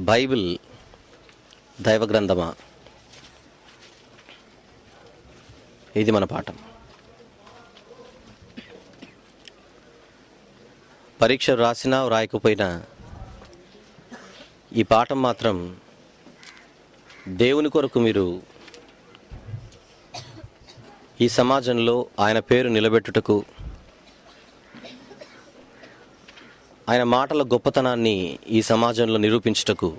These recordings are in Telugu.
బైబిల్ దైవ గ్రంథమా? ఇది మన పాఠం. పరీక్ష రాసినా రాయకపోయినా ఈ పాఠం మాత్రం దేవుని కొరకు మీరు ఈ సమాజంలో ఆయన పేరు నిలబెట్టుటకు, ఆయన మాటల గొప్పతనాన్ని ఈ సమాజంలో నిరూపించుటకు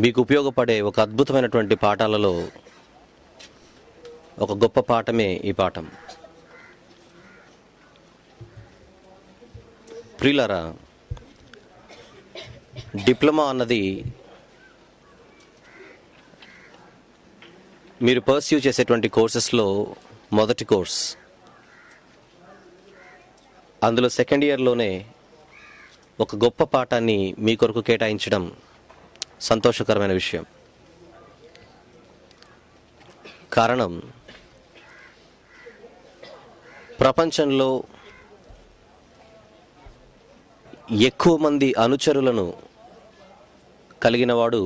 మీకు ఉపయోగపడే ఒక అద్భుతమైనటువంటి పాఠాలలో ఒక గొప్ప పాఠమే ఈ పాఠం. ప్రియులారా, డిప్లొమా అన్నది మీరు పర్స్యూ చేసేటువంటి కోర్సెస్లో మొదటి కోర్స్. అందులో సెకండ్ ఇయర్లోనే ఒక గొప్ప పాఠాన్ని మీ కొరకు కేటాయించడం సంతోషకరమైన విషయం. కారణం, ప్రపంచంలో ఎక్కువ మంది అనుచరులను కలిగినవాడు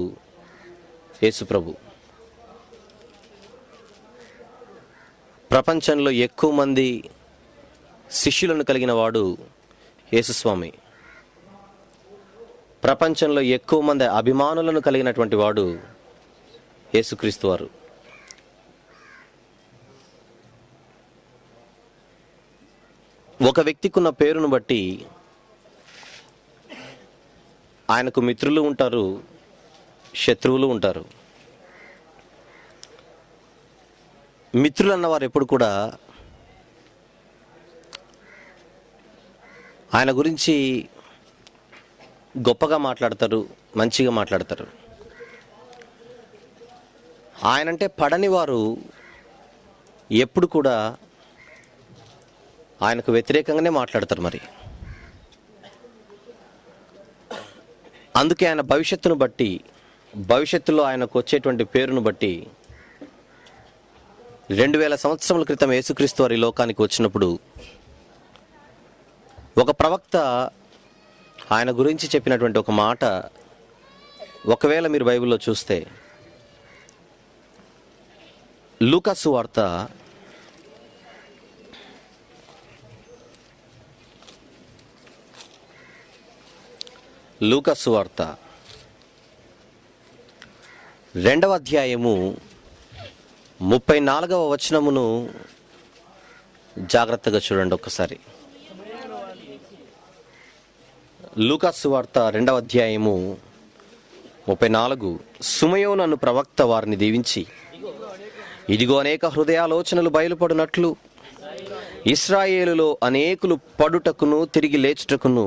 యేసుప్రభు. ప్రపంచంలో ఎక్కువ మంది శిష్యులను కలిగిన వాడు యేసుస్వామి. ప్రపంచంలో ఎక్కువ మంది అభిమానులను కలిగినటువంటి వాడు యేసుక్రీస్తు వారు. ఒక వ్యక్తికున్న పేరును బట్టి ఆయనకు మిత్రులు ఉంటారు, శత్రువులు ఉంటారు. మిత్రులు అన్నవారు ఎప్పుడు కూడా ఆయన గురించి గొప్పగా మాట్లాడతారు, మంచిగా మాట్లాడతారు. ఆయనంటే పడని వారు ఎప్పుడు కూడా ఆయనకు వ్యతిరేకంగానే మాట్లాడతారు. మరి అందుకే ఆయన భవిష్యత్తును బట్టి, భవిష్యత్తులో ఆయనకు వచ్చేటువంటి పేరును బట్టి 2000 సంవత్సరముల క్రితం యేసుక్రీస్తు వారి లోకానికి వచ్చినప్పుడు ఒక ప్రవక్త ఆయన గురించి చెప్పినటువంటి ఒక మాట, ఒకవేళ మీరు బైబిల్లో చూస్తే లూకా సువార్త 2వ అధ్యాయము 34వ వచనమును జాగ్రత్తగా చూడండి ఒక్కసారి. లూకా సువార్త 2వ అధ్యాయము 34. సుమయోను అను ప్రవక్త వారిని దీవించి, ఇదిగో అనేక హృదయాలోచనలు బయలుపడినట్లు ఇశ్రాయేలులో అనేకులు పడుటకును తిరిగి లేచుటకును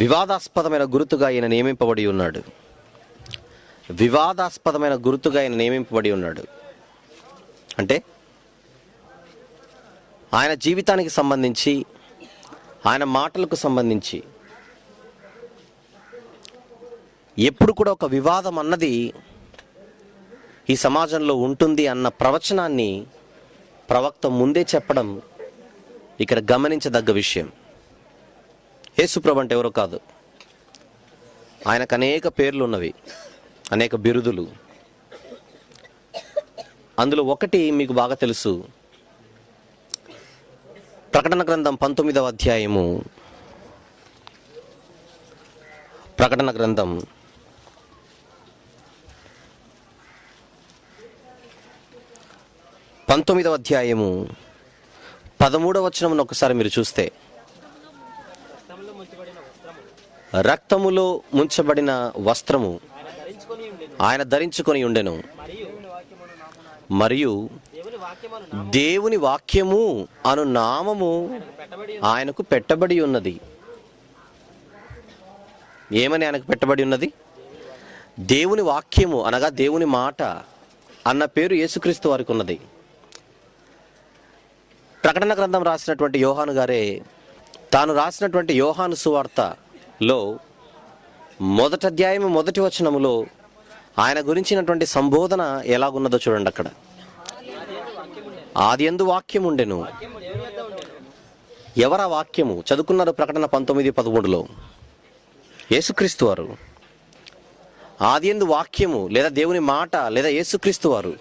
వివాదాస్పదమైన గుర్తుగా ఆయన నియమింపబడి ఉన్నాడు. వివాదాస్పదమైన గుర్తుగా ఆయన నియమింపబడి ఉన్నాడు అంటే ఆయన జీవితానికి సంబంధించి, ఆయన మాటలకు సంబంధించి ఎప్పుడు కూడా ఒక వివాదం అన్నది ఈ సమాజంలో ఉంటుంది అన్న ప్రవచనాన్ని ప్రవక్త ముందే చెప్పడం ఇక్కడ గమనించదగ్గ విషయం. యేసుప్రభు అంటే ఎవరో కాదు, ఆయనకు అనేక పేర్లు ఉన్నవి, అనేక బిరుదులు. అందులో ఒకటి మీకు బాగా తెలుసు. ప్రకటన గ్రంథం 19వ అధ్యాయము, ప్రకటన గ్రంథం 19వ అధ్యాయము 13వ వచనమును ఒకసారి మీరు చూస్తే, రక్తములో ముంచబడిన వస్త్రము ఆయన ధరించుకొని ఉండెను, మరియు దేవుని వాక్యము అను నామము ఆయనకు పెట్టబడి ఉన్నది. ఏమని ఆయనకు పెట్టబడి ఉన్నది? దేవుని వాక్యము అనగా దేవుని మాట అన్న పేరు యేసుక్రీస్తు వారికి ఉన్నది. ప్రకటన గ్రంథం రాసినటువంటి యోహాను గారే తాను రాసినటువంటి యోహాను సువార్తలో 1వ అధ్యాయము 1వ వచనములో ఆయన గురించినటువంటి సంబోధన ఎలాగున్నదో చూడండి. అక్కడ ఆదియందు వాక్యం ఉండెను. ఎవరా వాక్యము? చదువుకున్నారు ప్రకటన 19:13లో. యేసుక్రీస్తు వారు ఆదియందు వాక్యము లేదా దేవుని మాట లేదా యేసుక్రీస్తు వారు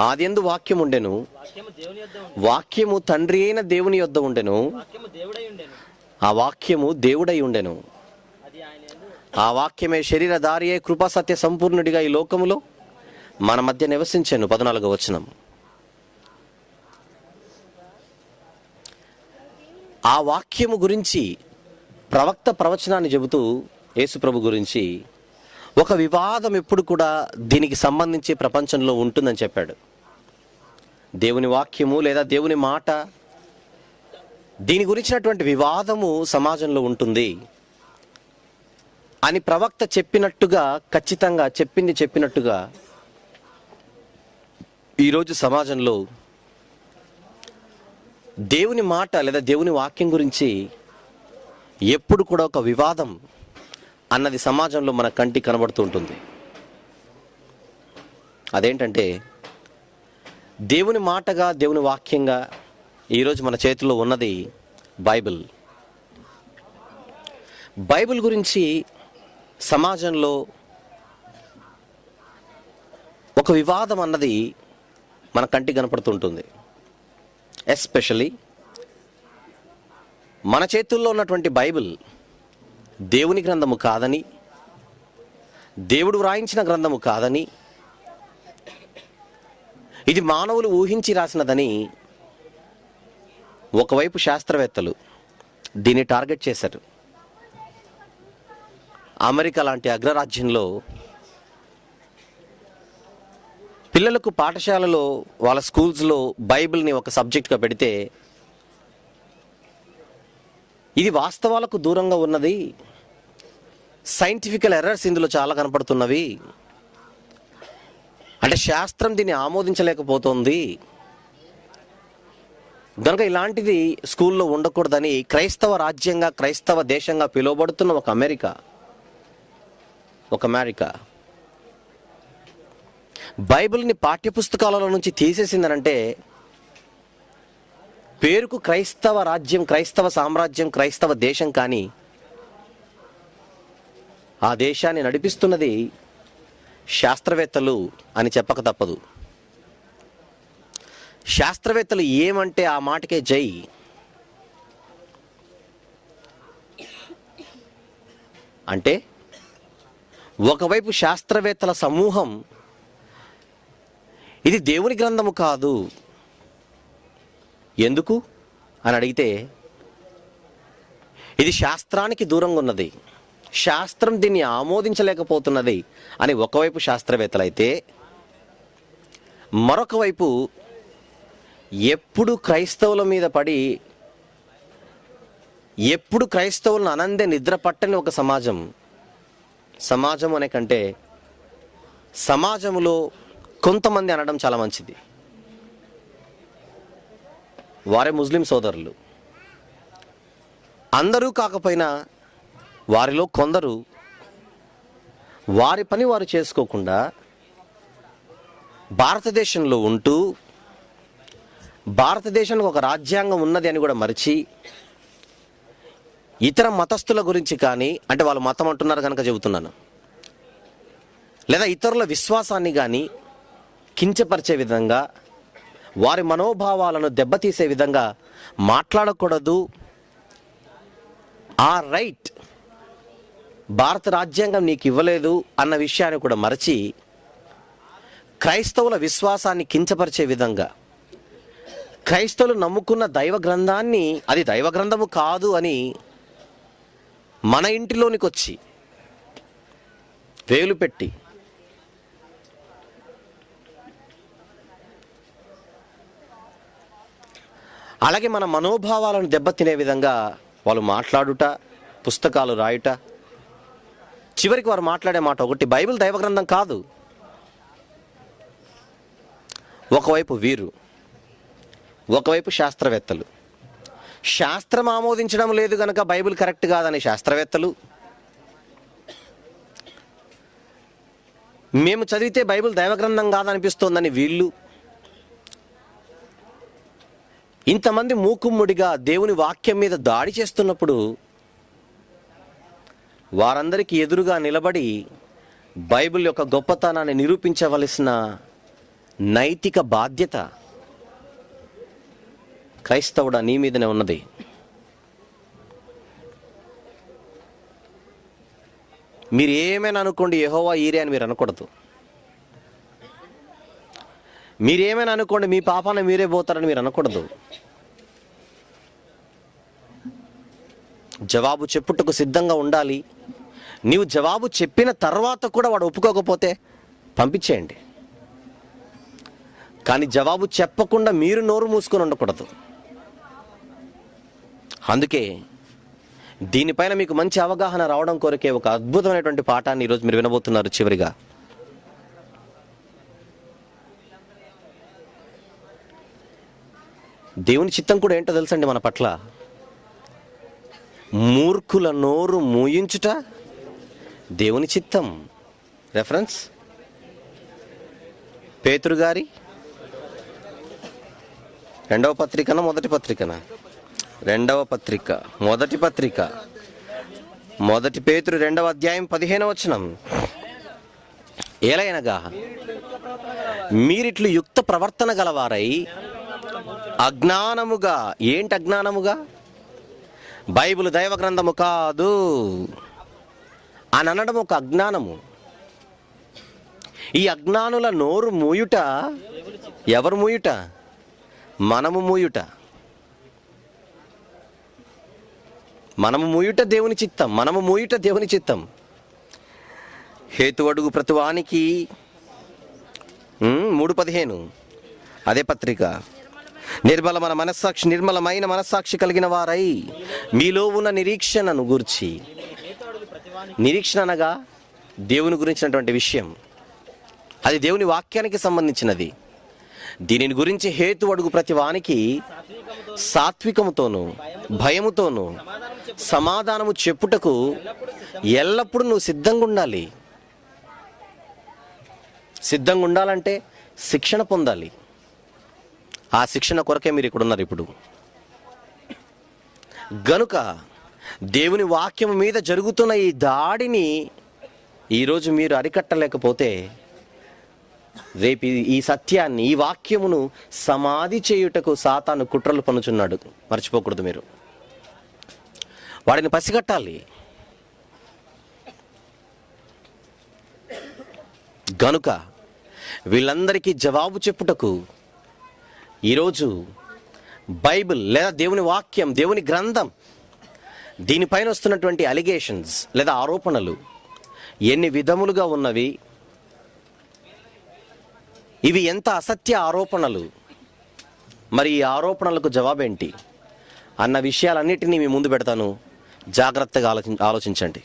ఆదియందు వాక్యం ఉండెను, వాక్యము తండ్రి అయిన దేవుని యొద్ద ఉండెను, ఆ వాక్యము దేవుడై ఉండెను, ఆ వాక్యమే శరీరధారి అయి కృపా సత్య సంపూర్ణుడిగా ఈ లోకములో మన మధ్య నివసించెను. 14వ వచనం. ఆ వాక్యము గురించి ప్రవక్త ప్రవచనాన్ని చెబుతూ యేసుప్రభు గురించి ఒక వివాదం ఎప్పుడు కూడా దీనికి సంబంధించి ప్రపంచంలో ఉంటుందని చెప్పాడు. దేవుని వాక్యము లేదా దేవుని మాట, దీని గురించినటువంటి వివాదము సమాజంలో ఉంటుంది అని ప్రవక్త చెప్పినట్టుగా, ఖచ్చితంగా చెప్పినట్టుగా ఈరోజు సమాజంలో దేవుని మాట లేదా దేవుని వాక్యం గురించి ఎప్పుడు కూడా ఒక వివాదం అన్నది సమాజంలో మన కంటికి కనబడుతూ ఉంటుంది. అదేంటంటే దేవుని మాటగా, దేవుని వాక్యంగా ఈరోజు మన చేతిలో ఉన్నది బైబిల్. బైబిల్ గురించి సమాజంలో ఒక వివాదం అన్నది మన కంటికి కనపడుతుంటుంది. ఎస్పెషల్లీ మన చేతుల్లో ఉన్నటువంటి బైబిల్ దేవుని గ్రంథము కాదని, దేవుడు వ్రాయించిన గ్రంథము కాదని, ఇది మానవులు ఊహించి రాసినదని ఒకవైపు శాస్త్రవేత్తలు దీన్ని టార్గెట్ చేశారు. అమెరికా లాంటి అగ్రరాజ్యంలో పిల్లలకు పాఠశాలలో, వాళ్ళ స్కూల్స్లో బైబిల్ని ఒక సబ్జెక్ట్గా పెడితే ఇది వాస్తవాలకు దూరంగా ఉన్నది, సైంటిఫికల్ ఎర్రర్స్ ఇందులో చాలా కనపడుతున్నవి, అంటే శాస్త్రం దీన్ని ఆమోదించలేకపోతుంది కనుక ఇలాంటిది స్కూల్లో ఉండకూడదని క్రైస్తవ రాజ్యంగా, క్రైస్తవ దేశంగా పిలువబడుతున్న ఒక అమెరికా బైబిల్ని పాఠ్యపుస్తకాలలో నుంచి తీసేసిందనంటే పేరుకు క్రైస్తవ రాజ్యం, క్రైస్తవ సామ్రాజ్యం, క్రైస్తవ దేశం, కానీ ఆ దేశాన్ని నడిపిస్తున్నది శాస్త్రవేత్తలు అని చెప్పక తప్పదు. శాస్త్రవేత్తలు ఏమంటే ఆ మాటకే జై. అంటే ఒకవైపు శాస్త్రవేత్తల సమూహం ఇది దేవుని గ్రంథము కాదు, ఎందుకు అని అడిగితే ఇది శాస్త్రానికి దూరంగా ఉన్నది, శాస్త్రం దీన్ని ఆమోదించలేకపోతున్నది అని ఒకవైపు శాస్త్రవేత్తలైతే, మరొక వైపు ఎప్పుడు క్రైస్తవుల మీద పడి, ఎప్పుడు క్రైస్తవులను అనందే నిద్ర పట్టని ఒక సమాజం అనే కంటే సమాజంలో కొంతమంది అనడం చాలా మంచిది. వారే ముస్లిం సోదరులు. అందరూ కాకపోయినా వారిలో కొందరు వారి పని వారు చేసుకోకుండా భారతదేశంలో ఉంటూ, భారతదేశానికి ఒక రాజ్యాంగం ఉన్నది అని కూడా మరిచి, ఇతర మతస్థుల గురించి కానీ, అంటే వాళ్ళు మతం అంటున్నారు కనుక చెబుతున్నాను, లేదా ఇతరుల విశ్వాసాన్ని కానీ కించపరిచే విధంగా, వారి మనోభావాలను దెబ్బతీసే విధంగా మాట్లాడకూడదు. ఆ రైట్ భారత రాజ్యాంగం నీకు ఇవ్వలేదు అన్న విషయాన్ని కూడా మరచి, క్రైస్తవుల విశ్వాసాన్ని కించపరిచే విధంగా, క్రైస్తవులు నమ్ముకున్న దైవ గ్రంథాన్ని అది దైవ గ్రంథము కాదు అని మన ఇంటిలోనికి వచ్చి వేలు పెట్టి అలాగే మన మనోభావాలను దెబ్బతినే విధంగా వాళ్ళు మాట్లాడుట, పుస్తకాలు రాయుట, చివరికి వారు మాట్లాడే మాట ఒకటి, బైబిల్ దైవ గ్రంథం కాదు. ఒకవైపు వీరు, ఒకవైపు శాస్త్రవేత్తలు. శాస్త్రం ఆమోదించడం లేదు గనక బైబిల్ కరెక్ట్ కాదని శాస్త్రవేత్తలు, మేము చదివితే బైబిల్ దైవ గ్రంథం కాదనిపిస్తోందని వీళ్ళు, ఇంతమంది మూకుమ్ముడిగా దేవుని వాక్యం మీద దాడి చేస్తున్నప్పుడు వారందరికీ ఎదురుగా నిలబడి బైబిల్ యొక్క గొప్పతనాన్ని నిరూపించవలసిన నైతిక బాధ్యత క్రైస్తవుడా నీ మీదనే ఉన్నది. మీరు ఏమైనా అనుకోండి, యెహోవా ఈరే అని మీరు అనకూడదు. మీరేమైనా అనుకోండి, మీ పాపాన మీరే పోతారని మీరు అనకూడదు. జవాబు చెప్పుటకు సిద్ధంగా ఉండాలి. నీవు జవాబు చెప్పిన తర్వాత కూడా వాడు ఒప్పుకోకపోతే పంపించేయండి. కానీ జవాబు చెప్పకుండా మీరు నోరు మూసుకొని ఉండకూడదు. అందుకే దీనిపైన మీకు మంచి అవగాహన రావడం కొరకే ఒక అద్భుతమైనటువంటి పాఠాన్ని ఈరోజు మీరు వినబోతున్నారు. చివరిగా దేవుని చిత్తం కూడా ఏంటో తెలుసండి మన పట్ల. మూర్ఖుల నోరు మూయించుట దేవుని చిత్తం. రెఫరెన్స్ పేతురు గారి రెండవ పత్రిక మొదటి పేతురు 2వ అధ్యాయం 15వ వచనం. ఏలయనగా మీరిట్లు యుక్త ప్రవర్తన గలవారై అజ్ఞానముగా, ఏంటి అజ్ఞానముగా? బైబిల్ దైవ గ్రంథము కాదు అని అనడం ఒక అజ్ఞానము. ఈ అజ్ఞానుల నోరు మూయుట ఎవరు మూయుట? మనము మూయుట. దేవుని చిత్తం. మనము మూయుట దేవుని చిత్తం. హేతు అడుగు ప్రతివానికి 3:15 అదే పత్రిక. నిర్మలమైన మనస్సాక్షి కలిగిన వారై మీలో ఉన్న నిరీక్షణను గూర్చి. నిరీక్షణ అనగా దేవుని గురించినటువంటి విషయం, అది దేవుని వాక్యానికి సంబంధించినది. దీనిని గురించి హేతు అడుగు ప్రతి వానికి సాత్వికముతోను భయముతోను సమాధానము చెప్పుటకు ఎల్లప్పుడూ నువ్వు సిద్ధంగా ఉండాలి. సిద్ధంగా ఉండాలంటే శిక్షణ పొందాలి. ఆ శిక్షణ కొరకే మీరు ఇక్కడ ఉన్నారు ఇప్పుడు. గనుక దేవుని వాక్యం మీద జరుగుతున్న ఈ దాడిని ఈరోజు మీరు అరికట్టలేకపోతే రేపు ఈ సత్యాన్ని, ఈ వాక్యమును సమాధి చేయుటకు సాతాను కుట్రలు పన్నుచున్నాడు. మర్చిపోకూడదు. మీరు వాడిని పసిగట్టాలి. గనుక వీళ్ళందరికీ జవాబు చెప్పుటకు ఈరోజు బైబిల్ లేదా దేవుని వాక్యం, దేవుని గ్రంథం, దీనిపైన వస్తున్నటువంటి అలిగేషన్స్ లేదా ఆరోపణలు ఎన్ని విధములుగా ఉన్నవి, ఇవి ఎంత అసత్య ఆరోపణలు, మరి ఈ ఆరోపణలకు జవాబేంటి అన్న విషయాలన్నిటినీ మీ ముందు పెడతాను. జాగ్రత్తగా ఆలోచించండి.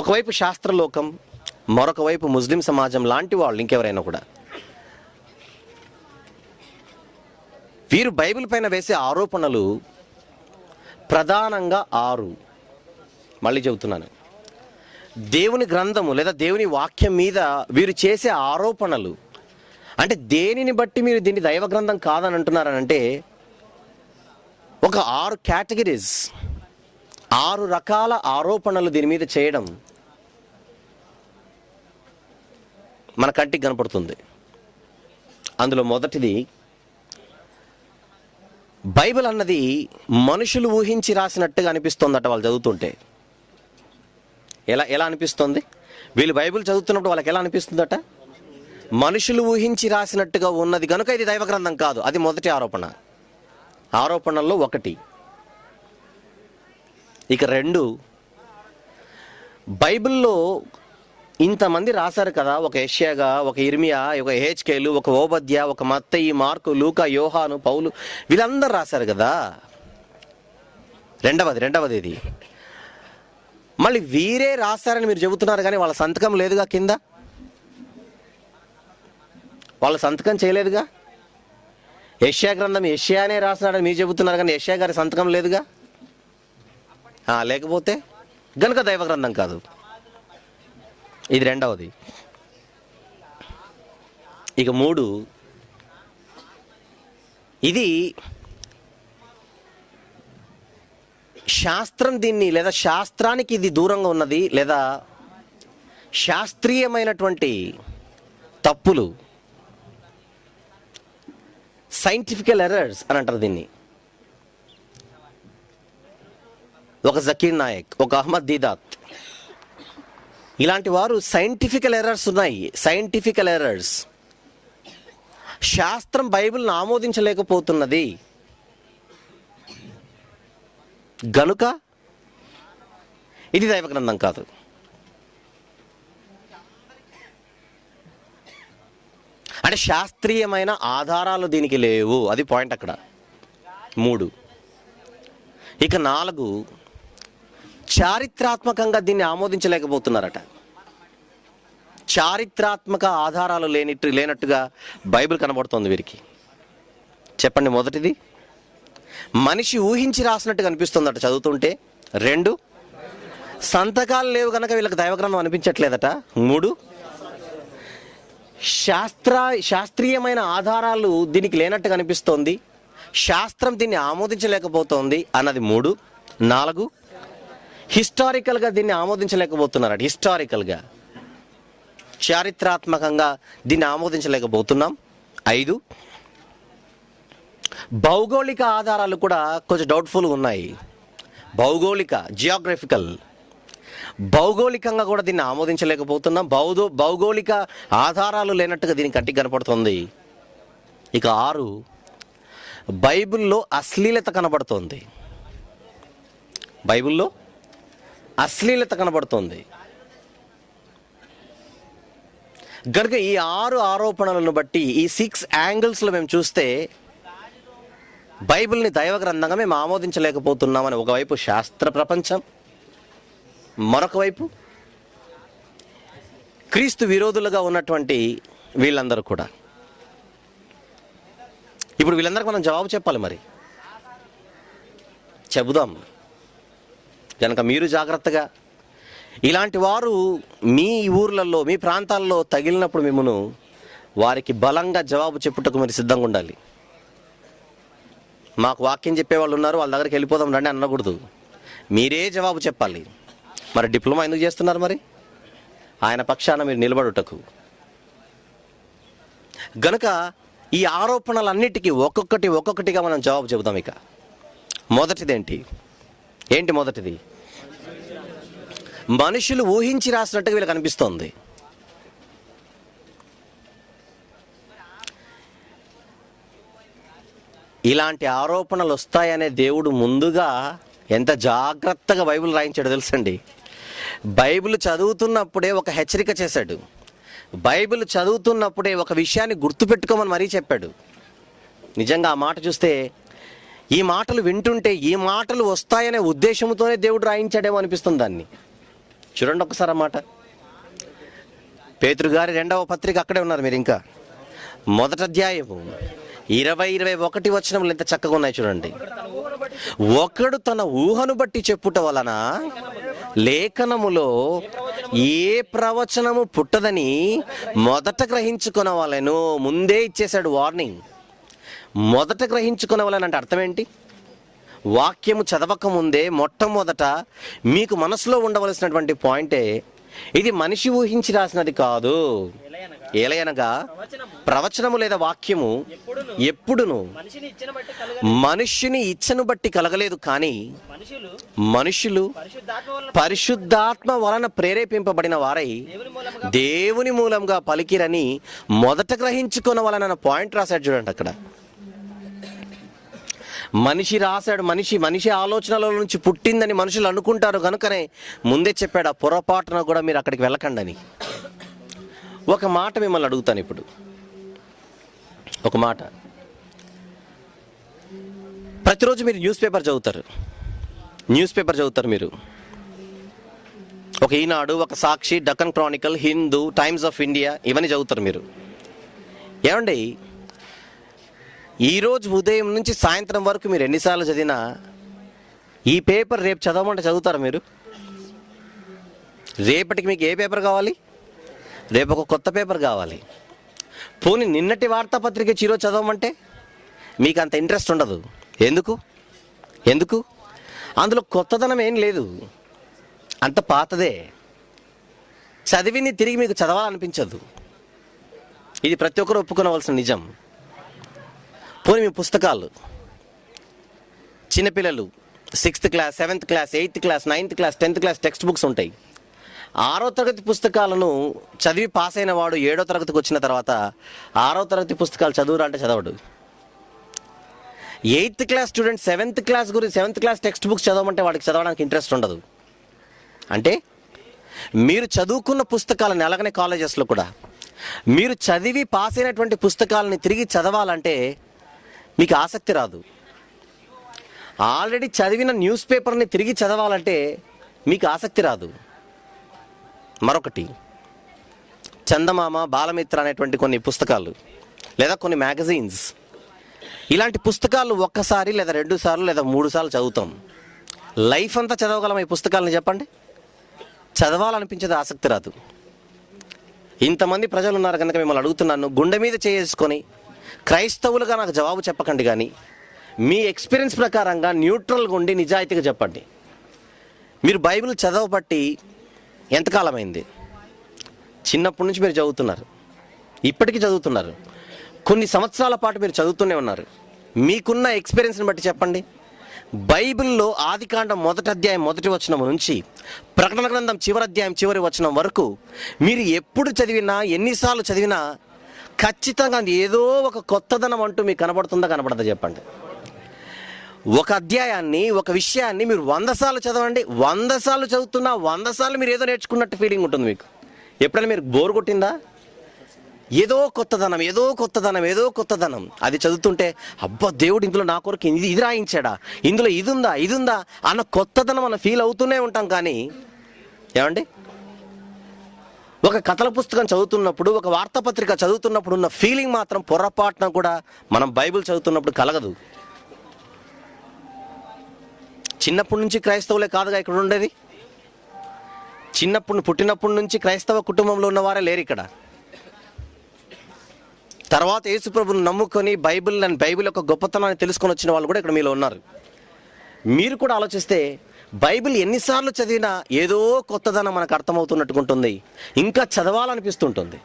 ఒకవైపు శాస్త్రలోకం, మరొక వైపు ముస్లిం సమాజం లాంటి వాళ్ళు, ఇంకెవరైనా కూడా, వీరు బైబిల్ పైన వేసే ఆరోపణలు ప్రధానంగా 6. మళ్ళీ చెబుతున్నాను, దేవుని గ్రంథము లేదా దేవుని వాక్యం మీద వీరు చేసే ఆరోపణలు అంటే దేనిని బట్టి మీరు దీన్ని దైవ గ్రంథం కాదని అంటున్నారనంటే ఒక 6 కేటగిరీస్, 6 రకాల ఆరోపణలు దీని మీద చేయడం మన కంటికి కనపడుతుంది. అందులో మొదటిది, బైబిల్ అన్నది మనుషులు ఊహించి రాసినట్టుగా అనిపిస్తుందట వాళ్ళు చదువుతుంటే. ఎలా అనిపిస్తుంది? వీళ్ళు బైబిల్ చదువుతున్నప్పుడు వాళ్ళకి ఎలా అనిపిస్తుందట? మనుషులు ఊహించి రాసినట్టుగా ఉన్నది కనుక ఇది దైవ గ్రంథం కాదు. అది మొదటి ఆరోపణల్లో 1. ఇక 2, బైబిల్లో ఇంతమంది రాశారు కదా, ఒక యెషయా, ఒక ఇర్మియా, ఒక యెహెజ్కేలు, ఒక ఓబద్య, ఒక మత్తయి, మార్కు, లూకా, యోహాను, పౌలు, వీళ్ళందరూ రాశారు కదా. రెండవది ఇది. మళ్ళీ వీరే రాశారని మీరు చెబుతున్నారు కానీ వాళ్ళ సంతకం లేదుగా, కింద వాళ్ళ సంతకం చేయలేదుగా. యెషయా గ్రంథం యెషయానే రాసినాడని మీరు చెబుతున్నారు కానీ యెషయా గారి సంతకం లేదుగా. లేకపోతే గనుక దైవ గ్రంథం కాదు. ఇది రెండవది. ఇక 3, ఇది శాస్త్రం దీన్ని, లేదా శాస్త్రానికి ఇది దూరంగా ఉన్నది, లేదా శాస్త్రీయమైనటువంటి తప్పులు, సైంటిఫికల్ ఎర్రర్స్ అని అంటారు దీన్ని. ఒక జకీర్ నాయక్, ఒక అహ్మద్ దీదాత్, ఇలాంటి వారు సైంటిఫికల్ ఎర్రర్స్ ఉన్నాయి, సైంటిఫికల్ ఎర్రర్స్. శాస్త్రం బైబిల్ని ఆమోదించలేకపోతున్నది గనుక ఇది దైవ గ్రంథం కాదు. అంటే శాస్త్రీయమైన ఆధారాలు దీనికి లేవు, అది పాయింట్ అక్కడ. 3. ఇక 4, చారిత్రాత్మకంగా దీన్ని ఆమోదించలేకపోతున్నారట. చారిత్రాత్మక ఆధారాలు లేనట్టుగా బైబిల్ కనబడుతోంది వీరికి. చెప్పండి. మొదటిది, మనిషి ఊహించి రాసినట్టుగా అనిపిస్తుందట చదువుతుంటే. 2, సంతకాలు లేవు కనుక వీళ్ళకి దైవగ్రంథం అనిపించట్లేదట. 3, శాస్త్రీయమైన ఆధారాలు దీనికి లేనట్టుగా అనిపిస్తోంది, శాస్త్రం దీన్ని ఆమోదించలేకపోతోంది అన్నది 3. 4, హిస్టారికల్గా దీన్ని ఆమోదించలేకపోతున్నారట. హిస్టారికల్గా, చారిత్రాత్మకంగా దీన్ని ఆమోదించలేకపోతున్నాం. 5, భౌగోళిక ఆధారాలు కూడా కొంచెం డౌట్ఫుల్గా ఉన్నాయి. భౌగోళికంగా కూడా దీన్ని ఆమోదించలేకపోతున్నాం. భౌగోళిక ఆధారాలు లేనట్టుగా దీని కంటికి కనపడుతుంది. ఇక 6, బైబిల్లో అశ్లీలత కనబడుతోంది. బైబిల్లో అశ్లీలత కనబడుతోంది కనుక ఈ 6 ఆరోపణలను బట్టి, ఈ 6 యాంగిల్స్లో మేము చూస్తే బైబిల్ని దైవ గ్రంథంగా మేము ఆమోదించలేకపోతున్నామని ఒకవైపు శాస్త్ర ప్రపంచం, మరొక వైపు క్రీస్తు విరోధులుగా ఉన్నటువంటి వీళ్ళందరూ కూడా. ఇప్పుడు వీళ్ళందరికీ మనం జవాబు చెప్పాలి. మరి చెబుదాం కనుక మీరు జాగ్రత్తగా, ఇలాంటి వారు మీ ఊర్లలో, మీ ప్రాంతాల్లో తగిలినప్పుడు మిమ్మను వారికి బలంగా జవాబు చెప్పుటకు మీరు సిద్ధంగా ఉండాలి. మాకు వాక్యం చెప్పేవాళ్ళు ఉన్నారు, వాళ్ళ దగ్గరికి వెళ్ళిపోదాం రండి అనకూడదు. మీరే జవాబు చెప్పాలి. మరి డిప్లొమా ఎందుకు చేస్తున్నారు? మరి ఆయన పక్షాన మీరు నిలబడుటకు. గనుక ఈ ఆరోపణలన్నిటికీ ఒక్కొక్కటిగా మనం జవాబు చెబుదాం. ఇక మొదటిది మొదటిది, మనుషులు ఊహించి రాసినట్టుగా వీళ్ళకి అనిపిస్తోంది. ఇలాంటి ఆరోపణలు వస్తాయనే దేవుడు ముందుగా ఎంత జాగ్రత్తగా బైబిల్ రాయించాడో తెలుసండి. బైబిల్ చదువుతున్నప్పుడే ఒక హెచ్చరిక చేశాడు. బైబిల్ చదువుతున్నప్పుడే ఒక విషయాన్ని గుర్తుపెట్టుకోమని మరీ చెప్పాడు. నిజంగా ఆ మాట చూస్తే, ఈ మాటలు వింటుంటే ఈ మాటలు వస్తాయనే ఉద్దేశంతోనే దేవుడు రాయించాడేమో అనిపిస్తుంది. దాన్ని చూడండి ఒకసారి. ఆ మాట పేతురు గారి 2వ పత్రిక, అక్కడే ఉన్నారు మీరు. ఇంకా 1వ అధ్యాయము 20-21 వచనములు ఎంత చక్కగా ఉన్నాయి చూడండి. ఒకడు తన ఊహను బట్టి చెప్పుట వలన లేఖనములో ఏ ప్రవచనము పుట్టదని మొదట గ్రహించుకొనవలెను. ముందే ఇచ్చేశాడు వార్నింగ్. మొదట గ్రహించుకొనవలనంటే అర్థం ఏంటి? వాక్యము చదవక ముందే మొట్టమొదట మీకు మనసులో ఉండవలసినటువంటి పాయింటే, ఇది మనిషి ఊహించి రాసినది కాదు. ఏలయనగా ప్రవచనము లేదా వాక్యము ఎప్పుడును మనుష్యుని ఇచ్చను బట్టి కలగలేదు, కానీ మనుషులు పరిశుద్ధాత్మ వలన ప్రేరేపింపబడిన వారై దేవుని మూలంగా పలికిరని మొదట గ్రహించుకొనవలన పాయింట్ రాశాడు చూడండి. అక్కడ మనిషి రాశాడు. మనిషి ఆలోచనల నుంచి పుట్టిందని మనుషులు అనుకుంటారు కనుకనే ముందే చెప్పాడు, ఆ పొరపాటున కూడా మీరు అక్కడికి వెళ్ళకండి అని. ఒక మాట మిమ్మల్ని అడుగుతాను ఇప్పుడు. ఒక మాట, ప్రతిరోజు మీరు న్యూస్ పేపర్ చదువుతారు మీరు. ఒక ఈనాడు, ఒక Sakshi, Deccan Chronicle, Hindu, Times of India, ఇవన్నీ చదువుతారు మీరు. ఏమండి, ఈరోజు ఉదయం నుంచి సాయంత్రం వరకు మీరు ఎన్నిసార్లు చదివినా ఈ పేపర్ రేపు చదవమంటే చదువుతారా మీరు? రేపటికి మీకు ఏ పేపర్ కావాలి? రేపు ఒక కొత్త పేపర్ కావాలి. పోనీ నిన్నటి వార్తాపత్రిక ఈరోజు చదవమంటే మీకు అంత ఇంట్రెస్ట్ ఉండదు. ఎందుకు? అందులో కొత్తదనం ఏం లేదు, అంత పాతదే. చదివింది తిరిగి మీకు చదవాలనిపించదు. ఇది ప్రతి ఒక్కరు ఒప్పుకోవలసిన నిజం. పోనీ మీ పుస్తకాలు, చిన్నపిల్లలు 6th class, 7th class, 8th class, 9th class, 10th class text books ఉంటాయి. 6వ తరగతి పుస్తకాలను చదివి పాస్ అయిన వాడు 7వ తరగతికి వచ్చిన తర్వాత 6వ తరగతి పుస్తకాలు చదువురా అంటే చదవడు. 8th class student 7th class text books చదవమంటే వాడికి చదవడానికి ఇంట్రెస్ట్ ఉండదు. అంటే మీరు చదువుకున్న పుస్తకాలను, అలాగనే కాలేజెస్లో కూడా మీరు చదివి పాస్ అయినటువంటి పుస్తకాలని తిరిగి చదవాలంటే మీకు ఆసక్తి రాదు. ఆల్రెడీ చదివిన న్యూస్ పేపర్ని తిరిగి చదవాలంటే మీకు ఆసక్తి రాదు. మరొకటి, చందమామ, బాలమిత్ర అనేటువంటి కొన్ని పుస్తకాలు లేదా కొన్ని మ్యాగజైన్స్, ఇలాంటి పుస్తకాలు ఒక్కసారి లేదా 2 సార్లు లేదా 3 సార్లు చదువుతాం. లైఫ్ అంతా చదవగలం ఈ పుస్తకాలని చెప్పండి? చదవాలనిపించేది, ఆసక్తి రాదు. ఇంతమంది ప్రజలు ఉన్నారు కనుక మిమ్మల్ని అడుగుతున్నాను, గుండె మీద చేసుకొని క్రైస్తవులుగా నాకు జవాబు చెప్పకండి, కానీ మీ ఎక్స్పీరియన్స్ ప్రకారంగా న్యూట్రల్గా ఉండి నిజాయితీగా చెప్పండి. మీరు బైబిల్ చదవబట్టి ఎంతకాలమైంది? చిన్నప్పటి నుంచి మీరు చదువుతున్నారు, ఇప్పటికీ చదువుతున్నారు, కొన్ని సంవత్సరాల పాటు మీరు చదువుతూనే ఉన్నారు. మీకున్న ఎక్స్పీరియన్స్ని బట్టి చెప్పండి. బైబిల్లో ఆదికాండం 1వ అధ్యాయం 1వ వచనం నుంచి ప్రకటన గ్రంథం చివరి అధ్యాయం చివరి వచనం వరకు మీరు ఎప్పుడు చదివినా, ఎన్నిసార్లు చదివినా ఖచ్చితంగా ఏదో ఒక కొత్తదనం అంటూ మీకు కనబడుతుందా, కనబడదా చెప్పండి. ఒక అధ్యాయాన్ని, ఒక విషయాన్ని మీరు 100 సార్లు చదవండి, 100 సార్లు చదువుతున్నా 100 సార్లు మీరు ఏదో నేర్చుకున్నట్టు ఫీలింగ్ ఉంటుంది మీకు. ఎప్పుడైనా మీరు బోర్ కొట్టిందా? ఏదో కొత్తదనం అది చదువుతుంటే, అబ్బా దేవుడు ఇందులో నా కొరకు ఇది రాయించాడా, ఇందులో ఇది ఉందా అన్న కొత్తదనం మనం ఫీల్ అవుతూనే ఉంటాం. కానీ ఏమండి, ఒక కథల పుస్తకం చదువుతున్నప్పుడు, ఒక వార్తాపత్రిక చదువుతున్నప్పుడు ఉన్న ఫీలింగ్ మాత్రం పొరపాటున కూడా మనం బైబిల్ చదువుతున్నప్పుడు కలగదు. చిన్నప్పటి నుంచి క్రైస్తవులే కాదుగా ఇక్కడ ఉండేది. పుట్టినప్పటి నుంచి క్రైస్తవ కుటుంబంలో ఉన్నవారే లేరు ఇక్కడ. తర్వాత యేసుప్రభుని నమ్ముకొని బైబిల్ యొక్క గొప్పతనాన్ని తెలుసుకొని వచ్చిన వాళ్ళు కూడా ఇక్కడ మీలో ఉన్నారు. మీరు కూడా ఆలోచిస్తే బైబిల్ ఎన్నిసార్లు చదివినా ఏదో కొత్తదనం మనకు అర్థమవుతున్నట్టుకుంటుంది, ఇంకా చదవాలనిపిస్తుంటుంది.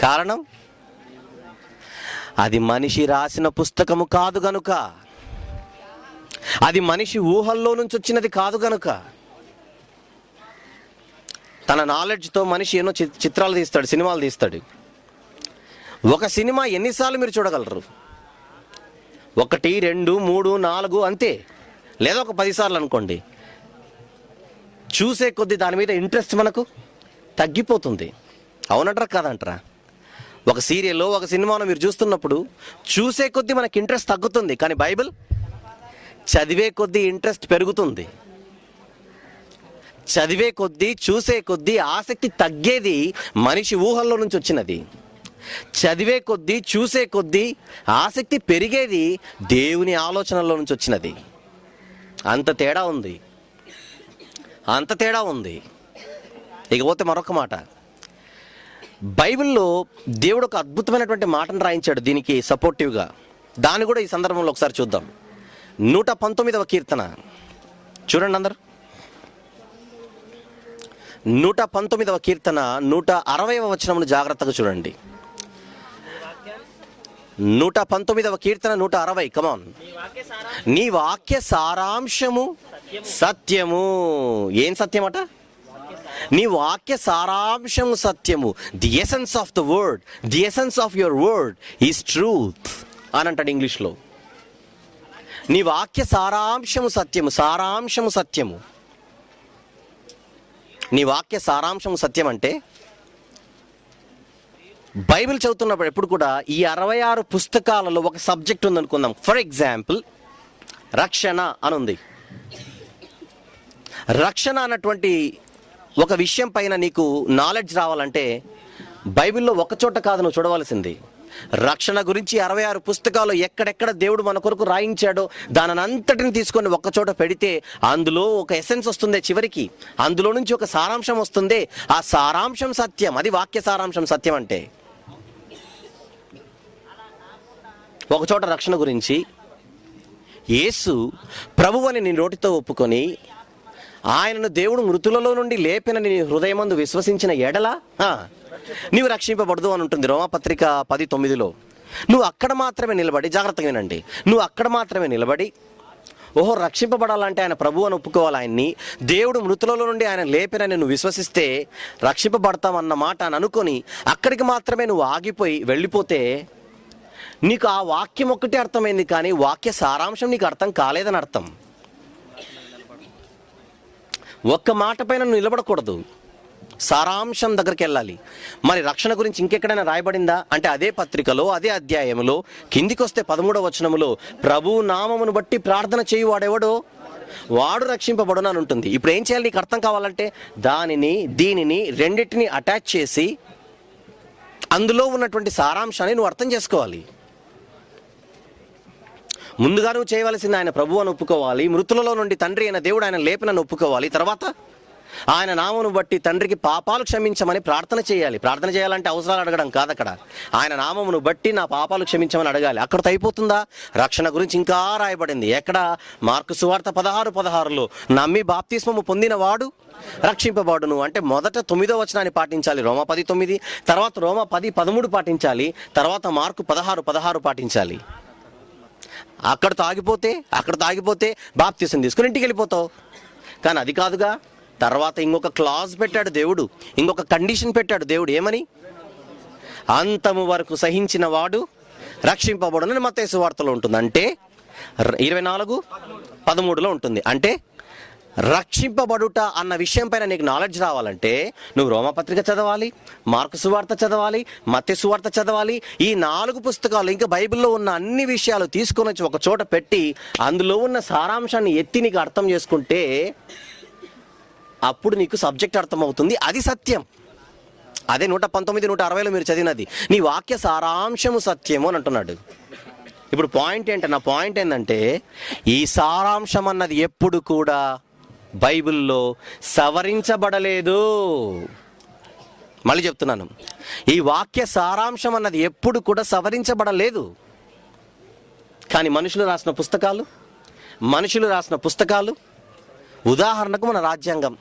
కారణం అది మనిషి రాసిన పుస్తకము కాదు గనుక, అది మనిషి ఊహల్లో నుంచి వచ్చినది కాదు గనుక. తన నాలెడ్జ్తో మనిషి ఎన్నో చిత్రాలు తీస్తాడు, సినిమాలు తీస్తాడు. ఒక సినిమా ఎన్నిసార్లు మీరు చూడగలరు? 1, 2, 3, 4 అంతే, లేదా ఒక 10 సార్లు అనుకోండి. చూసే కొద్దీ దాని మీద ఇంట్రెస్ట్ మనకు తగ్గిపోతుంది. అవునంటారా కాదంటారా? ఒక సీరియల్లో, ఒక సినిమాను మీరు చూస్తున్నప్పుడు చూసే కొద్దీ మనకి ఇంట్రెస్ట్ తగ్గుతుంది, కానీ బైబిల్ చదివే కొద్దీ ఇంట్రెస్ట్ పెరుగుతుంది. చదివే కొద్దీ, చూసే కొద్దీ ఆసక్తి తగ్గేది మనిషి ఊహల్లో నుంచి వచ్చినది. చదివే కొద్దీ, చూసే కొద్దీ ఆసక్తి పెరిగేది దేవుని ఆలోచనల్లో నుంచి వచ్చినది. అంత తేడా ఉంది. ఇకపోతే మరొక మాట, బైబిల్లో దేవుడు ఒక అద్భుతమైనటువంటి మాటను రాయించాడు దీనికి సపోర్టివ్గా. దాన్ని కూడా ఈ సందర్భంలో ఒకసారి చూద్దాం. 119వ కీర్తన చూడండి అందరు. 119వ కీర్తన 160వ వచనమును జాగ్రత్తగా చూడండి. 119వ కీర్తన 160. కమాన్. నీ వాక్య సారాంశము సత్యము. ఏం సత్యం అట? నీ వాక్య సారాంశము సత్యము. The essence of the word, the essence of your word is truth అని అంటాడు ఇంగ్లీష్లో. నీ వాక్య సారాంశము సత్యము. నీ వాక్య సారాంశము సత్యం అంటే, బైబిల్ చదువుతున్నప్పుడు ఎప్పుడు కూడా ఈ 66 పుస్తకాలలో ఒక సబ్జెక్ట్ ఉందనుకుందాం. ఫర్ ఎగ్జాంపుల్ రక్షణ అని ఉంది. రక్షణ అన్నటువంటి ఒక విషయం పైన నీకు నాలెడ్జ్ రావాలంటే బైబిల్లో ఒక చోట కాదు నువ్వు చూడవలసింది. రక్షణ గురించి 66 పుస్తకాలు ఎక్కడెక్కడ దేవుడు మన కొరకు రాయించాడో దాని అంతటిని తీసుకొని ఒక్క చోట పెడితే అందులో ఒక ఎసెన్స్ వస్తుంది. చివరికి అందులో నుంచి ఒక సారాంశం వస్తుంది. ఆ సారాంశం సత్యం. అది వాక్య సారాంశం సత్యం అంటే. ఒక చోట రక్షణ గురించి, యేసు ప్రభువని నీ నోటితో ఒప్పుకొని ఆయనను దేవుడు మృతులలో నుండి లేపినని నీ హృదయమందు విశ్వసించిన ఎడల నీవు రక్షింపబడదు అని ఉంటుంది రోమాపత్రిక 10:9. నువ్వు అక్కడ మాత్రమే నిలబడి, జాగ్రత్తగా వినండి, నువ్వు అక్కడ మాత్రమే నిలబడి ఓహో రక్షింపబడాలంటే ఆయన ప్రభువు అని ఒప్పుకోవాలి, ఆయన్ని దేవుడు మృతులలో నుండి ఆయన లేపినని నువ్వు విశ్వసిస్తే రక్షింపబడతామన్న మాట అని అనుకొని అక్కడికి మాత్రమే నువ్వు ఆగిపోయి వెళ్ళిపోతే నీకు ఆ వాక్యం ఒక్కటే అర్థమైంది, కానీ వాక్య సారాంశం నీకు అర్థం కాలేదని అర్థం. ఒక్క మాట పైన నువ్వు నిలబడకూడదు, సారాంశం దగ్గరికి వెళ్ళాలి. మరి రక్షణ గురించి ఇంకెక్కడైనా రాయబడిందా అంటే అదే పత్రికలో అదే అధ్యాయంలో కిందికి వస్తే 13వ వచనములో ప్రభు నామమును బట్టి ప్రార్థన చేయు వాడెవడో వాడు రక్షింపబడును అని ఉంటుంది. ఇప్పుడు ఏం చేయాలి నీకు అర్థం కావాలంటే దీనిని రెండింటిని అటాచ్ చేసి అందులో ఉన్నటువంటి సారాంశాన్ని నువ్వు అర్థం చేసుకోవాలి. ముందుగా నువ్వు చేయవలసింది ఆయన ప్రభువు అని ఒప్పుకోవాలి, మృతులలో నుండి తండ్రి అయిన దేవుడు ఆయన లేపినని ఒప్పుకోవాలి, తర్వాత ఆయన నామమును బట్టి తండ్రికి పాపాలు క్షమించమని ప్రార్థన చేయాలి. ప్రార్థన చేయాలంటే అవసరాలు అడగడం కాదు, అక్కడ ఆయన నామమును బట్టి నా పాపాలు క్షమించమని అడగాలి. అక్కడితో అయిపోతుందా? రక్షణ గురించి ఇంకా రాయబడింది. ఎక్కడ? మార్కు సువార్త 16:16లో నమ్మి బాప్తిస్మము పొందిన వాడు రక్షింపబడును అంటే మొదట 9వ వచనాన్ని పాటించాలి, రోమా 10:9, తర్వాత రోమా 10:13 పాటించాలి, తర్వాత మార్కు 16:16 పాటించాలి. అక్కడితో ఆగిపోతే బాప్తిసం తీసుకుని ఇంటికి వెళ్ళిపోతావు. కానీ అది కాదుగా, తర్వాత ఇంకొక క్లాజ్ పెట్టాడు దేవుడు, ఇంకొక కండిషన్ పెట్టాడు దేవుడు. ఏమని? అంతము వరకు సహించిన వాడు రక్షింపబడునని మత్తయి సువార్తలో ఉంటుంది, అంటే 24:13లో ఉంటుంది. అంటే రక్షింపబడుట అన్న విషయం పైన నీకు నాలెడ్జ్ రావాలంటే నువ్వు రోమాపత్రిక చదవాలి, మార్కు సువార్త చదవాలి, మత్తయి సువార్త చదవాలి. ఈ 4 పుస్తకాలు ఇంకా బైబిల్లో ఉన్న అన్ని విషయాలు తీసుకొని వచ్చి ఒక చోట పెట్టి అందులో ఉన్న సారాంశాన్ని ఎత్తి నీకు అర్థం చేసుకుంటే అప్పుడు నీకు సబ్జెక్ట్ అర్థమవుతుంది, అది సత్యం. అదే 119, 160లో మీరు చదివినది, నీ వాక్య సారాంశము సత్యము అని అంటున్నాడు. ఇప్పుడు నా పాయింట్ ఏంటంటే ఈ సారాంశం అన్నది ఎప్పుడు కూడా బైబిల్లో సవరించబడలేదు. మళ్ళీ చెప్తున్నాను, ఈ వాక్య సారాంశం అన్నది ఎప్పుడు కూడా సవరించబడలేదు. కానీ మనుషులు రాసిన పుస్తకాలు ఉదాహరణకు మన రాజ్యాంగం,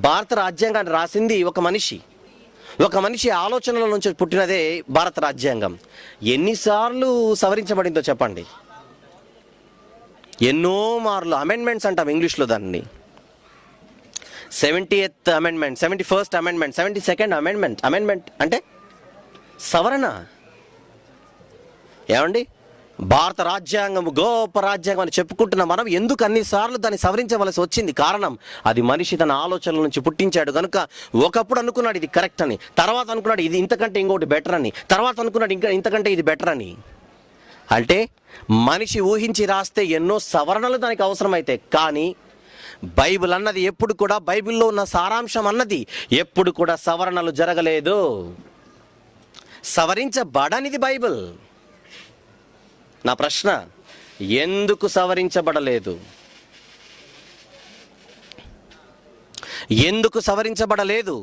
భారత రాజ్యాంగాన్ని రాసింది ఒక మనిషి ఆలోచనల నుంచి పుట్టినదే భారత రాజ్యాంగం. ఎన్నిసార్లు సవరించబడిందో చెప్పండి? ఎన్నో మార్లు. అమెండ్మెంట్స్ అంటాం ఇంగ్లీష్లో దాన్ని. 70th amendment, 71st amendment, 72nd amendment అంటే సవరణ. ఏమండి, భారత రాజ్యాంగం గొప్ప రాజ్యాంగం అని చెప్పుకుంటున్న మనం ఎందుకు అన్నిసార్లు దాన్ని సవరించవలసి వచ్చింది? కారణం, అది మనిషి తన ఆలోచనల నుంచి పుట్టించాడు కనుక. ఒకప్పుడు అనుకున్నాడు ఇది కరెక్ట్ అని, తర్వాత అనుకున్నాడు ఇది ఇంతకంటే ఇంకోటి బెటర్ అని, తర్వాత అనుకున్నాడు ఇంకా ఇంతకంటే ఇది బెటర్ అని. అంటే మనిషి ఊహించి రాస్తే ఎన్నో సవరణలు దానికి అవసరమైతే, కానీ బైబిల్ అన్నది ఎప్పుడు కూడా, బైబిల్లో ఉన్న సారాంశం అన్నది ఎప్పుడు కూడా సవరణలు జరగలేదు. సవరించబడనిది బైబిల్. నా ప్రశ్న, ఎందుకు సవరించబడలేదు? ఎందుకు సవరించబడలేదు?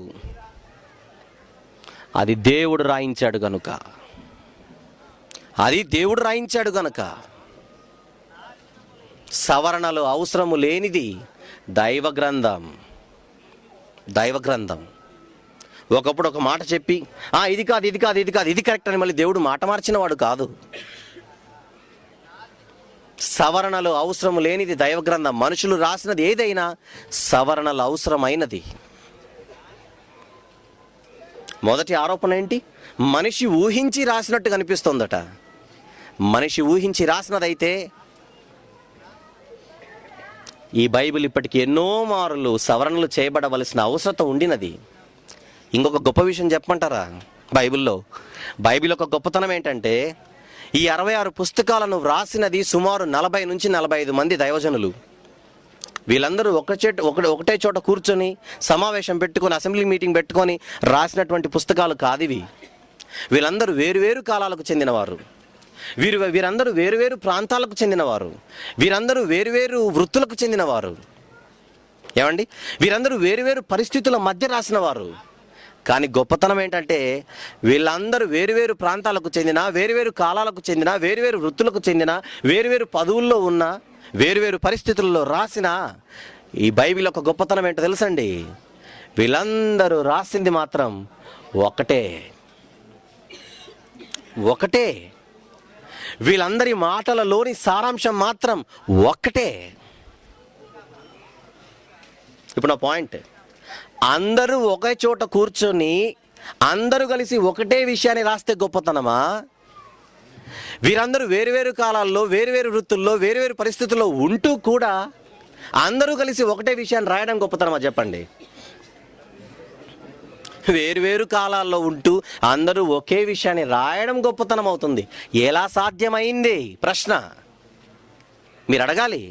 అది దేవుడు రాయించాడు గనుక. సవరణలు అవసరము లేనిది దైవ గ్రంథం. ఒకప్పుడు ఒక మాట చెప్పి ఇది కాదు ఇది కరెక్ట్ అని మళ్ళీ దేవుడు మాట మార్చిన వాడు కాదు. సవరణలు అవసరము లేనిది దైవ గ్రంథం. మనుషులు రాసినది ఏదైనా సవరణలు అవసరమైనది. మొదటి ఆరోపణ ఏంటి? మనిషి ఊహించి రాసినట్టు కనిపిస్తుందట. మనిషి ఊహించి రాసినదైతే ఈ బైబిల్ ఇప్పటికి ఎన్నో మార్లు సవరణలు చేయబడవలసిన అవసరం ఉండినది. ఇంకొక గొప్ప విషయం చెప్పమంటారా? బైబిల్ ఒక గొప్పతనం ఏంటంటే, ఈ 66 పుస్తకాలను వ్రాసినది సుమారు 40 నుంచి 45 మంది దైవజనులు. వీళ్ళందరూ ఒకటే చోట కూర్చొని సమావేశం పెట్టుకొని, అసెంబ్లీ మీటింగ్ పెట్టుకొని రాసినటువంటి పుస్తకాలు కాదు ఇవి. వీళ్ళందరూ వేరువేరు కాలాలకు చెందినవారు. వీరందరూ వేరువేరు ప్రాంతాలకు చెందినవారు. వీరందరూ వేరువేరు వృత్తులకు చెందినవారు. ఏమండి, వీరందరూ వేరువేరు పరిస్థితుల మధ్య రాసిన వారు. కానీ గొప్పతనం ఏంటంటే వీళ్ళందరూ వేరువేరు ప్రాంతాలకు చెందిన, వేరువేరు కాలాలకు చెందిన, వేరువేరు వృత్తులకు చెందిన, వేరువేరు పదవుల్లో ఉన్న, వేరువేరు పరిస్థితుల్లో రాసిన ఈ బైబిల్ యొక్క గొప్పతనం ఏంటో తెలుసండి. వీళ్ళందరూ రాసింది మాత్రం ఒకటే. వీళ్ళందరి మాటలలోని సారాంశం మాత్రం ఒక్కటే. ఇప్పుడు నా పాయింట్, అందరూ ఒకే చోట కూర్చొని అందరూ కలిసి ఒకటే విషయాన్ని రాస్తే గొప్పతనమా? వీరందరూ వేరువేరు కాలాల్లో, వేరువేరు వృత్తుల్లో, వేరువేరు పరిస్థితుల్లో ఉంటూ కూడా అందరూ కలిసి ఒకటే విషయాన్ని రాయడం గొప్పతనమా చెప్పండి? వేరువేరు కాలాల్లో ఉంటూ అందరూ ఒకే విషయాన్ని రాయడం గొప్పతనం అవుతుంది. ఎలా సాధ్యమైంది? ప్రశ్న మీరు అడగాలి.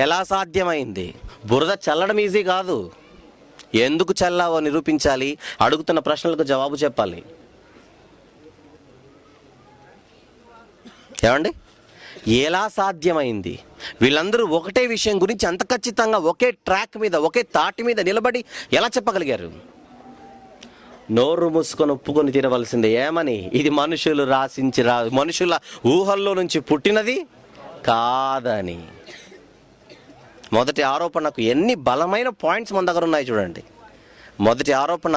ఎలా సాధ్యమైంది? బురద చల్లడం ఈజీ కాదు. ఎందుకు చల్లావో నిరూపించాలి. అడుగుతున్న ప్రశ్నలకు జవాబు చెప్పాలి. ఏమండి, ఎలా సాధ్యమైంది? వీళ్ళందరూ ఒకటే విషయం గురించి అంత ఖచ్చితంగా ఒకే ట్రాక్ మీద, ఒకే తాటి మీద నిలబడి ఎలా చెప్పగలిగారు? నోరు మూసుకొని ఒప్పుకొని తినవలసిందే. ఏమని? ఇది మనుషులు మనుషుల ఊహల్లో నుంచి పుట్టినది కాదని. మొదటి ఆరోపణకు ఎన్ని బలమైన పాయింట్స్ మన దగ్గర ఉన్నాయి చూడండి. మొదటి ఆరోపణ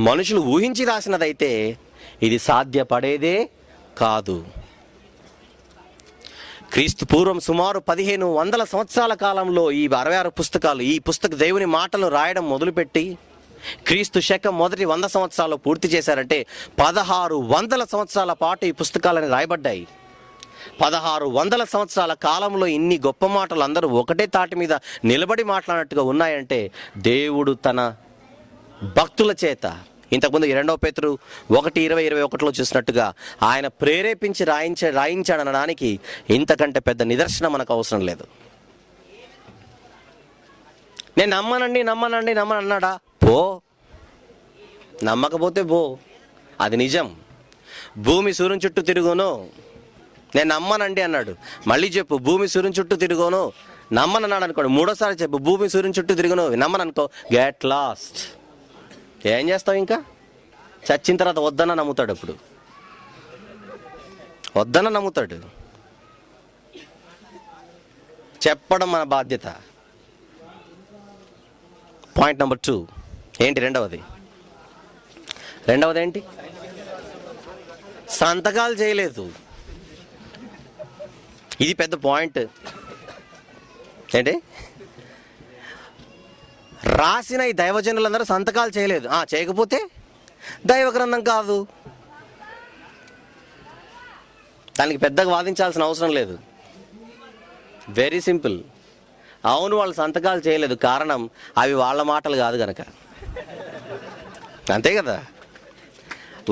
మనుషులు ఊహించి రాసినదైతే ఇది సాధ్యపడేదే కాదు. క్రీస్తు పూర్వం సుమారు 1500 సంవత్సరాల కాలంలో ఈ 66 పుస్తకాలు, ఈ దేవుని మాటలు రాయడం మొదలుపెట్టి క్రీస్తు శకం మొదటి 100 సంవత్సరాలు పూర్తి చేశారంటే 1600 సంవత్సరాల పాటు ఈ పుస్తకాలని రాయబడ్డాయి. 1600 సంవత్సరాల కాలంలో ఇన్ని గొప్ప మాటలు అందరూ ఒకటే తాటి మీద నిలబడి మాట్లాడినట్టుగా ఉన్నాయంటే దేవుడు తన భక్తుల చేత, ఇంతకుముందు 2 పేతురు 1:20-21 చూసినట్టుగా ఆయన ప్రేరేపించి రాయించాడనడానికి ఇంతకంటే పెద్ద నిదర్శనం మనకు అవసరం లేదు. నేను నమ్మనండి అన్నాడా? పో, నమ్మకపోతే పో, అది నిజం. భూమి సూర్యుని చుట్టూ తిరుగును, నేను నమ్మనండి అన్నాడు. మళ్ళీ చెప్పు, భూమి సూర్యుని చుట్టూ తిరుగును. నమ్మనన్నాడు అనుకోండి, మూడోసారి చెప్పు, భూమి సూర్యుని చుట్టూ తిరుగును, నమ్మననుకో, గెట్ లాస్ట్. ఏం చేస్తావు? ఇంకా చచ్చిన తర్వాత వద్దన నమ్ముతాడు. అప్పుడు వద్దన నమ్ముతాడు. చెప్పడం మన బాధ్యత. పాయింట్ నెంబర్ 2 ఏంటి? రెండవది ఏంటి? సంతకాలు చేయలేదు. ఇది పెద్ద పాయింట్. ఏంటి? రాసిన ఈ దైవజనులందరూ సంతకాలు చేయలేదు. చేయకపోతే దైవ గ్రంథం కాదు. దానికి పెద్దగా వాదించాల్సిన అవసరం లేదు. Very simple. అవును, వాళ్ళు సంతకాలు చేయలేదు, కారణం అవి వాళ్ళ మాటలు కాదు కనుక. అంతే కదా,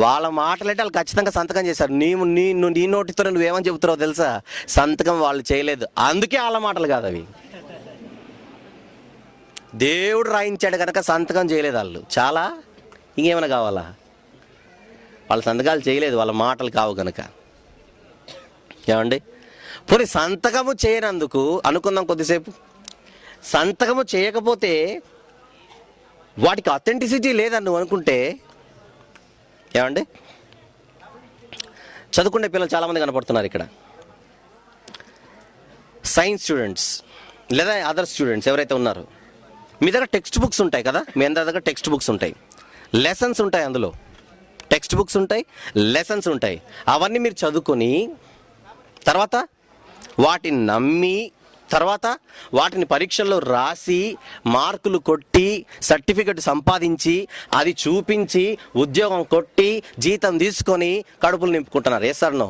వాళ్ళ మాటలంటే వాళ్ళు ఖచ్చితంగా సంతకం చేశారు. నీ నోటితో నువ్వేమని చెబుతున్నావు తెలుసా? సంతకం వాళ్ళు చేయలేదు, అందుకే వాళ్ళ మాటలు కాదు అవి. దేవుడు రాయించాడు కనుక సంతకం చేయలేదు వాళ్ళు. చాలా ఇంకేమైనా కావాలా? వాళ్ళ సంతకాలు చేయలేదు, వాళ్ళ మాటలు కావు కనుక. ఏమండి, పోనీ సంతకము చేయనందుకు అనుకుందాం కొద్దిసేపు. సంతకము చేయకపోతే వాటికి అథెంటిసిటీ లేదని నువ్వు అనుకుంటే, ఏమండి, చదువుకునే పిల్లలు చాలామంది కనపడుతున్నారు ఇక్కడ. సైన్స్ స్టూడెంట్స్ లేదా అదర్ స్టూడెంట్స్ ఎవరైతే ఉన్నారో, మీ దగ్గర టెక్స్ట్ బుక్స్ ఉంటాయి కదా, మీ అందరి దగ్గర టెక్స్ట్ బుక్స్ ఉంటాయి, లెసన్స్ ఉంటాయి. అందులో టెక్స్ట్ బుక్స్ ఉంటాయి, లెసన్స్ ఉంటాయి. అవన్నీ మీరు చదువుకొని తర్వాత వాటిని నమ్మి, తర్వాత వాటిని పరీక్షల్లో రాసి మార్కులు కొట్టి సర్టిఫికెట్ సంపాదించి అది చూపించి ఉద్యోగం కొట్టి జీతం తీసుకొని కడుపులు నింపుకుంటున్నారు. Yes or no?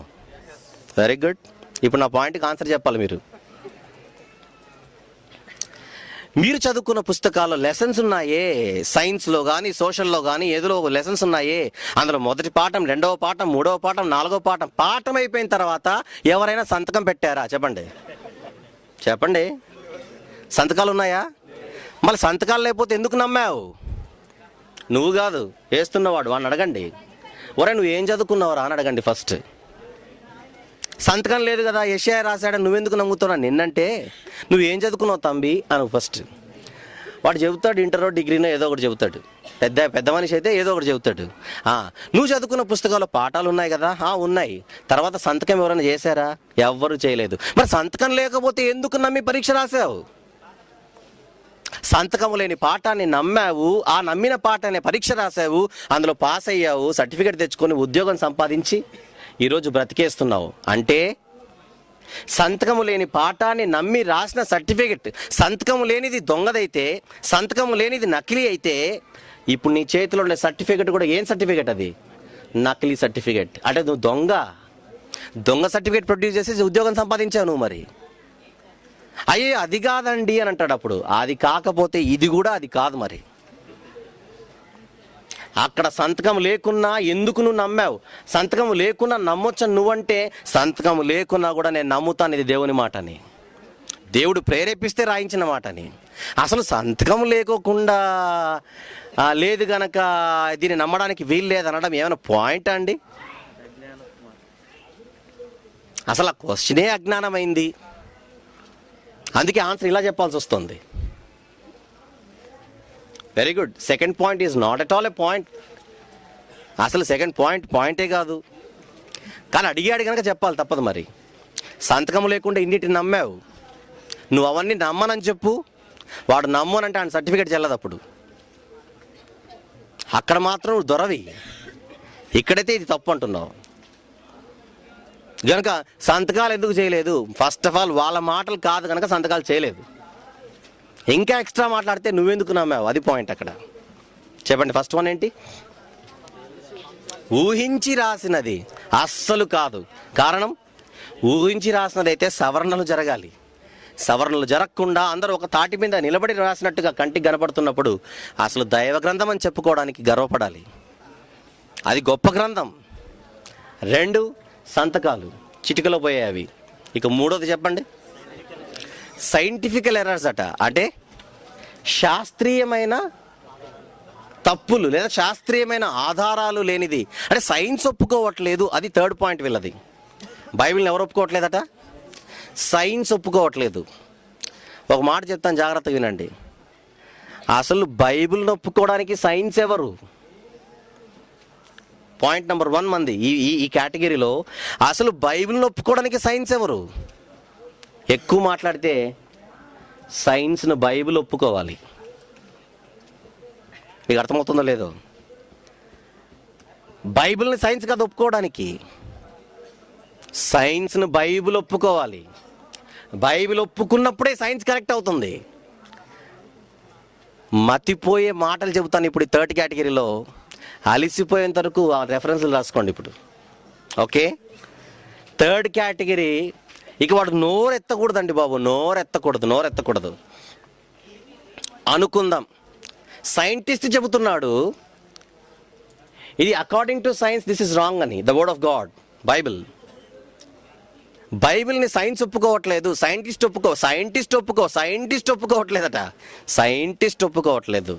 Very good. ఇప్పుడు నా పాయింట్కి ఆన్సర్ చెప్పాలి. మీరు చదువుకున్న పుస్తకాల్లో లెసన్స్ ఉన్నాయే, సైన్స్లో కానీ సోషల్లో కానీ ఏదో లెసన్స్ ఉన్నాయే. అందులో మొదటి పాఠం, రెండవ పాఠం, మూడవ పాఠం, నాలుగవ పాఠం అయిపోయిన తర్వాత ఎవరైనా సంతకం పెట్టారా? చెప్పండి. సంతకాలు ఉన్నాయా? మళ్ళీ సంతకాలు లేకపోతే ఎందుకు నమ్మావు? నువ్వు కాదు, వేస్తున్నవాడు. వాడిని అడగండి, ఒరే నువ్వు ఏం చదువుకున్నావురా అని అడగండి ఫస్ట్. సంతకం లేదు కదా, యెషయా రాశాడని నువ్వెందుకు నమ్ముతున్నావు? నిన్నంటే నువ్వేం చదువుకున్నావు తంబి అని ఫస్ట్. వాడు చెబుతాడు, ఇంటరో డిగ్రీనో ఏదో ఒకటి చెబుతాడు. పెద్ద మనిషి అయితే ఏదో ఒకటి చెబుతాడు. నువ్వు చదువుకున్న పుస్తకాల్లో పాఠాలు ఉన్నాయి కదా, ఉన్నాయి. తర్వాత సంతకం ఎవరైనా చేశారా? ఎవ్వరు చేయలేదు. మరి సంతకం లేకపోతే ఎందుకు నమ్మి పరీక్ష రాసావు? సంతకం లేని పాఠాన్ని నమ్మావు, ఆ నమ్మిన పాఠాన్ని పరీక్ష రాసావు, అందులో పాస్ అయ్యావు, సర్టిఫికేట్ తెచ్చుకొని ఉద్యోగం సంపాదించి ఈరోజు బ్రతికేస్తున్నావు. అంటే సంతకము లేని పాఠాన్ని నమ్మి రాసిన సర్టిఫికెట్, సంతకము లేనిది దొంగదైతే, సంతకము లేనిది నకిలీ అయితే, ఇప్పుడు నీ చేతిలో ఉండే సర్టిఫికెట్ కూడా ఏం సర్టిఫికెట్? అది నకిలీ సర్టిఫికెట్. అంటే నువ్వు దొంగ సర్టిఫికెట్ ప్రొడ్యూస్ చేసి ఉద్యోగం సంపాదించావు నువ్వు. మరి అయ్యే అది కాదండి అని అంటాడు. అప్పుడు అది కాకపోతే ఇది కూడా అది కాదు. మరి అక్కడ సంతకం లేకున్నా ఎందుకు నువ్వు నమ్మావు? సంతకం లేకున్నా నమ్మొచ్చని నువ్వంటే, సంతకం లేకున్నా కూడా నేను నమ్ముతాను ఇది దేవుని మాటని, దేవుడు ప్రేరేపిస్తే రాయించిన మాటని. అసలు సంతకం లేకోకుండా లేదు గనక దీన్ని నమ్మడానికి వీలు లేదనడం ఏమైనా పాయింట్ అండి? అసలు ఆ క్వశ్చనే అజ్ఞానమైంది. అందుకే ఆన్సర్ ఇలా చెప్పాల్సి వస్తుంది. Very good. Second point is not at all A point. అసలు సెకండ్ పాయింటే కాదు. కానీ అడిగాడు కనుక చెప్పాలి, తప్పదు. మరి సంతకం లేకుండా ఇన్నిటిని నమ్మావు, నువ్వు అవన్నీ నమ్మనని చెప్పు. వాడు నమ్మనంటే ఆయన సర్టిఫికేట్ చెల్లదు. అప్పుడు అక్కడ మాత్రం నువ్వు దొరవి, ఇక్కడైతే ఇది తప్పు అంటున్నావు. కనుక సంతకాలు ఎందుకు చేయలేదు? ఫస్ట్ ఆఫ్ ఆల్ వాళ్ళ మాటలు కాదు కనుక సంతకాలు చేయలేదు. ఇంకా ఎక్స్ట్రా మాట్లాడితే నువ్వెందుకు నమ్మావు? అది పాయింట్ అక్కడ. చెప్పండి. ఫస్ట్ వన్ ఏంటి? ఊహించి రాసినది అస్సలు కాదు. కారణం, ఊహించి రాసినది అయితే సవరణలు జరగాలి. సవరణలు జరగకుండా అందరూ ఒక తాటి మీద నిలబడి రాసినట్టుగా కంటికి కనపడుతున్నప్పుడు అసలు దైవ గ్రంథం అని చెప్పుకోవడానికి గర్వపడాలి. అది గొప్ప గ్రంథం. 2 సంతకాలు చిటికలో పోయాయి. ఇక 3వది చెప్పండి. సైంటిఫికల్ ఎర్రర్స్ అట. అంటే శాస్త్రీయమైన తప్పులు లేదా శాస్త్రీయమైన ఆధారాలు లేనిది. అంటే సైన్స్ ఒప్పుకోవట్లేదు. అది 3rd పాయింట్ వీళ్ళది. బైబిల్ని ఎవరు ఒప్పుకోవట్లేదట? సైన్స్ ఒప్పుకోవట్లేదు. ఒక మాట చెప్తాను, జాగ్రత్తగా వినండి. అసలు బైబిల్ని ఒప్పుకోవడానికి సైన్స్ ఎవరు? పాయింట్ నెంబర్ 1 మంది ఈ కేటగిరీలో అసలు బైబిల్ని ఒప్పుకోవడానికి సైన్స్ ఎవరు? ఎక్కువ మాట్లాడితే సైన్స్ను బైబిల్ ఒప్పుకోవాలి. మీకు అర్థమవుతుందో లేదో? బైబిల్ని సైన్స్ కాదు ఒప్పుకోవడానికి, సైన్స్ను బైబిల్ ఒప్పుకోవాలి. బైబిల్ ఒప్పుకున్నప్పుడే సైన్స్ కరెక్ట్ అవుతుంది. మతిపోయే మాటలు చెబుతాను ఇప్పుడు. 3rd కేటగిరీలో అలిసిపోయేంత వరకు ఆ రెఫరెన్స్లు రాసుకోండి ఇప్పుడు. ఓకే. 3rd category. ఇక వాడు నోరెత్తకూడదండి బాబు, నోరెత్తకూడదు. అనుకుందాం, సైంటిస్ట్ చెబుతున్నాడు ఇది according to science this is wrong అని. ద వర్డ్ ఆఫ్ గాడ్, బైబిల్ని సైన్స్ ఒప్పుకోవట్లేదు. సైంటిస్ట్ ఒప్పుకోవట్లేదట. సైంటిస్ట్ ఒప్పుకోవట్లేదు.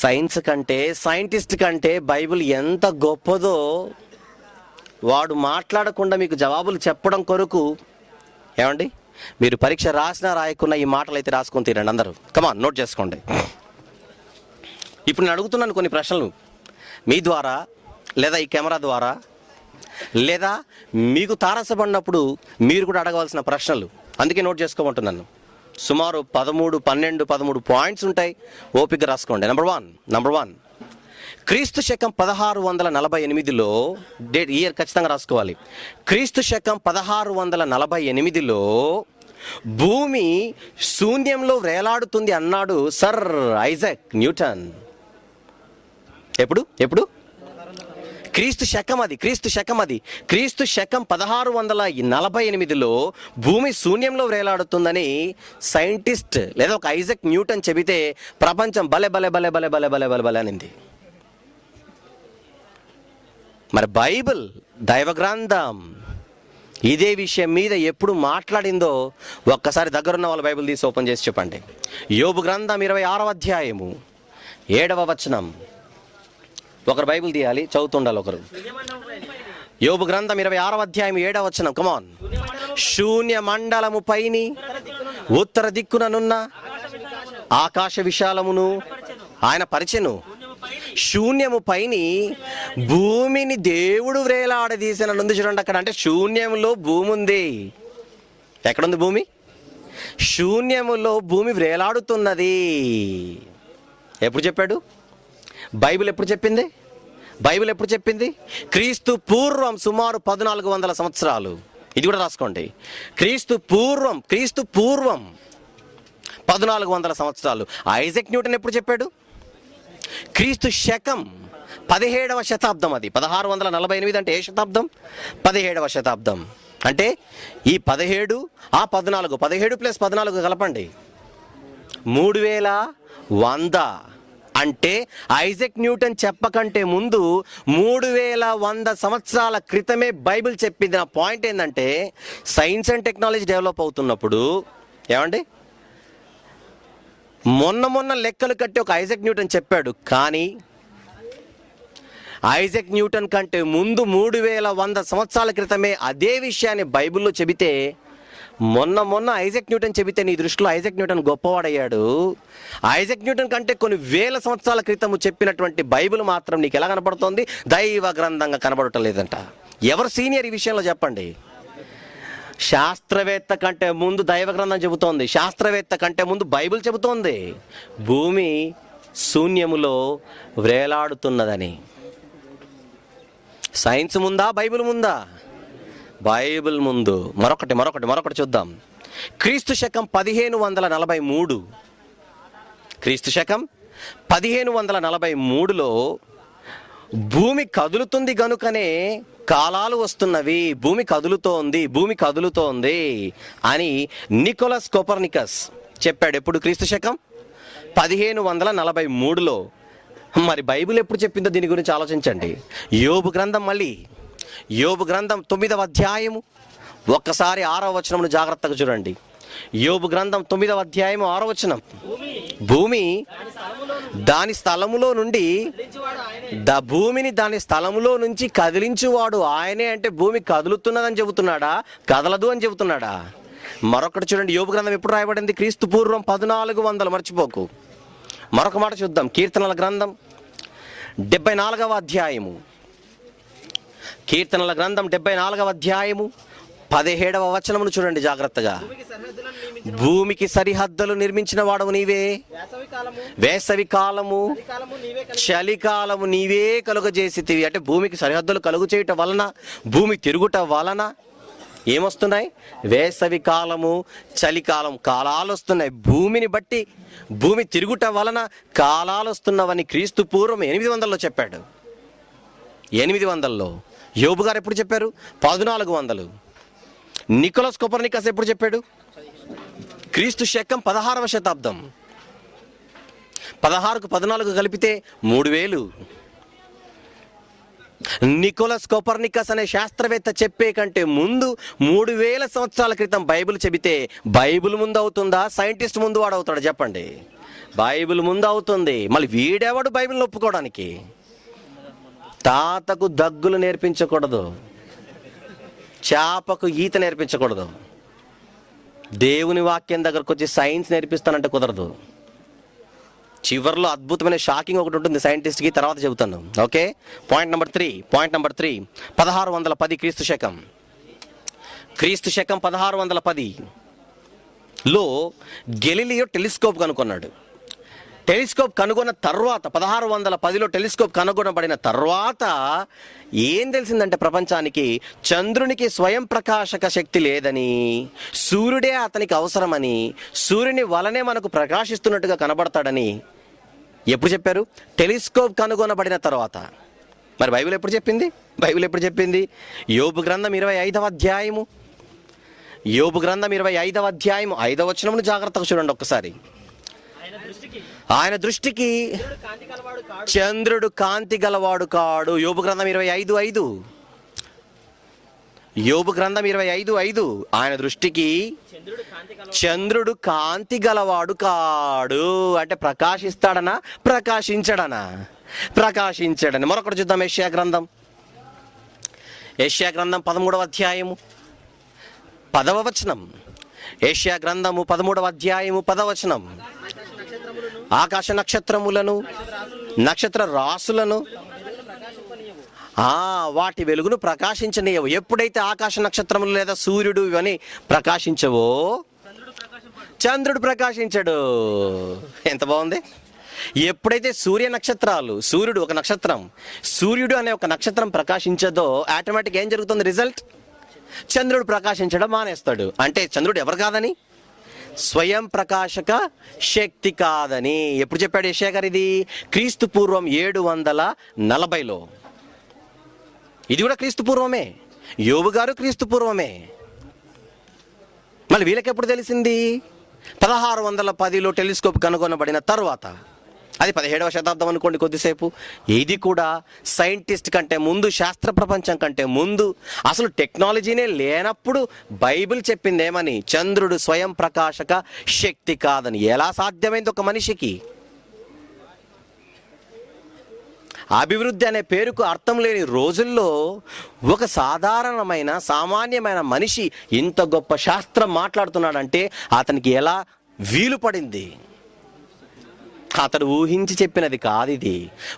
సైన్స్ కంటే, సైంటిస్ట్ కంటే బైబిల్ ఎంత గొప్పదో వాడు మాట్లాడకుండా మీకు జవాబులు చెప్పడం కొరకు, ఏమండి, మీరు పరీక్ష రాసినా రాయకున్నా ఈ మాటలు అయితే రాసుకొని తీరండి అందరూ. కమాన్, నోట్ చేసుకోండి. ఇప్పుడు నేను అడుగుతున్నాను కొన్ని ప్రశ్నలు మీ ద్వారా, లేదా ఈ కెమెరా ద్వారా, లేదా మీకు తారసపడినప్పుడు మీరు కూడా అడగవలసిన ప్రశ్నలు. అందుకే నోట్ చేసుకోమంటున్నాను. సుమారు 13, 12, 13 పాయింట్స్ ఉంటాయి. ఓపిక రాసుకోండి. నెంబర్ వన్, క్రీస్తు శకం 1648లో, డేట్, ఇయర్ ఖచ్చితంగా రాసుకోవాలి. క్రీస్తు శకం 1648లో భూమి శూన్యంలో వేలాడుతుంది అన్నాడు సర్ ఐజాక్ న్యూటన్. ఎప్పుడు? క్రీస్తు శకం 1648లో భూమి శూన్యంలో వేలాడుతుందని సైంటిస్ట్ లేదా ఒక ఐజాక్ న్యూటన్ చెబితే ప్రపంచం బలే బలే బలే బలే బలే బలే బలే బలే అనింది. మరి బైబిల్ దైవ గ్రంథం ఇదే విషయం మీద ఎప్పుడు మాట్లాడిందో ఒక్కసారి దగ్గరున్న వాళ్ళ బైబిల్ తీసి ఓపెన్ చేసి చెప్పండి. యోబు గ్రంథం 26వ అధ్యాయము 7వ వచనం. ఒకరు బైబిల్ తీయాలి, చదువుతుండాలి ఒకరు. యోబు గ్రంథం 26వ అధ్యాయం 7వ వచనం. కమాన్. శూన్య మండలము పైని ఉత్తర దిక్కుననున్న ఆకాశ విశాలమును ఆయన పరిచెను శూన్యము పైని భూమిని దేవుడు వ్రేలాడదీసిన ఉంది చూడండి అక్కడ. అంటే శూన్యములో భూమి ఉంది. ఎక్కడుంది భూమి? శూన్యములో భూమి వ్రేలాడుతున్నది. ఎప్పుడు చెప్పాడు? బైబిల్ ఎప్పుడు చెప్పింది? బైబిల్ ఎప్పుడు చెప్పింది? క్రీస్తు పూర్వం సుమారు 1400 సంవత్సరాలు. ఇది కూడా రాసుకోండి. క్రీస్తు పూర్వం 1400 సంవత్సరాలు. ఐజాక్ న్యూటన్ ఎప్పుడు చెప్పాడు? క్రీస్తు శకం 17వ శతాబ్దం. అది 1648 అంటే ఏ శతాబ్దం? 17వ శతాబ్దం. అంటే ఈ 17 ఆ 14, 17 + 14 కలపండి, 3100. అంటే ఐజాక్ న్యూటన్ చెప్పకంటే ముందు 3100 సంవత్సరాల క్రితమే బైబిల్ చెప్పింది. నా పాయింట్ ఏంటంటే సైన్స్ అండ్ టెక్నాలజీ డెవలప్ అవుతున్నప్పుడు ఏమండి మొన్న లెక్కలు కట్టి ఒక ఐజాక్ న్యూటన్ చెప్పాడు. కానీ ఐజాక్ న్యూటన్ కంటే ముందు 3100 సంవత్సరాల క్రితమే అదే విషయాన్ని బైబిల్లో చెబితే మొన్న ఐజాక్ న్యూటన్ చెబితే నీ దృష్టిలో ఐజాక్ న్యూటన్ గొప్పవాడయ్యాడు. ఐజాక్ న్యూటన్ కంటే కొన్ని వేల సంవత్సరాల క్రితము చెప్పినటువంటి బైబిల్ మాత్రం నీకు ఎలా కనపడుతోంది? దైవ గ్రంథంగా కనబడటం లేదంట. ఎవరు సీనియర్ ఈ విషయంలో చెప్పండి? శాస్త్రవేత్త కంటే ముందు దైవ గ్రంథం చెబుతోంది. శాస్త్రవేత్త కంటే ముందు బైబిల్ చెబుతోంది భూమి శూన్యములో వ్రేలాడుతున్నదని. సైన్స్ ముందా? బైబిల్ ముందా? బైబిల్ ముందు. మరొకటి చూద్దాం. క్రీస్తు శకం 1543. క్రీస్తు శకం 1543లో భూమి కదులుతుంది గనుకనే కాలాలు వస్తున్నవి, భూమి కదులుతోంది అని నికోలస్ కోపర్నికస్ చెప్పాడు. ఎప్పుడు? క్రీస్తు శకం 1543లో. మరి బైబిల్ ఎప్పుడు చెప్పిందో దీని గురించి ఆలోచించండి. యోబు గ్రంథం, మళ్ళీ యోబు గ్రంథం 9వ అధ్యాయము ఒక్కసారి 6వ వచనమును జాగ్రత్తగా చూడండి. యోబు గ్రంథం 9వ అధ్యాయము 6వ వచనం. భూమి దాని స్థలములో నుండి భూమిని దాని స్థలములో నుంచి కదిలించువాడు ఆయనే. అంటే భూమి కదులుతున్నదని చెబుతున్నాడా, కదలదు అని చెబుతున్నాడా? మరొకటి చూడండి. యోబు గ్రంథం ఎప్పుడు రాయబడింది? క్రీస్తు పూర్వం 1400. మర్చిపోకు. మరొక మాట చూద్దాం. కీర్తనల గ్రంథం 74వ అధ్యాయము. కీర్తనల గ్రంథం 74వ అధ్యాయము 17వ వచనమును చూడండి జాగ్రత్తగా. భూమికి సరిహద్దులు నిర్మించిన వాడవు నీవే, వేసవి కాలము చలికాలము నీవే కలుగజేసితివి. అంటే భూమికి సరిహద్దులు కలుగు చేయటం వలన, భూమి తిరుగుట వలన ఏమొస్తున్నాయి? వేసవి కాలము, చలికాలం, కాలాలు వస్తున్నాయి. భూమిని బట్టి భూమి తిరుగుట వలన కాలాలు వస్తున్నవని క్రీస్తు పూర్వం 800లో చెప్పాడు. 800లో. యోబు గారు ఎప్పుడు చెప్పారు? 1400. నికోలస్ కోపర్నికస్ ఎప్పుడు చెప్పాడు? క్రీస్తు శకం 16వ శతాబ్దం. 16కు 14 కలిపితే 3000. నికోలస్ కోపర్నికస్ అనే శాస్త్రవేత్త చెప్పే కంటే ముందు 3000 సంవత్సరాల క్రితం బైబిల్ చెబితే బైబిల్ ముందు అవుతుందా? సైంటిస్ట్ ముందు వాడు అవుతాడు? చెప్పండి. బైబిల్ ముందు అవుతుంది. మళ్ళీ వీడెవడు బైబిల్ని ఒప్పుకోవడానికి? తాతకు దగ్గులు నేర్పించకూడదు, చేపకు ఈత నేర్పించకూడదు, దేవుని వాక్యం దగ్గరకు వచ్చి సైన్స్ నేర్పిస్తానంటే కుదరదు. చివరిలో అద్భుతమైన షాకింగ్ ఒకటి ఉంటుంది సైంటిస్ట్కి, తర్వాత చెబుతాను. ఓకే. పాయింట్ నెంబర్ 3 1610 క్రీస్తు శకం 1610లో గెలీలియో టెలిస్కోప్ కనుగొన్నాడు. టెలిస్కోప్ కనుగొన్న తర్వాత 1610లో టెలిస్కోప్ కనుగొనబడిన తర్వాత ఏం తెలిసిందంటే ప్రపంచానికి చంద్రునికి స్వయం ప్రకాశక శక్తి లేదని, సూర్యుడే అతనికి అవసరమని, సూర్యుని వలనే మనకు ప్రకాశిస్తున్నట్టుగా కనబడతాడని ఎప్పుడు చెప్పారు? టెలిస్కోప్ కనుగొనబడిన తర్వాత. మరి బైబిల్ ఎప్పుడు చెప్పింది? బైబిల్ ఎప్పుడు చెప్పింది? యోబు గ్రంథం 25వ అధ్యాయము. యోబు గ్రంథం 25వ అధ్యాయము 5వ వచనమును జాగ్రత్తగా చూడండి ఒక్కసారి. ఆయన దృష్టికి చంద్రుడు కాంతి గలవాడు కాడు. యోబు గ్రంథం 25:5. యోబు గ్రంథం 25:5. ఆయన దృష్టికి చంద్రుడు కాంతి గలవాడు కాడు. అంటే ప్రకాశిస్తాడనా, ప్రకాశించడనా? ప్రకాశించడని. మరొకటి చూద్దాం. యెషయా గ్రంథం 13వ అధ్యాయము 10వ వచనం. యెషయా గ్రంథము 13వ అధ్యాయము 10వ వచనం. ఆకాశ నక్షత్రములను, నక్షత్ర రాసులను వాటి వెలుగును ప్రకాశించనీయవు. ఎప్పుడైతే ఆకాశ నక్షత్రములు లేదా సూర్యుడు ఇవన్నీ ప్రకాశించవో చంద్రుడు ప్రకాశించడు. ఎంత బాగుంది! ఎప్పుడైతే సూర్య నక్షత్రాలు, సూర్యుడు ఒక నక్షత్రం, సూర్యుడు అనే ఒక నక్షత్రం ప్రకాశించదో ఆటోమేటిక్ ఏం జరుగుతుంది? రిజల్ట్, చంద్రుడు ప్రకాశించడం మానేస్తాడు. అంటే చంద్రుడు ఎవరు కాదని? స్వయం ప్రకాశక శక్తి కాదని ఎప్పుడు చెప్పాడు యెషయా గారు? ఇది క్రీస్తు పూర్వం 740లో. ఇది కూడా క్రీస్తు పూర్వమే. యోబు గారు క్రీస్తు పూర్వమే. మళ్ళీ వీళ్ళకి ఎప్పుడు తెలిసింది? 1610లో టెలిస్కోప్ కనుగొనబడిన తర్వాత. అది 17వ శతాబ్దం అనుకోండి కొద్దిసేపు. ఇది కూడా సైంటిస్ట్ కంటే ముందు, శాస్త్ర ప్రపంచం కంటే ముందు, అసలు టెక్నాలజీనే లేనప్పుడు బైబిల్ చెప్పింది ఏమని? చంద్రుడు స్వయం ప్రకాశక శక్తి కాదని. ఎలా సాధ్యమైంది ఒక మనిషికి? అభివృద్ధి అనే పేరుకు అర్థం లేని రోజుల్లో ఒక సాధారణమైన సామాన్యమైన మనిషి ఇంత గొప్ప శాస్త్రం మాట్లాడుతున్నాడంటే అతనికి ఎలా వీలు పడింది? అతడు ఊహించి చెప్పినది కాదు ఇది.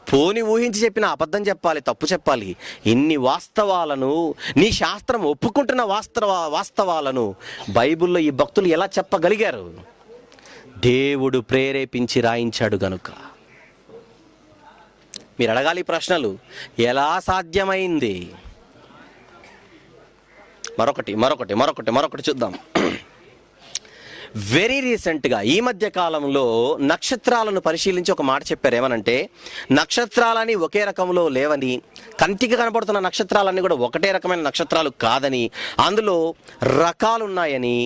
పోని ఊహించి చెప్పిన అబద్ధం చెప్పాలి, తప్పు చెప్పాలి. ఇన్ని వాస్తవాలను, నీ శాస్త్రం ఒప్పుకుంటున్న వాస్తవాలను బైబిల్లో ఈ భక్తులు ఎలా చెప్పగలిగారు? దేవుడు ప్రేరేపించి రాయించాడు గనుక. మీరు అడగాలి ప్రశ్నలు. ఎలా సాధ్యమైంది? మరొకటి చూద్దాం. వెరీ రీసెంట్గా ఈ మధ్య కాలంలో నక్షత్రాలను పరిశీలించి ఒక మాట చెప్పారు. ఏమనంటే, నక్షత్రాలని ఒకే రకంలో లేవని, కంటికి కనబడుతున్న నక్షత్రాలన్నీ కూడా ఒకటే రకమైన నక్షత్రాలు కాదని, అందులో రకాలున్నాయని,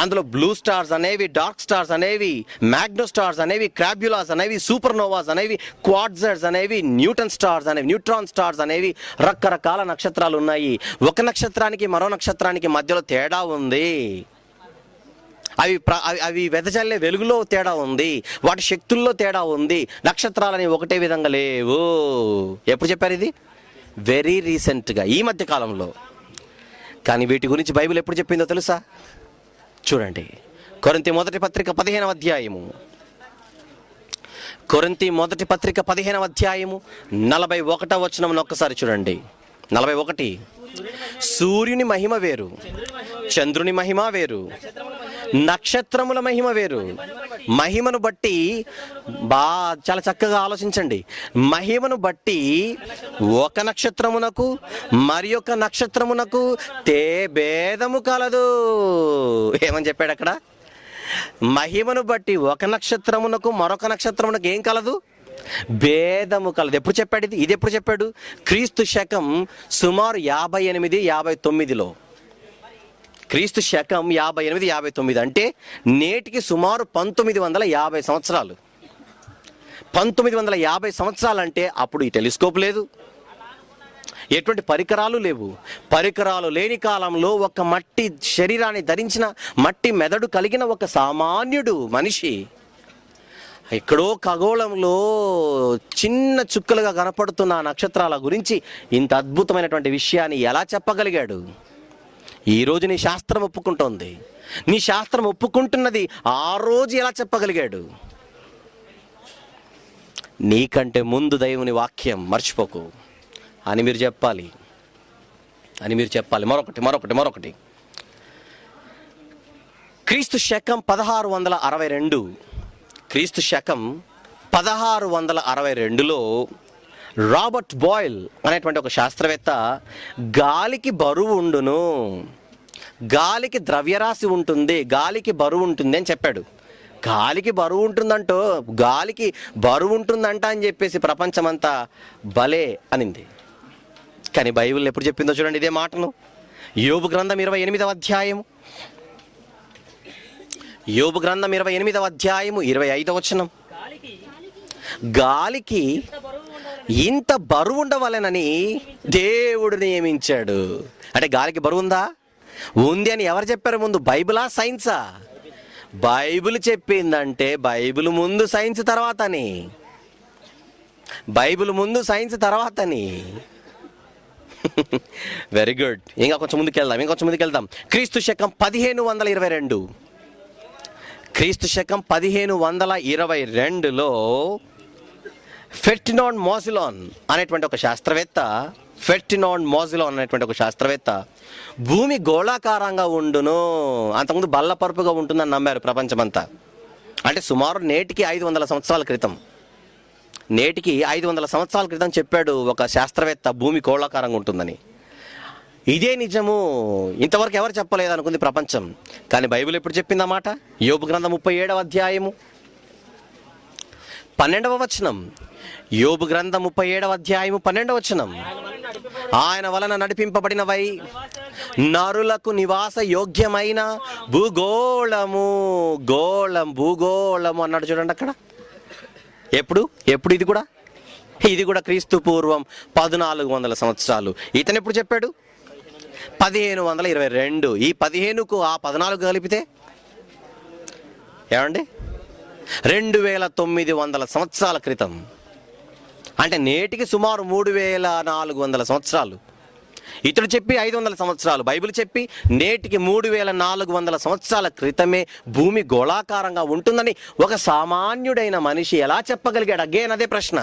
అందులో బ్లూ స్టార్స్ అనేవి, డార్క్ స్టార్స్ అనేవి, మ్యాగ్నో స్టార్స్ అనేవి, క్రాబ్యులాస్ అనేవి, సూపర్ నోవాస్ అనేవి, క్వాడ్జర్స్ అనేవి, న్యూటన్ స్టార్స్ అనేవి, న్యూట్రాన్ స్టార్స్ అనేవి, రకరకాల నక్షత్రాలు ఉన్నాయి. ఒక నక్షత్రానికి మరో నక్షత్రానికి మధ్యలో తేడా ఉంది. అవి వెదజల్లే వెలుగులో తేడా ఉంది, వాటి శక్తుల్లో తేడా ఉంది. నక్షత్రాలని ఒకటే విధంగా లేవు. ఎప్పుడు చెప్పారు ఇది? వెరీ రీసెంట్గా, ఈ మధ్య కాలంలో. కానీ వీటి గురించి బైబిల్ ఎప్పుడు చెప్పిందో తెలుసా? చూడండి, కొరింథీ మొదటి పత్రిక 15వ అధ్యాయము. కొరింథీ మొదటి పత్రిక 15వ అధ్యాయము 41వ వచనం ఒక్కసారి చూడండి. 41. సూర్యుని మహిమ వేరు, చంద్రుని మహిమ వేరు, నక్షత్రముల మహిమ వేరు. మహిమను బట్టి చాలా చక్కగా ఆలోచించండి. మహిమను బట్టి ఒక నక్షత్రమునకు మరి ఒక నక్షత్రమునకు భేదము కలదు. ఏమని చెప్పాడు అక్కడ? మహిమను బట్టి ఒక నక్షత్రమునకు మరొక నక్షత్రమునకు ఏం కలదు? భేదము కలదు. ఎప్పుడు చెప్పాడు ఇది? ఇది ఎప్పుడు చెప్పాడు? క్రీస్తు శకం సుమారు 58-59లో. క్రీస్తు శకం 58-59 అంటే నేటికి సుమారు 1950 సంవత్సరాలు. 1950 సంవత్సరాలు అంటే అప్పుడు ఈ టెలిస్కోప్ లేదు, ఎటువంటి పరికరాలు లేవు. పరికరాలు లేని కాలంలో ఒక మట్టి శరీరాన్ని ధరించిన, మట్టి మెదడు కలిగిన ఒక సామాన్యుడు మనిషి ఎక్కడో ఖగోళంలో చిన్న చుక్కలుగా కనపడుతున్న నక్షత్రాల గురించి ఇంత అద్భుతమైనటువంటి విషయాన్ని ఎలా చెప్పగలిగాడు? ఈరోజు నీ శాస్త్రం ఒప్పుకుంటోంది. నీ శాస్త్రం ఒప్పుకుంటున్నది ఆ రోజు ఎలా చెప్పగలిగాడు? నీకంటే ముందు దేవుని వాక్యం మర్చిపోకు అని మీరు చెప్పాలి. మరొకటి క్రీస్తు శకం 1662. క్రీస్తు శకం 1662లో రాబర్ట్ బాయిల్ అనేటువంటి ఒక శాస్త్రవేత్త గాలికి బరువు ఉండును, గాలికి ద్రవ్యరాశి ఉంటుంది, గాలికి బరువు ఉంటుంది అని చెప్పాడు. గాలికి బరువు ఉంటుందంటో, గాలికి బరువు ఉంటుందంట అని చెప్పేసి ప్రపంచమంతా భలే అనింది. కానీ బైబిల్ ఎప్పుడు చెప్పిందో చూడండి ఇదే మాటను. యోబు గ్రంథం 28వ అధ్యాయము. యోబు గ్రంథం 28వ అధ్యాయము 25వ వచనం. గాలికి ఇంత బరువు ఉండవలెనని దేవుడు నియమించాడు. అంటే గాలికి బరువు ఉందా? ఉంది అని ఎవరు చెప్పారు ముందు? బైబిలా, సైన్సా? బైబిల్ చెప్పిందంటే బైబిల్ ముందు, సైన్స్ తర్వాతని. బైబిల్ ముందు, సైన్స్ తర్వాతని. Very good. ఇంకా కొంచెం ముందుకెళ్దాం. క్రీస్తు శకం 1522. క్రీస్తు శకం 1522లో ఫెర్డినాండ్ మోజిలాన్ అనేటువంటి ఒక శాస్త్రవేత్త భూమి గోళాకారంగా ఉండును, అంతకుముందు బల్లపరుపుగా ఉంటుందని నమ్మారు ప్రపంచమంతా. అంటే సుమారు నేటికి 500 సంవత్సరాల క్రితం, నేటికి 500 సంవత్సరాల క్రితం చెప్పాడు ఒక శాస్త్రవేత్త భూమి గోళాకారంగా ఉంటుందని. ఇదే నిజము, ఇంతవరకు ఎవరు చెప్పలేదు అనుకుంది ప్రపంచం. కానీ బైబిల్ ఎప్పుడు చెప్పింది ఆ మాట? యోబు గ్రంథం 37వ అధ్యాయము 12వ వచనం. యోబు గ్రంథం 37వ అధ్యాయము 12వ వచనం. ఆయన వలన నడిపింపబడినవై నరులకు నివాస యోగ్యమైన భూగోళము అన్నాడు చూడండి అక్కడ. ఎప్పుడు ఇది కూడా క్రీస్తు పూర్వం 1400 సంవత్సరాలు. ఇతను ఎప్పుడు చెప్పాడు? 1522. ఈ 15కు ఆ 14 కలిపితే ఏమండి 2900 సంవత్సరాల క్రితం. అంటే నేటికి సుమారు 3400 సంవత్సరాలు. ఇతడు చెప్పి 500 సంవత్సరాలు, బైబిల్ చెప్పి నేటికి 3400 సంవత్సరాల క్రితమే భూమి గోళాకారంగా ఉంటుందని ఒక సామాన్యుడైన మనిషి ఎలా చెప్పగలిగాడు? అగైన్ అదే ప్రశ్న.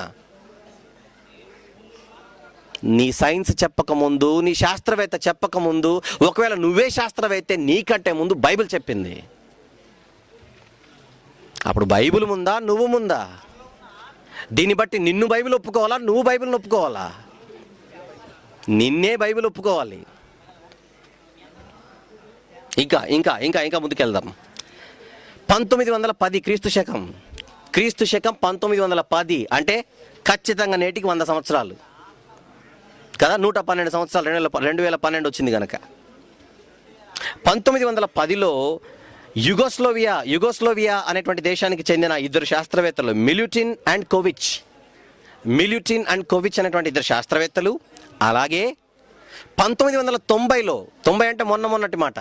నీ సైన్స్ చెప్పకముందు, నీ శాస్త్రవేత్త చెప్పకముందు, ఒకవేళ నువ్వే శాస్త్రవేత్త నీకంటే ముందు బైబిల్ చెప్పింది. అప్పుడు బైబిల్ ముందా, నువ్వు ముందా? దీన్ని బట్టి నిన్ను బైబిల్ ఒప్పుకోవాలా, నువ్వు బైబిల్ని ఒప్పుకోవాలా? నిన్నే బైబిల్ ఒప్పుకోవాలి. ఇంకా ఇంకా ఇంకా ఇంకా ముందుకెళ్దాం. 1910 క్రీస్తు శకం 1910 అంటే ఖచ్చితంగా నేటికి 100 సంవత్సరాలు కదా. 112 సంవత్సరాలు 2012 వచ్చింది కనుక. 1910లో యుగోస్లోవియా అనేటువంటి దేశానికి చెందిన ఇద్దరు శాస్త్రవేత్తలు, మిల్యూటిన్ అండ్ కోవిచ్ అనేటువంటి ఇద్దరు శాస్త్రవేత్తలు, అలాగే 1990లో, 90 అంటే మొన్నటి మాట,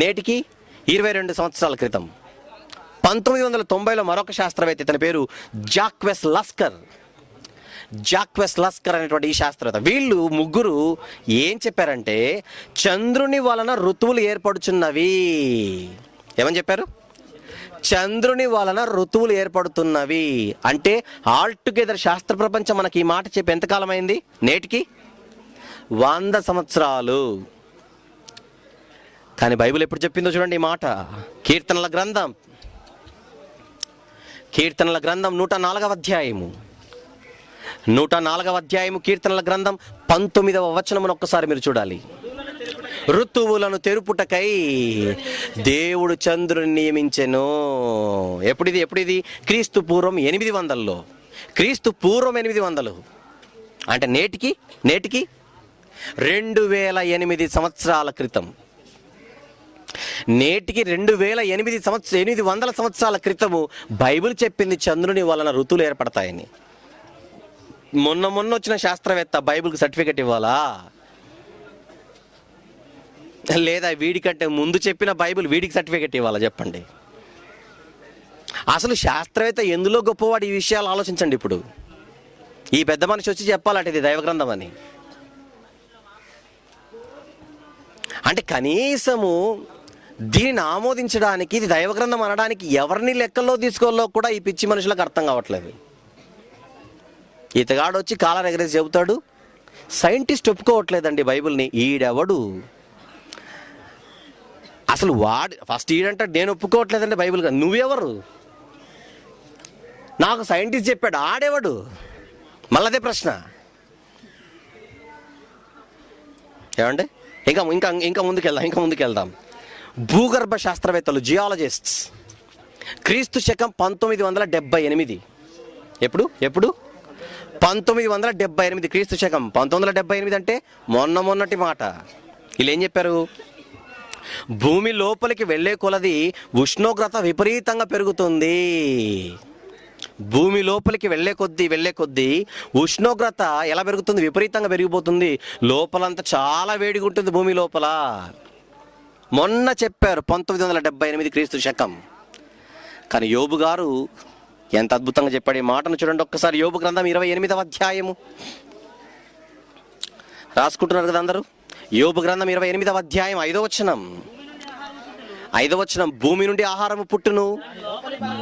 నేటికి 22 సంవత్సరాల క్రితం, 1990లో మరొక శాస్త్రవేత్త, ఇతని పేరు జాక్వెస్ లస్కర్ అనేటువంటి ఈ శాస్త్రవేత్త. వీళ్ళు ముగ్గురు ఏం చెప్పారంటే చంద్రుని వలన ఋతువులు ఏర్పడుచున్నవి. ఏమని చెప్పారు? చంద్రుని వలన ఋతువులు ఏర్పడుతున్నవి. అంటే ఆల్టుగెదర్ శాస్త్ర ప్రపంచం మనకి ఈ మాట చెప్పి ఎంతకాలం అయింది? నేటికి 100 సంవత్సరాలు. కానీ బైబిల్ ఎప్పుడు చెప్పిందో చూడండి ఈ మాట. కీర్తనల గ్రంథం 104వ అధ్యాయము కీర్తనల గ్రంథం 19వ వచనమును ఒక్కసారి మీరు చూడాలి. ఋతువులను తెరుపుటకై దేవుడు చంద్రుని నియమించెను. ఎప్పుడిది? క్రీస్తు పూర్వం 800లో. క్రీస్తు పూర్వం 800 అంటే నేటికి 2008 సంవత్సరాల క్రితం. నేటికి 800 సంవత్సరాల క్రితము బైబిల్ చెప్పింది చంద్రుని వలన ఋతువులు ఏర్పడతాయని. మొన్న వచ్చిన శాస్త్రవేత్త బైబిల్కి సర్టిఫికెట్ ఇవ్వాలా? లేదా వీడికంటే ముందు చెప్పిన బైబిల్ వీడికి సర్టిఫికెట్ ఇవ్వాలా? చెప్పండి. అసలు శాస్త్రవేత్త ఎందులో గొప్పవాడు? ఈ విషయాలు ఆలోచించండి. ఇప్పుడు ఈ పెద్ద మనిషి వచ్చి చెప్పాలంటే ఇది దైవగ్రంథం అని. అంటే కనీసము దీనిని ఆమోదించడానికి, ఇది దైవగ్రంథం అనడానికి ఎవరిని లెక్కల్లో తీసుకోవాలో కూడా ఈ పిచ్చి మనుషులకు అర్థం కావట్లేదు. ఇతగాడు వచ్చి కాలర్ ఎగరేసి చెబుతాడు, సైంటిస్ట్ ఒప్పుకోవట్లేదండి బైబిల్ని. ఈడెవడు అసలు? ఫస్ట్ ఈడంటే నేను ఒప్పుకోవట్లేదండి బైబిల్. నువ్వెవరు? నాకు సైంటిస్ట్ చెప్పాడు. ఆడేవాడు? మళ్ళదే ప్రశ్న. ఏమండి? ఇంకా ముందుకెళ్దాం. భూగర్భ శాస్త్రవేత్తలు, జియాలజిస్ట్స్, క్రీస్తు శకం 1978. ఎప్పుడు 1978 క్రీస్తు శకం 1978 అంటే మొన్నటి మాట. వీళ్ళు ఏం చెప్పారు? భూమి లోపలికి వెళ్ళే కొలది ఉష్ణోగ్రత విపరీతంగా పెరుగుతుంది. భూమి లోపలికి వెళ్ళే కొద్దీ ఉష్ణోగ్రత ఎలా పెరుగుతుంది? విపరీతంగా పెరిగిపోతుంది. లోపలంతా చాలా వేడిగా ఉంటుంది భూమి లోపల. మొన్న చెప్పారు 1978 క్రీస్తు శకం. కానీ యోబు గారు ఎంత అద్భుతంగా చెప్పాడు ఈ మాటను చూడండి ఒక్కసారి. యోబు గ్రంథం 28వ అధ్యాయము. రాసుకుంటున్నారు కదా అందరూ? యోబు గ్రంథం 28వ అధ్యాయం 5వ వచనం. 5వ వచనం, భూమి నుండి ఆహారము పుట్టును,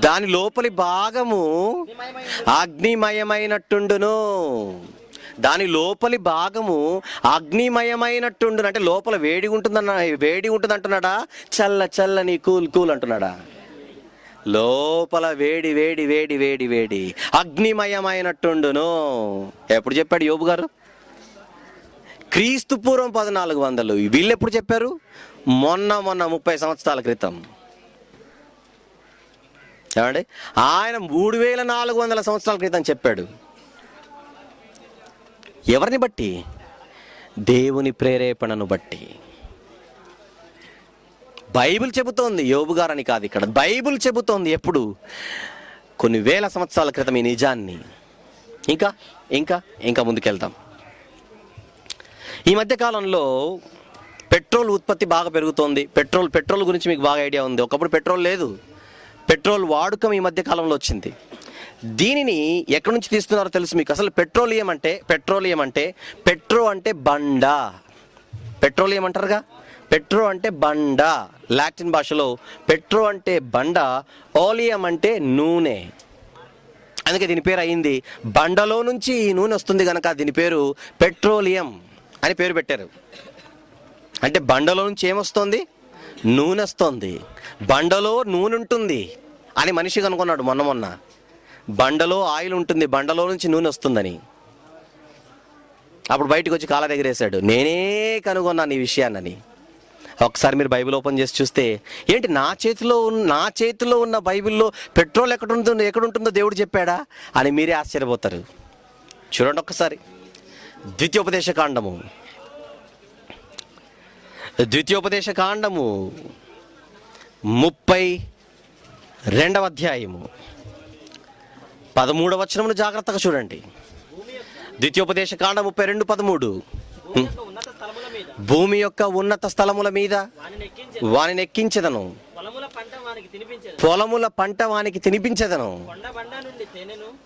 దాని లోపలి భాగము అగ్నిమయమైనట్టుండును. దాని లోపలి భాగము అగ్నిమయమైనట్టుండును. అంటే లోపల వేడి ఉంటుంది అంటున్నాడా? చల్లని కూల్ అంటున్నాడా? లోపల వేడి వేడి వేడి వేడి వేడి అగ్నిమయమైనట్టుండును. ఎప్పుడు చెప్పాడు యోబు గారు? క్రీస్తు పూర్వం 1400. వీళ్ళు ఎప్పుడు చెప్పారు? మొన్న 30 సంవత్సరాల క్రితం. ఏమండి, ఆయన 3400 సంవత్సరాల క్రితం చెప్పాడు. ఎవరిని బట్టి? దేవుని ప్రేరేపణను బట్టి. బైబిల్ చెబుతోంది, యోబు గారని కాదు ఇక్కడ. బైబిల్ చెబుతోంది ఎప్పుడు? కొన్ని వేల సంవత్సరాల క్రితం ఈ నిజాన్ని. ఇంకా ఇంకా ఇంకా ముందుకెళ్తాం. ఈ మధ్య కాలంలో పెట్రోల్ ఉత్పత్తి బాగా పెరుగుతోంది. పెట్రోల్ గురించి మీకు బాగా ఐడియా ఉంది. ఒకప్పుడు పెట్రోల్ లేదు. పెట్రోల్ వాడకం ఈ మధ్య కాలంలో వచ్చింది. దీనిని ఎక్కడి నుంచి తీస్తున్నారో తెలుసు మీకు? అసలు పెట్రోలియం అంటే పెట్రో అంటే బండ. పెట్రోలియం అంటారుగా, పెట్రో అంటే బండ. లాటిన్ భాషలో పెట్రో అంటే బండ, ఓలియం అంటే నూనె. అందుకే దీని పేరు అయింది. బండలో నుంచి ఈ నూనె వస్తుంది కనుక దీని పేరు పెట్రోలియం అని పేరు పెట్టారు. అంటే బండలో నుంచి ఏమొస్తుంది? నూనె వస్తుంది. బండలో నూనె ఉంటుంది అని మనిషి కనుక్కున్నాడు మొన్న. బండలో ఆయిల్ ఉంటుంది, బండలో నుంచి నూనె వస్తుందని. అప్పుడు బయటకు వచ్చి కాళ్ళ దగ్గర వేశాడు, నేనే కనుగొన్నాను ఈ విషయాన్ని. ఒకసారి మీరు బైబిల్ ఓపెన్ చేసి చూస్తే, ఏంటి నా చేతిలో ఉన్న బైబిల్లో పెట్రోల్ ఎక్కడుంటుందో దేవుడు చెప్పాడా అని మీరే ఆశ్చర్యపోతారు. చూడండి ఒక్కసారి. ద్వితీయోపదేశ కాండము 32వ అధ్యాయము 13వ వచనమును జాగ్రత్తగా చూడండి. ద్వితీయోపదేశ కాండం 32:13. భూమి యొక్క ఉన్నత స్థలముల మీద వానిని ఎక్కించెదను, పొలముల పంట వానికి తినిపించెదను,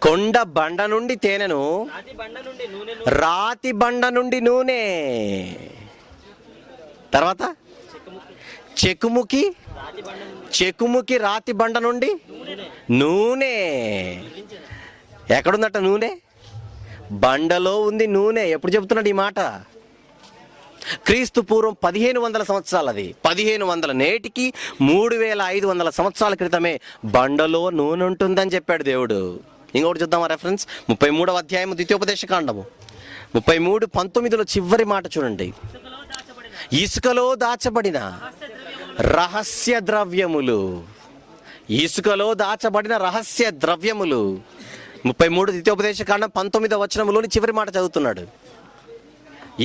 కొండ బండ నుండి తేనెను, రాతి బండ నుండి నూనె. తర్వాత చెకుముకి రాతి బండ నుండి నూనె. ఎక్కడుందట నూనె? బండలో ఉంది నూనె. ఎప్పుడు చెబుతున్నాడు ఈ మాట? క్రీస్తు పూర్వం 1500 సంవత్సరాలు. అది 1500. నేటికి 3500 సంవత్సరాల క్రితమే బండలో నూనె ఉంటుందని చెప్పాడు దేవుడు. ఇంకొకటి చూద్దామా రెఫరెన్స్? 33వ అధ్యాయం ద్వితీయోపదేశ కాండము 33:19 చివరి మాట చూడండి. ఇసుకలో దాచబడిన రహస్య ద్రవ్యములు. ఇసుకలో దాచబడిన రహస్య ద్రవ్యములు. 33 ద్వితీయోపదేశ కాండం 19వ వచనంలోని చివరి మాట చదువుతున్నాడు.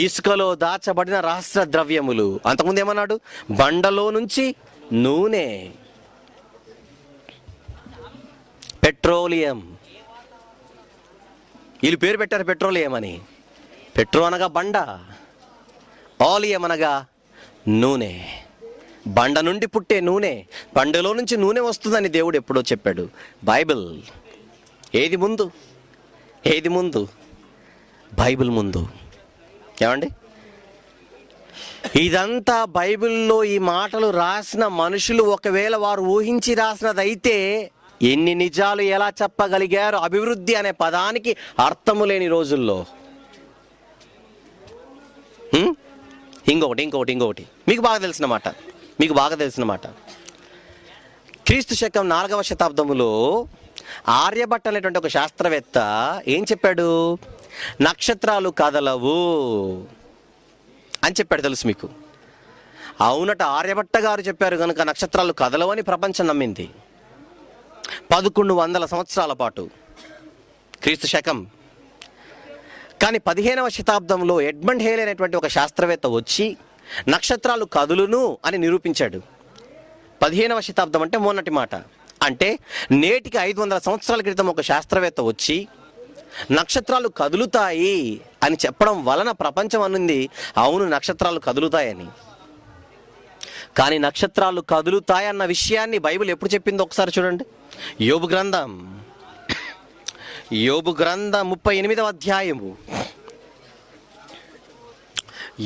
ఇసుకలో దాచబడిన రహస్య ద్రవ్యములు. అంతకుముందు ఏమన్నాడు? బండలో నుంచి నూనె, పెట్రోలియం. వీళ్ళు పేరు పెట్టారు పెట్రోలియం అని. పెట్రో అనగా బండ, ఓలియం అనగా నూనె. బండ నుండి పుట్టే నూనె, బండలో నుంచి నూనె వస్తుందని దేవుడు ఎప్పుడో చెప్పాడు. బైబిల్. ఏది ముందు? బైబిల్ ముందు. ఏమండి, ఇదంతా బైబిల్లో ఈ మాటలు రాసిన మనుషులు ఒకవేళ వారు ఊహించి రాసినదైతే ఎన్ని నిజాలు ఎలా చెప్పగలిగారు? అభివృద్ధి అనే పదానికి అర్థము లేని రోజుల్లో. ఇంకొకటి మీకు బాగా తెలిసిన మాట. క్రీస్తు శకం 4వ శతాబ్దములో ఆర్యభట్ట అనేటువంటి ఒక శాస్త్రవేత్త ఏం చెప్పాడు? నక్షత్రాలు కదలవు అని చెప్పాడు. తెలుసు మీకు? అవునట, ఆర్యభట్ట గారు చెప్పారు కనుక నక్షత్రాలు కదలవని ప్రపంచం నమ్మింది. 1100 సంవత్సరాల పాటు క్రీస్తు శకం. కానీ 15వ శతాబ్దంలో ఎడ్మండ్ హేలే అనేటువంటి ఒక శాస్త్రవేత్త వచ్చి నక్షత్రాలు కదులును అని నిరూపించాడు. 15వ శతాబ్దం అంటే మొన్నటి మాట. అంటే నేటికి 500 సంవత్సరాల క్రితం ఒక శాస్త్రవేత్త వచ్చి నక్షత్రాలు కదులుతాయి అని చెప్పడం వలన ప్రపంచం అనుంది అవును నక్షత్రాలు కదులుతాయని. కానీ నక్షత్రాలు కదులుతాయన్న విషయాన్ని బైబిల్ ఎప్పుడు చెప్పిందో ఒకసారి చూడండి. యోబు గ్రంథం 38వ అధ్యాయము.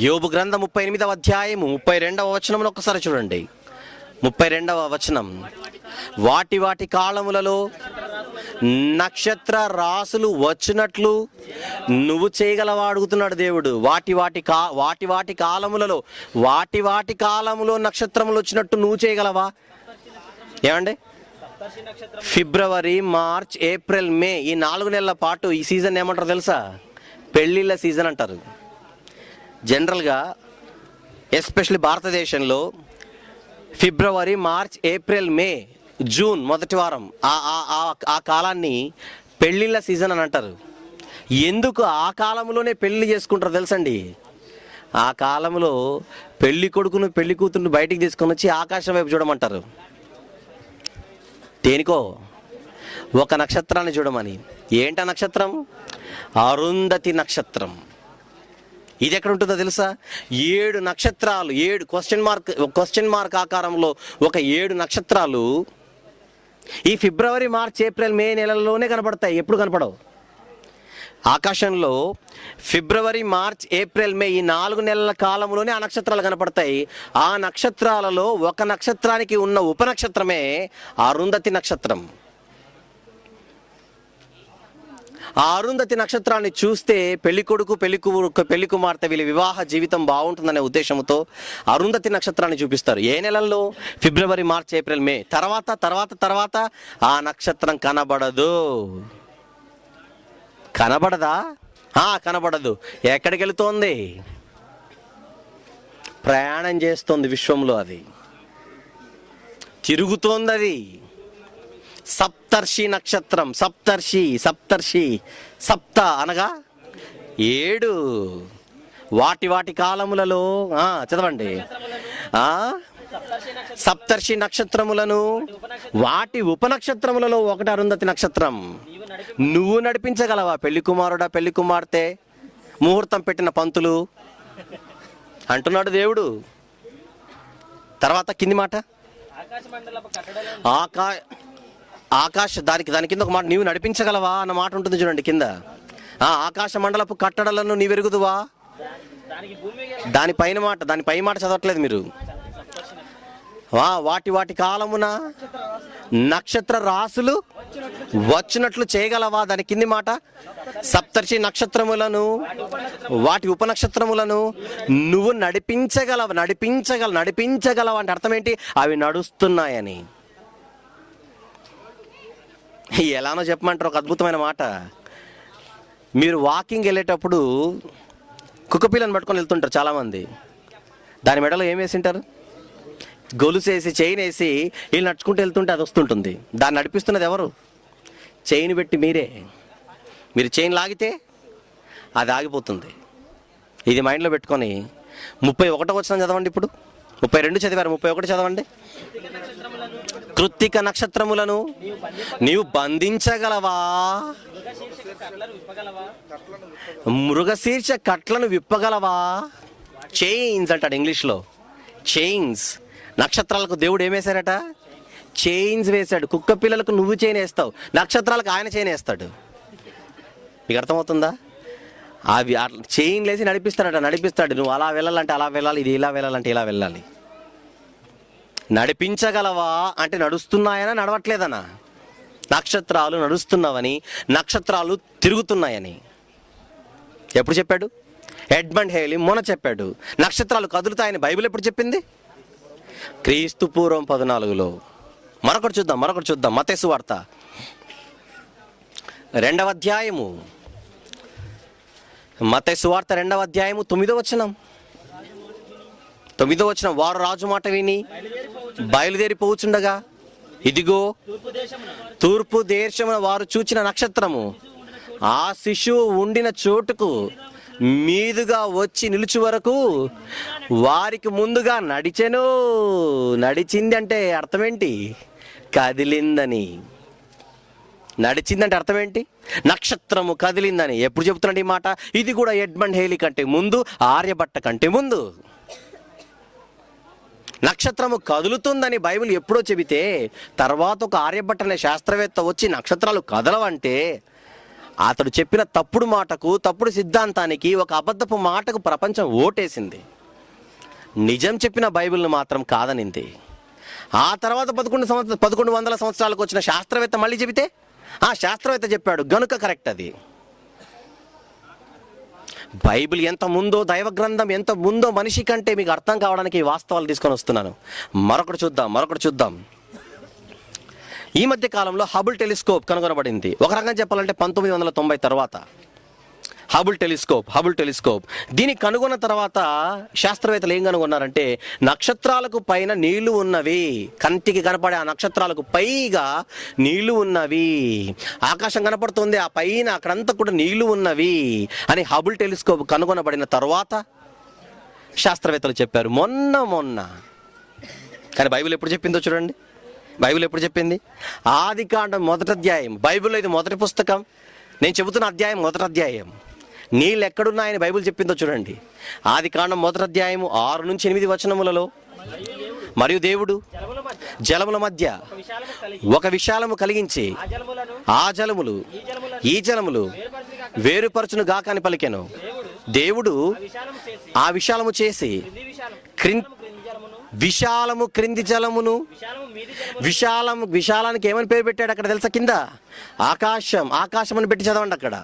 యోబు గ్రంథం 38వ అధ్యాయము 32వ వచనంలో ఒకసారి చూడండి. 32వ వచనం, వాటి వాటి కాలములలో నక్షత్ర రాసులు వచ్చినట్లు నువ్వు చేయగలవా అడుగుతున్నాడు దేవుడు. వాటి వాటి కాలములలో వాటి కాలములో నక్షత్రములు వచ్చినట్టు నువ్వు చేయగలవా? ఏమండి, ఫిబ్రవరి, మార్చ్, ఏప్రిల్, మే, ఈ 4 నెలల పాటు ఈ సీజన్ ఏమంటారు తెలుసా? పెళ్ళిళ్ళ సీజన్ అంటారు. జనరల్గా ఎస్పెషల్లీ భారతదేశంలో ఫిబ్రవరి, మార్చ్, ఏప్రిల్, మే, జూన్ మొదటి వారం ఆ కాలాన్ని పెళ్ళిళ్ళ సీజన్ అని అంటారు. ఎందుకు ఆ కాలంలోనే పెళ్లి చేసుకుంటారు తెలుసండి? ఆ కాలంలో పెళ్లి కొడుకును పెళ్లి కూతురును బయటికి తీసుకొని వచ్చి ఆకాశం వైపు చూడమంటారు. దేనికో? ఒక నక్షత్రాన్ని చూడమని. ఏంట నక్షత్రం? అరుంధతి నక్షత్రం. ఇది ఎక్కడ ఉంటుందో తెలుసా? 7 నక్షత్రాలు, 7 క్వశ్చన్ మార్క్ ఆకారంలో ఒక 7 నక్షత్రాలు ఈ ఫిబ్రవరి, మార్చ్, ఏప్రిల్, మే నెలల్లోనే కనపడతాయి. ఎప్పుడు కనపడవు. ఆకాశంలో ఫిబ్రవరి, మార్చ్, ఏప్రిల్, మే ఈ 4 నెలల కాలంలోనే ఆ నక్షత్రాలు కనపడతాయి. ఆ నక్షత్రాలలో ఒక నక్షత్రానికి ఉన్న ఉపనక్షత్రమే అరుంధతి నక్షత్రం. ఆ అరుంధతి నక్షత్రాన్ని చూస్తే పెళ్లి కొడుకు పెళ్లి కుమార్తె వీళ్ళ వివాహ జీవితం బాగుంటుందనే ఉద్దేశంతో అరుంధతి నక్షత్రాన్ని చూపిస్తారు. ఏ నెలల్లో? ఫిబ్రవరి, మార్చ్, ఏప్రిల్, మే. తర్వాత ఆ నక్షత్రం కనబడదు. కనబడదా? కనబడదు. ఎక్కడికి వెళుతోంది? ప్రయాణం చేస్తోంది విశ్వంలో. అది తిరుగుతోంది. అది సప్తర్షి నక్షత్రం. సప్తర్షి సప్త అనగా 7. వాటి కాలములలో చదవండి. సప్తర్షి నక్షత్రములను వాటి ఉపనక్షత్రములలో ఒకటి అరుంధతి నక్షత్రం. నువ్వు నడిపించగలవా? పెళ్లి కుమారుడా, పెళ్లి కుమార్తె, ముహూర్తం పెట్టిన పంతులు అంటున్నాడు దేవుడు. తర్వాత కింది మాట, దాని కింద ఒక మాట, నీవు నడిపించగలవా అన్న మాట ఉంటుంది చూడండి కింద. ఆకాశ మండలపు కట్టడలను నీవు ఎరుగుదువా? దాని పై మాట చదవట్లేదు మీరు. వాటి కాలమున నక్షత్ర రాసులు వచ్చినట్లు చేయగలవా? దాని కింది మాట, సప్తర్షి నక్షత్రములను వాటి ఉపనక్షత్రములను నువ్వు నడిపించగలవా అంటే అర్థం ఏంటి? అవి నడుస్తున్నాయని. ఎలానో చెప్పమంటారు ఒక అద్భుతమైన మాట. మీరు వాకింగ్ వెళ్ళేటప్పుడు కుక్కపిల్లని పట్టుకొని వెళ్తుంటారు చాలామంది. దాని మెడలో ఏం వేసింటారు? గొలుసేసి, చైన్ వేసి వీళ్ళు నడుచుకుంటూ వెళ్తుంటే అది వస్తుంటుంది. దాన్ని నడిపిస్తున్నది ఎవరు? చైన్ పెట్టి మీరు చైన్ లాగితే అది ఆగిపోతుంది. ఇది మైండ్లో పెట్టుకొని 31వ వచనం చదవండి. ఇప్పుడు 32 చదివారు, 31 చదవండి. కృత్తిక నక్షత్రములను నీవు బంధించగలవా? మృగశీర్ష కట్లను విప్పగలవా? చైన్స్ అంటాడు ఇంగ్లీష్లో. చైన్స్. నక్షత్రాలకు దేవుడు ఏమేశారట? చైన్స్ వేశాడు. కుక్క పిల్లలకు నువ్వు చైన్ వేస్తావు, నక్షత్రాలకు ఆయన చైన్ వేస్తాడు. మీకు అర్థమవుతుందా? అవి చైన్ లేసి నడిపిస్తాడు. నువ్వు అలా వెళ్ళాలంటే అలా వెళ్ళాలి, ఇది ఇలా వెళ్ళాలంటే ఇలా వెళ్ళాలి. నడిపించగలవా అంటే నడుస్తున్నాయనా నడవట్లేదనా? నక్షత్రాలు నడుస్తున్నావని, నక్షత్రాలు తిరుగుతున్నాయని ఎప్పుడు చెప్పాడు? ఎడ్మండ్ హేలీ మొన్న చెప్పాడు. నక్షత్రాలు కదులుతాయని బైబిల్ ఎప్పుడు చెప్పింది? క్రీస్తు పూర్వం 14లో. మరొకటి చూద్దాం. మత్తయి సువార్త 2వ అధ్యాయము. మత్తయి సువార్త 2వ అధ్యాయము 9వ వచనం. వారు రాజు మాట విని బయలుదేరిపోవచ్చుండగా ఇదిగో తూర్పు దేశమున వారు చూచిన నక్షత్రము ఆ శిశువు ఉండిన చోటుకు మీదుగా వచ్చి నిలుచు వరకు వారికి ముందుగా నడిచింది అంటే అర్థం ఏంటి? కదిలిందని. నడిచిందంటే అర్థం ఏంటి? నక్షత్రము కదిలిందని. ఎప్పుడు చెబుతున్నాడు ఈ మాట? ఇది కూడా ఎడ్మండ్ హేలీ కంటే ముందు, ఆర్యభట్ట కంటే ముందు. నక్షత్రము కదులుతుందని బైబిల్ ఎప్పుడో చెబితే తర్వాత ఒక ఆర్యభట్ట అనే శాస్త్రవేత్త వచ్చి నక్షత్రాలు కదలవంటే అతడు చెప్పిన తప్పుడు మాటకు, తప్పుడు సిద్ధాంతానికి, ఒక అబద్ధపు మాటకు ప్రపంచం ఓటేసింది. నిజం చెప్పిన బైబిల్ని మాత్రం కాదనింది. ఆ తర్వాత 1100 సంవత్సరాలకు వచ్చిన శాస్త్రవేత్త మళ్ళీ చెబితే ఆ శాస్త్రవేత్త చెప్పాడు గనుక కరెక్ట్ అది. బైబిల్ ఎంత ముందో, దైవ గ్రంథం ఎంత ముందో మనిషి కంటే మీకు అర్థం కావడానికి ఈ వాస్తవాలు తీసుకొని వస్తున్నాను. మరొకటి చూద్దాం. ఈ మధ్య కాలంలో హబుల్ టెలిస్కోప్ కనుగొనబడింది. ఒక రకంగా చెప్పాలంటే 1990 తర్వాత హబుల్ టెలిస్కోప్ దీన్ని కనుగొన్న తర్వాత శాస్త్రవేత్తలు ఏం కనుగొన్నారంటే నక్షత్రాలకు పైన నీళ్లు ఉన్నవి, కంటికి కనపడే ఆ నక్షత్రాలకు పైగా నీళ్లు ఉన్నవి, ఆకాశం కనపడుతుంది, ఆ పైన అక్కడంతా కూడా నీళ్లు ఉన్నవి అని హబుల్ టెలిస్కోప్ కనుగొనబడిన తర్వాత శాస్త్రవేత్తలు చెప్పారు మొన్న. కానీ బైబిల్ ఎప్పుడు చెప్పిందో చూడండి. బైబిల్ ఎప్పుడు చెప్పింది? ఆదికాండం 1వ అధ్యాయం. బైబిల్లో ఇది మొదటి పుస్తకం. నేను చెబుతున్న అధ్యాయం 1వ అధ్యాయం. నీళ్ళు ఎక్కడున్నాయని బైబిల్ చెప్పిందో చూడండి. ఆదికాండం 1వ అధ్యాయము 6 నుంచి 8 వచనములలో, మరియు దేవుడు జలముల మధ్య ఒక విశాలము కలిగించి ఆ జలములు ఈ జలములు వేరుపరచును గాక అని పలికెను. దేవుడు ఆ విశాలము చేసి విశాలము క్రింది జలమును, విశాలానికి ఏమని పేరు పెట్టాడు అక్కడ తెలుసా? కింద ఆకాశం అని పెట్టి చదవండి అక్కడ.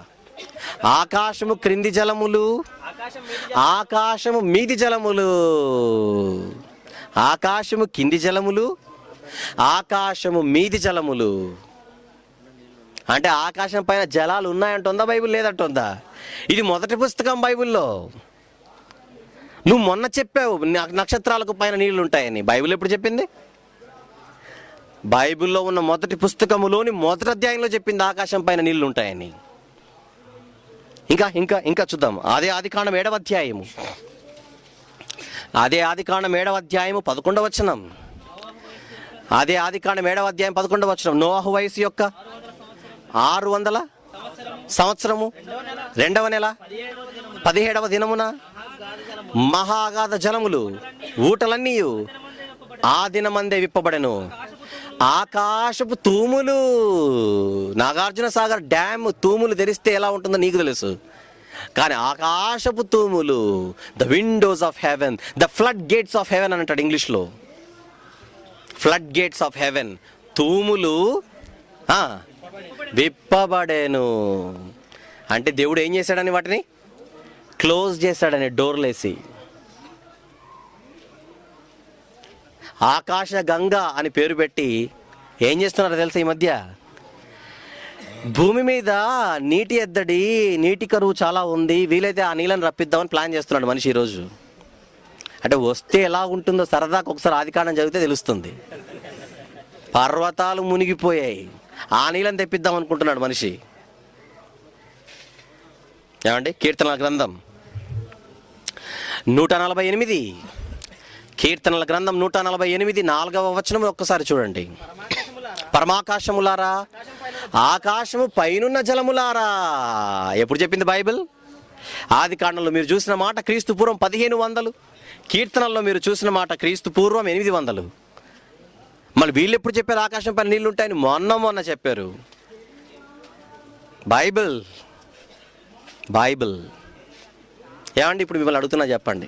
ఆకాశము క్రింది జలములు, ఆకాశము మీది జలములు, ఆకాశము కింది జలములు, ఆకాశము మీది జలములు. అంటే ఆకాశం పైన జలాలు ఉన్నాయంటుందా బైబిల్? లేదంటుందా? ఇది మొదటి పుస్తకం బైబిల్లో. నువ్వు మొన్న చెప్పావు నక్షత్రాలకు పైన నీళ్లు ఉంటాయని. బైబిల్ ఎప్పుడు చెప్పింది? బైబిల్లో ఉన్న మొదటి పుస్తకములోని 1వ అధ్యాయంలో చెప్పింది ఆకాశం పైన నీళ్లు ఉంటాయని. ఇంకా చూద్దాం. అదే ఆదికాండం 7వ అధ్యాయము. 11వ వచనం. అదే ఆదికాండం 7వ అధ్యాయం 11వ వచనం. నోవహు వయసు యొక్క 600 సంవత్సరము 2వ నెల 17వ దినమున మహాగాధ జలములు ఊటలన్నీ ఆ దినమందే విప్పబడెను. ఆకాశపు తూములు, నాగార్జున సాగర్ డ్యామ్ తూములు తెరిస్తే ఎలా ఉంటుందో నీకు తెలుసు. కానీ ఆకాశపు తూములు, the windows of heaven, the flood gates of heaven అని అంటాడు ఇంగ్లీష్లో. ఫ్లడ్ గేట్స్ ఆఫ్ హెవెన్, తూములు విప్పబడేను. అంటే దేవుడు ఏం చేశాడని వాటిని క్లోజ్ చేశాడని, డోర్లేసి. ఆకాశ గంగ అని పేరు పెట్టి ఏం చేస్తున్నారో తెలుసా ఈ మధ్య? భూమి మీద నీటి ఎద్దడి, నీటి కరువు చాలా ఉంది, వీలైతే ఆ నీళ్ళని రప్పిద్దామని ప్లాన్ చేస్తున్నాడు మనిషి ఈరోజు. అంటే వస్తే ఎలా ఉంటుందో సరదాకు ఒకసారి ఆదికాండం చదివితే తెలుస్తుంది. పర్వతాలు మునిగిపోయాయి, ఆ నీళ్ళని తెప్పిద్దాం అనుకుంటున్నాడు మనిషి. ఏమండి? కీర్తనల గ్రంథం 148, కీర్తనల గ్రంథం 148 4వ వచనం ఒక్కసారి చూడండి. పరమాకాశములారా, ఆకాశము పైనున్న జలములారా. ఎప్పుడు చెప్పింది బైబిల్? ఆదికాండంలో మీరు చూసిన మాట క్రీస్తు పూర్వం 1500, కీర్తనల్లో మీరు చూసిన మాట క్రీస్తు పూర్వం 800. మళ్ళీ వీళ్ళు ఎప్పుడు చెప్పారు ఆకాశం పైన నీళ్ళు ఉంటాయని? మొన్న చెప్పారు. బైబిల్ ఏమండి? ఇప్పుడు మిమ్మల్ని అడుగుతున్నా, చెప్పండి,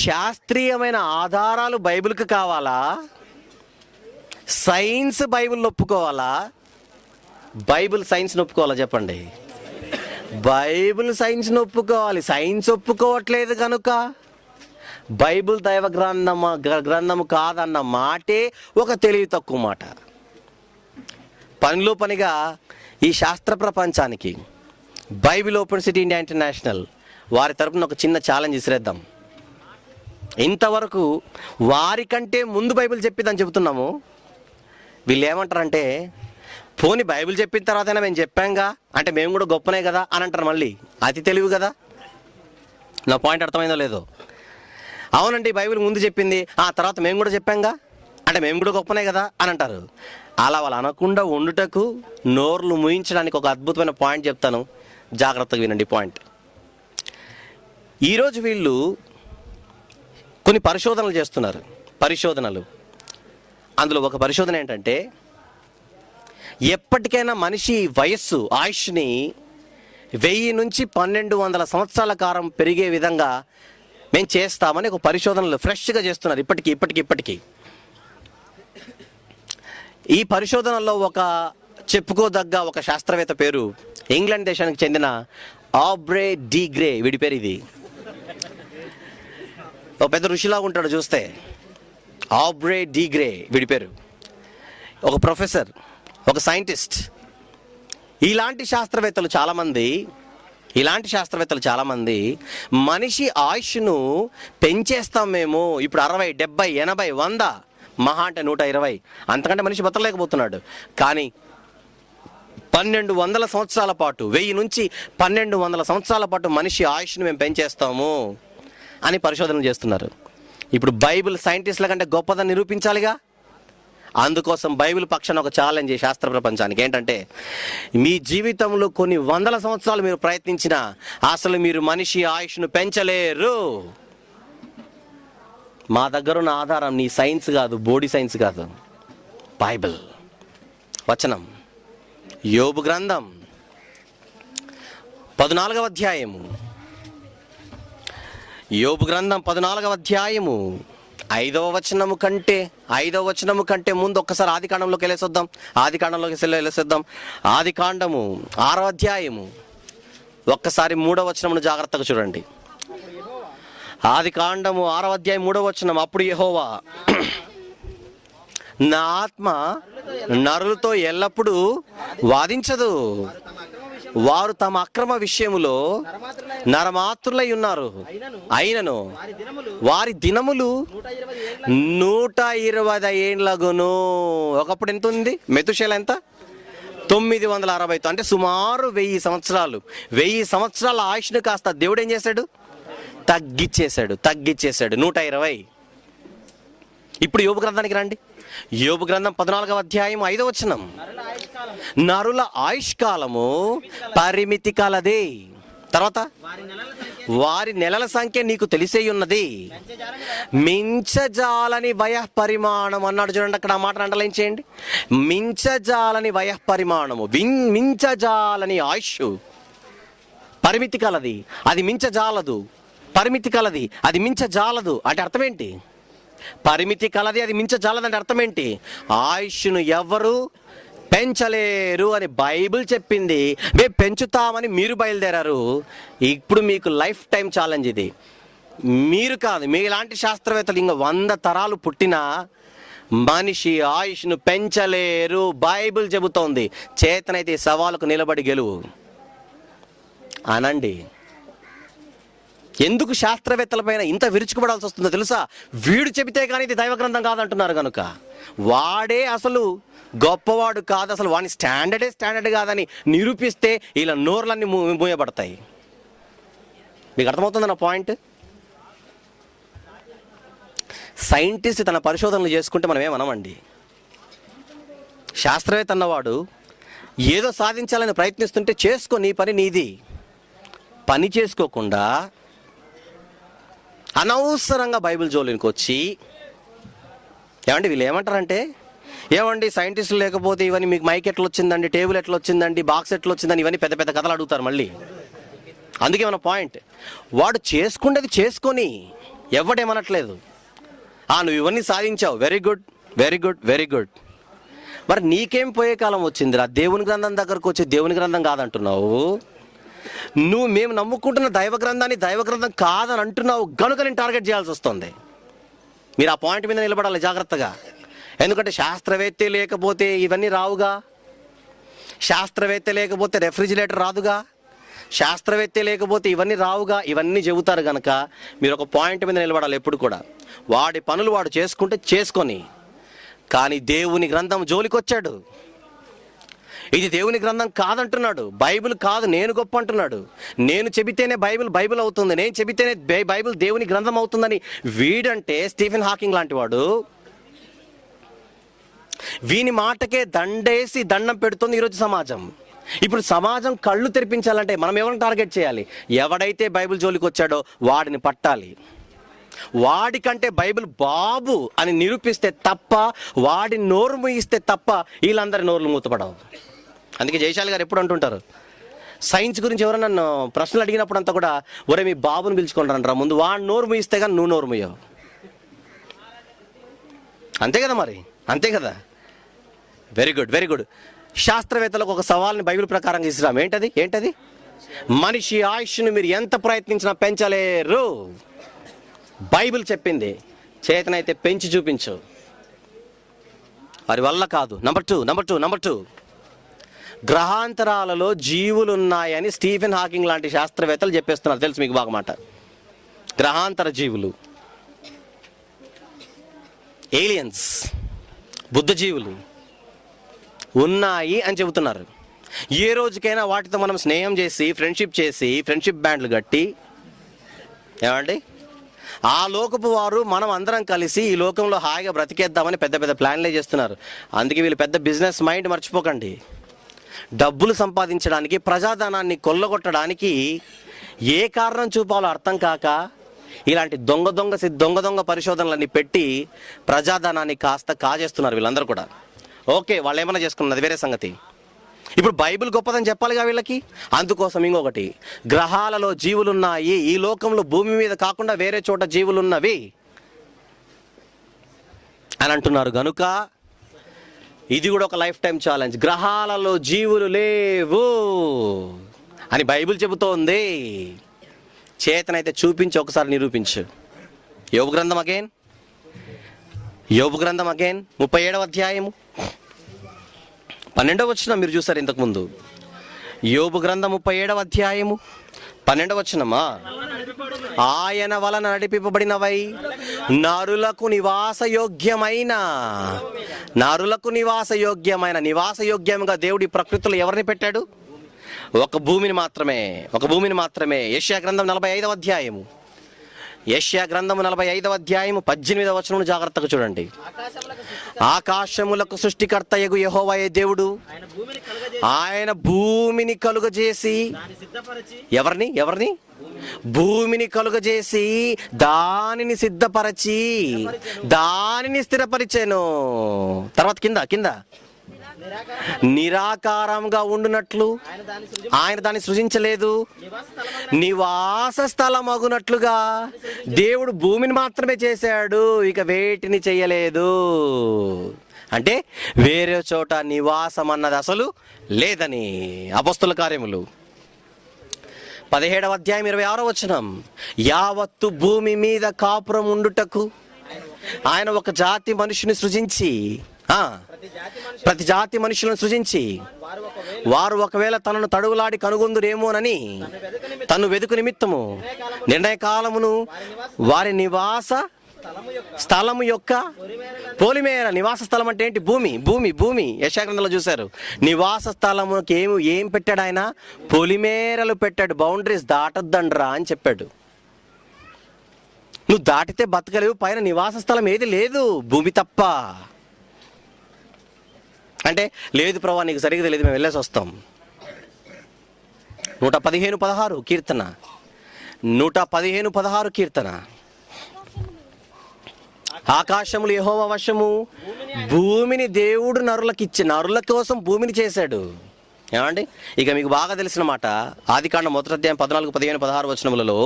శాస్త్రీయమైన ఆధారాలు బైబిల్కి కావాలా? సైన్స్ బైబిల్ని ఒప్పుకోవాలా? బైబిల్ సైన్స్ని ఒప్పుకోవాలా? చెప్పండి. బైబిల్ సైన్స్ని ఒప్పుకోవాలి. సైన్స్ ఒప్పుకోవట్లేదు కనుక బైబిల్ దైవ గ్రంథము కాదన్న మాటే ఒక తెలివి తక్కువ మాట. పనిలో పనిగా ఈ శాస్త్ర ప్రపంచానికి Bible open city India international వారి తరపున ఒక చిన్న ఛాలెంజ్ ఇసిరేద్దాం. ఇంతవరకు వారికంటే ముందు బైబిల్ చెప్పిద్దని చెబుతున్నాము. వీళ్ళు ఏమంటారంటే, పోనీ బైబిల్ చెప్పిన తర్వాతైనా మేము చెప్పాంగా అంటే మేము కూడా గొప్పనే కదా అని అంటారు. మళ్ళీ అతి తెలివి కదా. నా పాయింట్ అర్థమైందో లేదో? అవునండి, బైబిల్ ముందు చెప్పింది, ఆ తర్వాత మేము కూడా చెప్పాంగా అంటే మేము కూడా గొప్పనే కదా అని అంటారు. అలా వాళ్ళు అనకుండా ఉండుటకు, నోర్లు ముయించడానికి ఒక అద్భుతమైన పాయింట్ చెప్తాను, జాగ్రత్తగా వినండి. పాయింట్, ఈరోజు వీళ్ళు కొన్ని పరిశోధనలు చేస్తున్నారు. అందులో ఒక పరిశోధన ఏంటంటే, ఎప్పటికైనా మనిషి వయస్సు, ఆయుష్ని 1000 నుంచి 1200 సంవత్సరాల కాలం పెరిగే విధంగా మేము చేస్తామని ఒక పరిశోధనలు ఫ్రెష్గా చేస్తున్నారు. ఇప్పటికీ ఈ పరిశోధనలో ఒక చెప్పుకోదగ్గ ఒక శాస్త్రవేత్త పేరు ఇంగ్లాండ్ దేశానికి చెందిన ఆబ్రే డి గ్రే. వీడి పేరు ఇది. ఒక పెద్ద ఋషిలాగా ఉంటాడు చూస్తే. ఆబ్రే డి గ్రే వీడి పేరు. ఒక ప్రొఫెసర్, ఒక సైంటిస్ట్. ఇలాంటి శాస్త్రవేత్తలు చాలామంది మనిషి ఆయుష్ను పెంచేస్తాం మేము. ఇప్పుడు 60, 70, 80, 100, మహా అంటే 120, అంతకంటే మనిషి బతకలేకపోతున్నాడు. కానీ 1200 సంవత్సరాల పాటు, 1000 నుంచి 1200 సంవత్సరాల పాటు మనిషి ఆయుష్ను మేము పెంచేస్తాము అని పరిశోధనలు చేస్తున్నారు. ఇప్పుడు బైబిల్ సైంటిస్టుల కంటే గొప్పదని నిరూపించాలిగా. అందుకోసం బైబిల్ పక్షాన ఒక ఛాలెంజ్ శాస్త్ర ప్రపంచానికి ఏంటంటే, మీ జీవితంలో కొన్ని 100 సంవత్సరాలు మీరు ప్రయత్నించినా అసలు మీరు మనిషి ఆయుష్ను పెంచలేరు. మా దగ్గర ఉన్న ఆధారం నీ సైన్స్ కాదు, బాడీ సైన్స్ కాదు, బైబిల్ వచనం. యోబు గ్రంథం 14వ అధ్యాయము. యోబు గ్రంథం 14వ అధ్యాయము 5వ వచనము కంటే ముందు ఒక్కసారి ఆది కాండంలోకి వెళ్ళేసొద్దాం. ఆది కాండము 6వ అధ్యాయము ఒక్కసారి 3వ వచనమును జాగ్రత్తగా చూడండి. ఆది కాండము 6వ అధ్యాయం 3వ వచనం. అప్పుడు యెహోవా, నా ఆత్మ నరులతో ఎల్లప్పుడూ వాదించదు, వారు తమ అక్రమ విషయములో నరమాత్రులై ఉన్నారు. అయినను వారి దినములు 120 ఏండ్లగును. ఒకప్పుడు ఎంత ఉంది? మెతుషేల ఎంత? 960, అంటే సుమారు 1000 సంవత్సరాలు. 1000 సంవత్సరాల ఆయుష్ను కాస్త దేవుడు ఏం చేశాడు? తగ్గించేశాడు. 120. ఇప్పుడు యోబు గ్రంథానికి రండి. యోబు గ్రంథం 14వ అధ్యాయం 5వ వచనం. నరుల ఆయుష్కాలము పరిమితి కలది. తర్వాత, వారి నెలల సంఖ్య నీకు తెలిసే ఉన్నది, మించజాలని వయః పరిమాణం అన్నాడు. చూడండి, అక్కడ ఆ మాటను అండర్లైన్ చేయండి. మించజాలని వయః పరిమాణము, మించజాలని ఆయుష్. పరిమితి కలది, అది మించజాలదు. పరిమితి కలది, అది మించజాలదు అంటే అర్థం ఏంటి? పరిమితి కలది, అది మించజాలదు అంటే అర్థం ఏంటి? ఆయుష్ను ఎవరు పెంచలేరు అని బైబిల్ చెప్పింది. మేము పెంచుతామని మీరు బయలుదేరారు. ఇప్పుడు మీకు లైఫ్ టైం ఛాలెంజ్ ఇది. మీరు కాదు, మీలాంటి శాస్త్రవేత్తలు ఇంకా 100 తరాలు పుట్టినా మనిషి ఆయుష్ను పెంచలేరు. బైబిల్ చెబుతోంది. చేతనైతే సవాలుకు నిలబడి గెలువు అనండి. ఎందుకు శాస్త్రవేత్తలపైన ఇంత విరుచుకుపడాల్సి వస్తుందో తెలుసా? వీడు చెబితే కానీ ఇది దైవ గ్రంథం కాదంటున్నారు కనుక. వాడే అసలు గొప్పవాడు కాదు, అసలు వాని స్టాండర్డ్ కాదని నిరూపిస్తే ఇలా నోర్లన్నీ మూయబడతాయి. మీకు అర్థమవుతుంది నా పాయింట్? సైంటిస్ట్ తన పరిశోధనలు చేసుకుంటే మనం ఏమనమండి. శాస్త్రవేత్త అన్నవాడు ఏదో సాధించాలని ప్రయత్నిస్తుంటే చేసుకో, నీ పని నీది. పని చేసుకోకుండా అనవసరంగా బైబిల్ జోలికి వచ్చి, ఏమండి వీళ్ళు ఏమంటారంటే, ఏమండి సైంటిస్టులు లేకపోతే ఇవన్నీ మీకు మైక్ ఎట్లా వచ్చిందండి, టేబుల్ ఎట్లా వచ్చిందండి, బాక్స్ ఎట్లా వచ్చిందని ఇవన్నీ పెద్ద పెద్ద కథలు అడుగుతారు మళ్ళీ. అందుకే మన పాయింట్, వాడు చేసుకుండేది చేసుకొని ఎవడేమనట్లేదు. నువ్వు ఇవన్నీ సాధించావు, వెరీ గుడ్. మరి నీకేం పోయే కాలం వచ్చిందిరా? దేవుని గ్రంథం దగ్గరకు వచ్చి దేవుని గ్రంథం కాదంటున్నావు. నువ్వు మేము నమ్ముకుంటున్న దైవ గ్రంథం కాదని అంటున్నావు గనుక నేను టార్గెట్ చేయాల్సి వస్తుంది. మీరు ఆ పాయింట్ మీద నిలబడాలి జాగ్రత్తగా. ఎందుకంటే శాస్త్రవేత్త లేకపోతే ఇవన్నీ రావుగా, శాస్త్రవేత్త లేకపోతే రెఫ్రిజిరేటర్ రాదుగా, శాస్త్రవేత్త లేకపోతే ఇవన్నీ రావుగా. ఇవన్నీ చెబుతారు కనుక మీరు ఒక పాయింట్ మీద నిలబడాలి ఎప్పుడు కూడా. వాడి పనులు వాడు చేసుకుంటే చేసుకొని, కానీ దేవుని గ్రంథం జోలికొచ్చాడు. ఇది దేవుని గ్రంథం కాదంటున్నాడు. బైబిల్ కాదు, నేను గొప్ప అంటున్నాడు. నేను చెబితేనే బైబిల్ అవుతుంది, నేను చెబితేనే బైబిల్ దేవుని గ్రంథం అవుతుందని వీడంటే స్టీఫెన్ హాకింగ్ లాంటి వాడు. వీని మాటకే దండేసి దండం పెడుతుంది ఈరోజు సమాజం. ఇప్పుడు సమాజం కళ్ళు తెరిపించాలంటే మనం ఎవరిని టార్గెట్ చేయాలి? ఎవడైతే బైబిల్ జోలికి వచ్చాడో వాడిని పట్టాలి. వాడికంటే బైబిల్ బాబు అని నిరూపిస్తే తప్ప, వాడి నోరు మూయిస్తే తప్ప వీళ్ళందరి నోర్లు మూతపడవు. అందుకే జయశాలి గారు ఎప్పుడు అంటుంటారు, సైన్స్ గురించి ఎవరైనా నన్ను ప్రశ్నలు అడిగినప్పుడు అంతా కూడా, ఒరే మీ బాబుని పిలుచుకుంటారంటారా ముందు, వాడు నోరు మూయిస్తే కానీ నువ్వు నోరు మూయవు. అంతే కదా మరి, అంతే కదా. Very good, very good. శాస్త్రవేత్తలకు ఒక సవాల్ని బైబిల్ ప్రకారం ఇస్తున్నాం. ఏంటది? మనిషి ఆయుష్ను మీరు ఎంత ప్రయత్నించినా పెంచలేరు. బైబిల్ చెప్పింది. చేతనైతే పెంచి చూపించు, వారి వల్ల కాదు. నంబర్ టూ గ్రహాంతరాలలో జీవులు ఉన్నాయని స్టీఫెన్ హాకింగ్ లాంటి శాస్త్రవేత్తలు చెప్పేస్తున్నారు. తెలుసు మీకు బాగా మాట. గ్రహాంతర జీవులు, ఏలియన్స్, బుద్ధ జీవులు ఉన్నాయి అని చెబుతున్నారు. ఏ రోజుకైనా వాటితో మనం స్నేహం చేసి ఫ్రెండ్షిప్ బ్యాండ్లు కట్టి ఏమండి ఆ లోకపు వారు మనం అందరం కలిసి ఈ లోకంలో హాయిగా బ్రతికేద్దామని పెద్ద పెద్ద ప్లాన్లే చేస్తున్నారు. అందుకే వీళ్ళు పెద్ద బిజినెస్ మైండ్ మర్చిపోకండి. డబ్బులు సంపాదించడానికి, ప్రజాధనాన్ని కొల్లగొట్టడానికి ఏ కారణం చూపాలో అర్థం కాక ఇలాంటి దొంగ పరిశోధనలన్నీ పెట్టి ప్రజాధనాన్ని కాస్త కాజేస్తున్నారు వీళ్ళందరూ కూడా. ఓకే, వాళ్ళు ఏమైనా చేసుకున్నది వేరే సంగతి. ఇప్పుడు బైబిల్ గొప్పదని చెప్పాలిగా వీళ్ళకి. అందుకోసం ఇంకొకటి, గ్రహాలలో జీవులున్నాయి, ఈ లోకంలో భూమి మీద కాకుండా వేరే చోట జీవులున్నవి అని అంటున్నారు. గనుక ఇది కూడా ఒక లైఫ్ టైం ఛాలెంజ్. గ్రహాలలో జీవులు లేవు అని బైబిల్ చెబుతోంది. చేతనైతే చూపించి ఒకసారి నిరూపించు. యోబు గ్రంథం అగైన్ 37వ అధ్యాయము 12వ వచనం మీరు చూసారు ఇంతకుముందు. యోబు గ్రంథం 37వ అధ్యాయము 12వ వచనమా, ఆయన వలన నడిపింపబడినవై నరులకు నివాసయోగ్యముగా దేవుడి ప్రకృతిలో ఎవరిని పెట్టాడు? ఒక భూమిని మాత్రమే. యెషయా గ్రంథం 45వ అధ్యాయము 18వ వచనం జాగ్రత్తగా చూడండి. ఆకాశములకు సృష్టికర్తయగు యెహోవాయే దేవుడు, ఆయన భూమిని కలుగజేసి ఎవరిని భూమిని కలుగజేసి దానిని సిద్ధపరచి దానిని స్థిరపరిచాను. తర్వాత కింద నిరాకారంగా ఉండునట్లు ఆయన దాన్ని సృజించలేదు. నివాస స్థలం అగునట్లుగా దేవుడు భూమిని మాత్రమే చేశాడు, ఇక వేటిని చేయలేదు. అంటే వేరే చోట నివాసం అన్నది అసలు లేదని. అపొస్తలుల కార్యములు 17వ అధ్యాయం 26వ వచనం, యావత్తు భూమి మీద కాపురం ఉండుటకు ఆయన ఒక జాతి మనుషుని సృజించి, ప్రతి జాతి మనుషులను సృజించి వారు ఒకవేళ తనను తడువులాడి కనుగొందురేమోనని తను వెదుకు నిమిత్తము నిర్ణయ కాలమును వారి నివాస స్థలము యొక్క పొలిమేర. నివాస స్థలం అంటే ఏంటి? భూమి. యెషయా గ్రంథంలో చూశారు. నివాస స్థలముకి ఏం పెట్టాడు ఆయన? పొలిమేరలు పెట్టాడు. బౌండరీస్ దాటొద్దండ్రా అని చెప్పాడు. నువ్వు దాటితే బతకలేవు. పైన నివాస స్థలం ఏది లేదు, భూమి తప్ప. అంటే లేదు ప్రభా, నీకు సరిగ్గా తెలియదు, మేము వెళ్ళేసి వస్తాం. 115:16 కీర్తన, 115:16 కీర్తన. ఆకాశములు యెహోవా వశము, భూమిని దేవుడు నరుల కోసం భూమిని చేశాడు. ఏమండి, ఇక మీకు బాగా తెలిసిన మాట ఆదికాండం 1వ అధ్యాయం 14, 15, 16 వచనములలో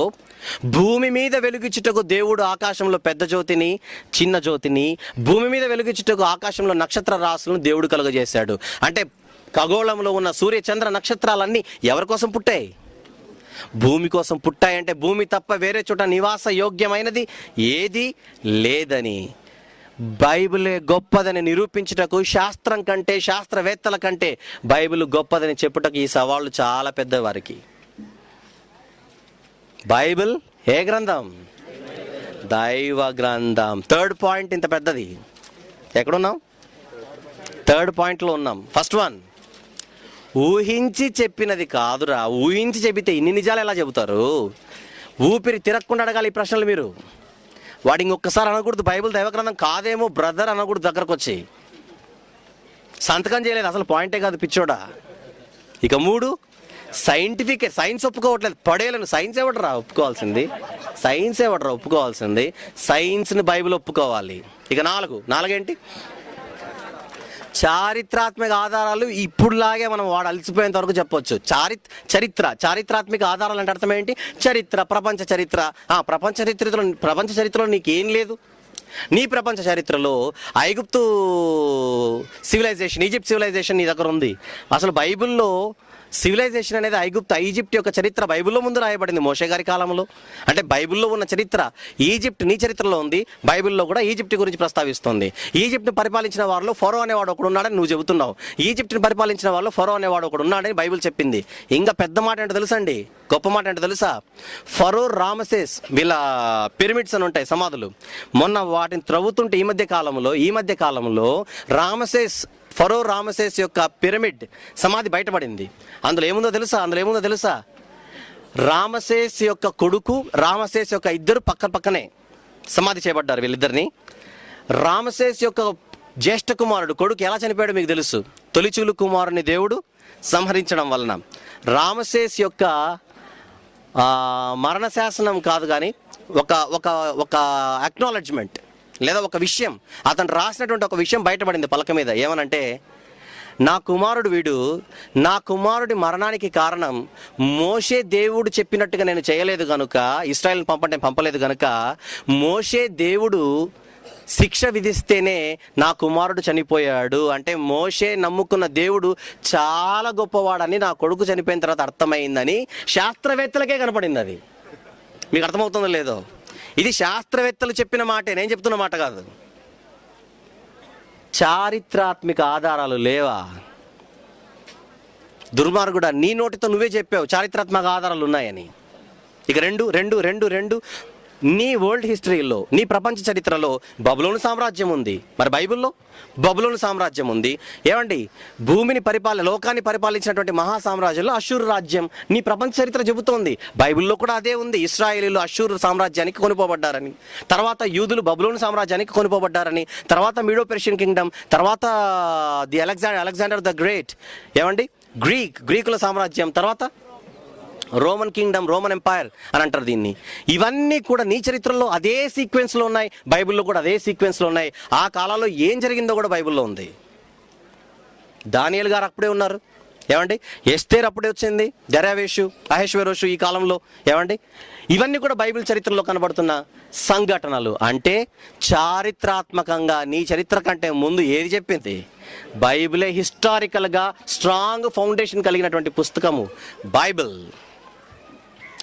భూమి మీద వెలుగిచ్చుటకు దేవుడు ఆకాశంలో పెద్ద జ్యోతిని చిన్న జ్యోతిని, భూమి మీద వెలుగిచ్చుటకు ఆకాశంలో నక్షత్ర రాశులను దేవుడు కలుగజేశాడు. అంటే ఖగోళంలో ఉన్న సూర్య చంద్ర నక్షత్రాలన్నీ ఎవరి కోసం పుట్టాయి? భూమి కోసం పుట్టాయంటే భూమి తప్ప వేరే చోట నివాస యోగ్యమైనది ఏది లేదని, బైబిలే గొప్పదని నిరూపించుటకు శాస్త్రం కంటే శాస్త్రవేత్తల కంటే బైబిల్ గొప్పదని చెప్పుటకు ఈ సవాళ్ళు చాలా పెద్ద వారికి. బైబిల్ ఏ గ్రంథం? దైవ గ్రంథం. 3rd పాయింట్ ఇంత పెద్దది. ఎక్కడున్నాం? 3rd పాయింట్లో ఉన్నాం. ఫస్ట్ వన్, ఊహించి చెప్పినది కాదురా. ఊహించి చెబితే ఇన్ని నిజాలు ఎలా చెబుతారు? ఊపిరి తిరగకుండా అడగాలి ఈ ప్రశ్నలు మీరు. వాడు ఇంకొకసారి అనకూడదు బైబిల్ దైవగ్రంథం కాదేమో బ్రదర్ అనకూడదు. దగ్గరకు వచ్చి సంతకం చేయలేదు, అసలు పాయింటే కాదు పిచ్చోడా. ఇక 3, సైన్స్ ఒప్పుకోవట్లేదు. పడేయలేను. సైన్స్ ఎవడరా ఒప్పుకోవాల్సింది? సైన్స్ని బైబిల్ ఒప్పుకోవాలి. ఇక 4 ఏంటి? చారిత్రాత్మక ఆధారాలు. ఇప్పుడులాగే మనం వాడు అలసిపోయేంత వరకు చెప్పొచ్చు. చారిత్రాత్మక ఆధారాలు అంటే అర్థం ఏంటి? చరిత్ర, ప్రపంచ చరిత్ర. ప్రపంచ చరిత్రలో నీకేం లేదు? నీ ప్రపంచ చరిత్రలో ఐగుప్తు సివిలైజేషన్, ఈజిప్ట్ సివిలైజేషన్ నీ దగ్గర ఉంది. అసలు బైబిల్లో సివిలైజేషన్ అనేది ఈజిప్ట్ యొక్క చరిత్ర బైబిల్లో ముందు రాయబడింది మోషే గారి కాలంలో. అంటే బైబిల్లో ఉన్న చరిత్ర ఈజిప్ట్ నీ చరిత్రలో ఉంది, బైబిల్లో కూడా ఈజిప్ట్ గురించి ప్రస్తావిస్తుంది. ఈజిప్ట్ని పరిపాలించిన వారిలో ఫరో అనేవాడు ఒకడు ఉన్నాడని నువ్వు చెబుతున్నావు. ఈజిప్ట్ని పరిపాలించిన వాళ్ళు ఫరో అనేవాడు ఒకడు ఉన్నాడని బైబిల్ చెప్పింది. ఇంకా పెద్ద మాట ఏంటో తెలుసండి, గొప్ప మాట ఏంటో తెలుసా? ఫరో రామసేస్ వీళ్ళ పిరమిడ్స్ అని ఉంటాయి, సమాధులు. మొన్న వాటిని త్రవ్వుతుంటే ఈ మధ్య కాలంలో ఫరో రామసేస్ యొక్క పిరమిడ్ సమాధి బయటపడింది. అందులో ఏముందో తెలుసా? రామసేస్ యొక్క కొడుకు, రామసేస్ యొక్క ఇద్దరు పక్కనే సమాధి చేయబడ్డారు. వీళ్ళిద్దరిని రామసేస్ యొక్క జ్యేష్ఠ కుమారుడు కొడుకు ఎలా చనిపోయాడు మీకు తెలుసు. తొలిచూలు కుమారుని దేవుడు సంహరించడం వలన. రామసేస్ యొక్క మరణ శాసనం కాదు కానీ ఒక అక్నాలెడ్జ్మెంట్ లేదా ఒక విషయం, అతను రాసినటువంటి ఒక విషయం బయటపడింది పలక మీద. ఏమనంటే, నా కుమారుడు వీడు, నా కుమారుడి మరణానికి కారణం మోషే దేవుడు చెప్పినట్టుగా నేను చేయలేదు కనుక, ఇశ్రాయేలుని పంపలేదు కనుక, మోషే దేవుడు శిక్ష విధిస్తేనే నా కుమారుడు చనిపోయాడు. అంటే మోషే నమ్ముకున్న దేవుడు చాలా గొప్పవాడని నా కొడుకు చనిపోయిన తర్వాత అర్థమైందని శాస్త్రవేత్తలకే కనపడింది. అది మీకు అర్థమవుతుందో లేదో? ఇది శాస్త్రవేత్తలు చెప్పిన మాటే, నేను చెప్తున్న మాట కాదు. చారిత్రాత్మక ఆధారాలు లేవా? దుర్మార్గుడా, నీ నోటితో నువ్వే చెప్పావు చారిత్రాత్మక ఆధారాలు ఉన్నాయని. ఇక రెండు నీ వరల్డ్ హిస్టరీలో, నీ ప్రపంచ చరిత్రలో బబులోను సామ్రాజ్యం ఉంది. మరి బైబిల్లో బబులోను సామ్రాజ్యం ఉంది. ఏమండి, లోకాన్ని పరిపాలించినటువంటి మహా సామ్రాజ్యంలో అషూరు రాజ్యం నీ ప్రపంచ చరిత్ర చెబుతోంది. బైబిల్లో కూడా అదే ఉంది. ఇశ్రాయేలీలు అషూరు సామ్రాజ్యానికి కొనుపోబడ్డారని, తర్వాత యూదులు బబులోను సామ్రాజ్యానికి కొనుపోబడ్డారని, తర్వాత మీడో పెర్షియన్ కింగ్డమ్, తర్వాత అలెగ్జాండర్ ద గ్రేట్, ఏమండి గ్రీకుల సామ్రాజ్యం, తర్వాత రోమన్ కింగ్డమ్, రోమన్ ఎంపైర్ అని అంటారు దీన్ని. ఇవన్నీ కూడా నీ చరిత్రలో అదే సీక్వెన్స్లో ఉన్నాయి, బైబిల్లో కూడా అదే సీక్వెన్స్లో ఉన్నాయి. ఆ కాలంలో ఏం జరిగిందో కూడా బైబిల్లో ఉంది. దానియేలు గారు అప్పుడే ఉన్నారు. ఏమండి, ఎస్తేర్ అప్పుడే వచ్చింది, దర్యావేషు, అహేష్వేరోషు ఈ కాలంలో. ఏమండి, ఇవన్నీ కూడా బైబిల్ చరిత్రలో కనబడుతున్న సంఘటనలు. అంటే చారిత్రాత్మకంగా నీ చరిత్ర కంటే ముందు ఏది చెప్పింది? బైబిలే హిస్టారికల్గా స్ట్రాంగ్ ఫౌండేషన్ కలిగినటువంటి పుస్తకము బైబిల్.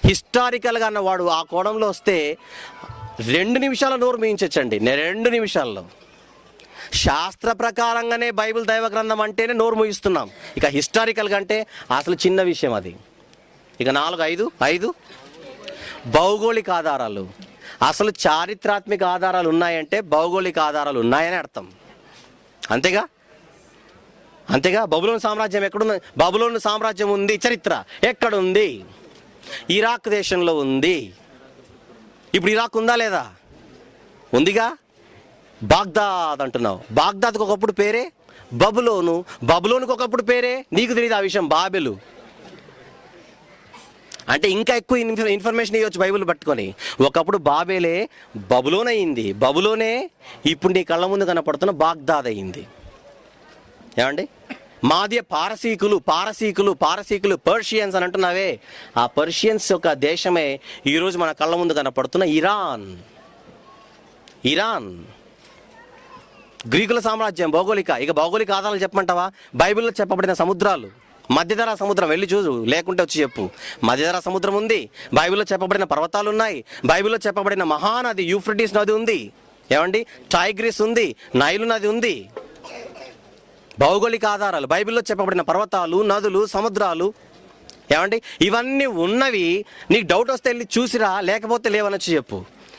హిస్టారికల్గా అన్నవాడు ఆ కోణంలో వస్తే 2 నిమిషాల నోరు మూయించండి. 2 నిమిషాల్లో శాస్త్ర ప్రకారంగానే బైబిల్ దైవ గ్రంథం అంటేనే నోరు మూయిస్తున్నాం. ఇక హిస్టారికల్గా అంటే అసలు చిన్న విషయం అది. ఇక 5 భౌగోళిక ఆధారాలు. అసలు చారిత్రాత్మక ఆధారాలు ఉన్నాయంటే భౌగోళిక ఆధారాలు ఉన్నాయని అర్థం. అంతేగా బబులోను సామ్రాజ్యం ఎక్కడుంది? బబులోను సామ్రాజ్యం ఉంది, చరిత్ర ఎక్కడుంది? ఇరాక్ దేశంలో ఉంది. ఇప్పుడు ఇరాక్ ఉందా లేదా? ఉందిగా. బాగ్దాద్ అంటున్నావు, బాగ్దాద్కి ఒకప్పుడు పేరే బబులోను, బబులోనుకి ఒకప్పుడు పేరే నీకు తెలియదు ఆ విషయం, బాబెలు. అంటే ఇంకా ఎక్కువ ఇన్ఫర్మేషన్ ఇవ్వచ్చు బైబిల్ పట్టుకొని. ఒకప్పుడు బాబేలే బబులోన్ అయింది, బబులోనే ఇప్పుడు నీ కళ్ళ ముందు కనపడుతున్న బాగ్దాద్ అయింది. ఏమండి, మాదే పారసీకులు పర్షియన్స్ అని అంటున్నావే, ఆ పర్షియన్స్ యొక్క దేశమే ఈరోజు మన కళ్ళ ముందు కనపడుతున్న ఇరాన్. గ్రీకుల సామ్రాజ్యం భౌగోళిక. ఇక భౌగోళిక ఆధారాలు చెప్పమంటావా? బైబిల్లో చెప్పబడిన సముద్రాలు. మధ్యధరా సముద్రం వెళ్ళి చూడు, లేకుంటే వచ్చి చెప్పు. మధ్యధరా సముద్రం ఉంది, బైబిల్లో చెప్పబడిన పర్వతాలు ఉన్నాయి, బైబిల్లో చెప్పబడిన మహానది యూఫ్రటీస్ నది ఉంది. ఏమండి, టైగ్రిస్ ఉంది, నైలు నది ఉంది. భౌగోళిక ఆధారాలు, బైబిల్లో చెప్పబడిన పర్వతాలు, నదులు, సముద్రాలు. ఏమండి, ఇవన్నీ ఉన్నవి. నీకు డౌట్ వస్తే వెళ్ళి చూసిరా, లేకపోతే లేవనొచ్చి చెప్పు.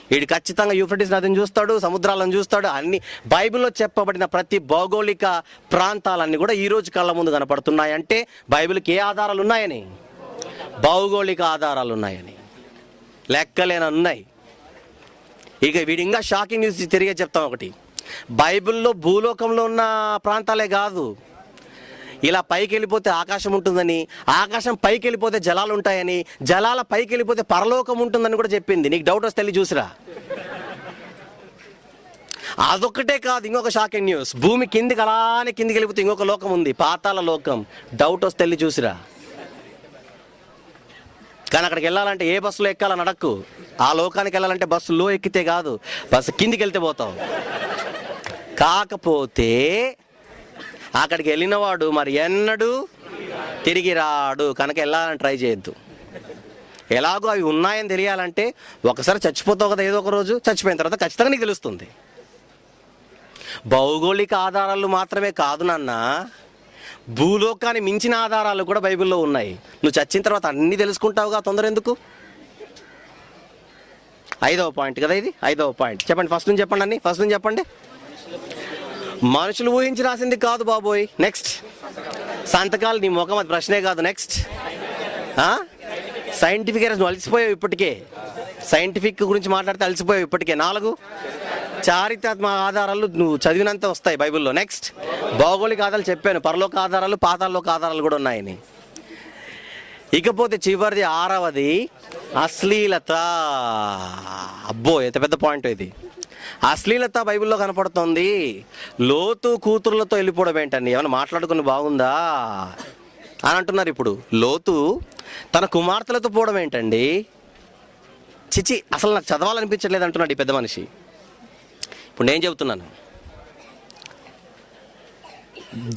వీడు ఖచ్చితంగా యూఫ్రటీస్ నదిని చూస్తాడు, సముద్రాలను చూస్తాడు. అన్ని బైబిల్లో చెప్పబడిన ప్రతి భౌగోళిక ప్రాంతాలన్నీ కూడా ఈరోజు కళ్ళ ముందు కనపడుతున్నాయంటే బైబిల్కి ఏ ఆధారాలు ఉన్నాయని? భౌగోళిక ఆధారాలు ఉన్నాయని. లెక్కలేనన్నాయి. ఇక వీడు ఇంకా షాకింగ్ న్యూస్ తిరిగే చెప్తాం ఒకటి. బైబిల్లో భూలోకంలో ఉన్న ప్రాంతాలే కాదు, ఇలా పైకి వెళ్ళిపోతే ఆకాశం ఉంటుందని, ఆకాశం పైకి వెళ్ళిపోతే జలాలు ఉంటాయని, జలాల పైకి వెళ్ళిపోతే పరలోకం ఉంటుందని కూడా చెప్పింది. నీకు డౌట్ వస్తే వెళ్ళి చూసిరా. అదొక్కటే కాదు, ఇంకొక షాకింగ్ న్యూస్. భూమి కిందికి అలానే కిందికి వెళ్ళిపోతే ఇంకొక లోకం ఉంది, పాతాళ లోకం. డౌట్ వస్తే వెళ్ళి చూసిరా. కానీ అక్కడికి వెళ్ళాలంటే ఏ బస్సులో ఎక్కాలని అడక్కు. ఆ లోకానికి వెళ్ళాలంటే బస్సులో ఎక్కితే కాదు, బస్సు కిందికి వెళ్తే పోతావు. కాకపోతే అక్కడికి వెళ్ళినవాడు మరి ఎన్నడూ తిరిగి రాడు. కనుక వెళ్ళాలని ట్రై చేయొద్దు. ఎలాగో అవి ఉన్నాయని తెలియాలంటే ఒకసారి చచ్చిపోతావు కదా ఏదో ఒక రోజు, చచ్చిపోయిన తర్వాత ఖచ్చితంగా నీకు తెలుస్తుంది. భౌగోళిక ఆధారాలు మాత్రమే కాదు నాన్న, భూలోకాన్ని మించిన ఆధారాలు కూడా బైబిల్లో ఉన్నాయి. నువ్వు చచ్చిన తర్వాత అన్నీ తెలుసుకుంటావుగా, తొందర ఎందుకు? 5వ పాయింట్ కదా ఇది, 5వ పాయింట్. చెప్పండి, ఫస్ట్ నుంచి చెప్పండి అన్ని, ఫస్ట్ నుంచి చెప్పండి. మనుషులు ఊహించి రాసింది కాదు బాబోయ్. నెక్స్ట్, సంతకాలు నీ ముఖం, అది ప్రశ్నే కాదు. నెక్స్ట్, సైంటిఫిక్ నువ్వు అలసిపోయావు ఇప్పటికే, సైంటిఫిక్ గురించి మాట్లాడితే అలసిపోయావు ఇప్పటికే. 4, చారిత్రాత్మక ఆధారాలు నువ్వు చదివినంత వస్తాయి బైబిల్లో. నెక్స్ట్, భౌగోళిక ఆధారాలు చెప్పాను, పరలోక ఆధారాలు, పాతాళలోక ఆధారాలు కూడా ఉన్నాయని. ఇకపోతే చివరిది 6వది అశ్లీలత. అబ్బో ఎంత పెద్ద పాయింట్ ఇది. అశ్లీలత బైబిల్లో కనపడుతుంది. లోతు కూతురులతో వెళ్ళిపోవడం ఏంటండి, ఏమైనా మాట్లాడుకుని బాగుందా అని అంటున్నారు. ఇప్పుడు లోతు తన కుమార్తెలతో పోవడం ఏంటండి, చిచి అసలు నాకు చదవాలనిపించట్లేదు అంటున్నాడు ఈ పెద్ద మనిషి. ఇప్పుడు నేను చెబుతున్నాను,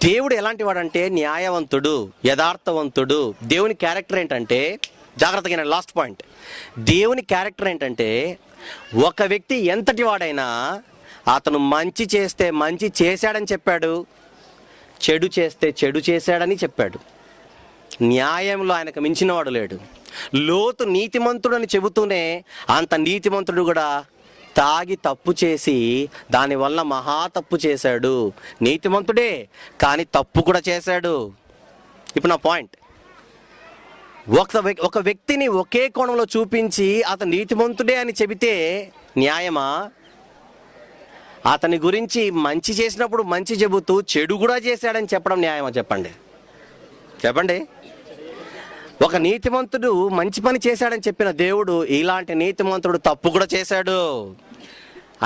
దేవుడు ఎలాంటి వాడంటే న్యాయవంతుడు, యథార్థవంతుడు. దేవుని క్యారెక్టర్ ఏంటంటే, జాగ్రత్తగా లాస్ట్ పాయింట్, దేవుని క్యారెక్టర్ ఏంటంటే ఒక వ్యక్తి ఎంతటి వాడైనా అతను మంచి చేస్తే మంచి చేశాడని చెప్పాడు, చెడు చేస్తే చెడు చేశాడని చెప్పాడు. న్యాయంలో ఆయనకు మించినవాడు లేడు. లోతు నీతిమంతుడని చెబుతూనే అంత నీతిమంతుడు కూడా తాగి తప్పు చేసి దానివల్ల మహా తప్పు చేశాడు. నీతిమంతుడే కానీ తప్పు కూడా చేశాడు. ఇప్పుడు నా పాయింట్, ఒక వ్యక్తిని ఒకే కోణంలో చూపించి అతను నీతిమంతుడే అని చెబితే న్యాయమా? అతని గురించి మంచి చేసినప్పుడు మంచి చెబుతూ చెడు కూడా చేశాడని చెప్పడం న్యాయమా? చెప్పండి చెప్పండి. ఒక నీతిమంతుడు మంచి పని చేశాడని చెప్పిన దేవుడు ఇలాంటి నీతిమంతుడు తప్పు కూడా చేశాడు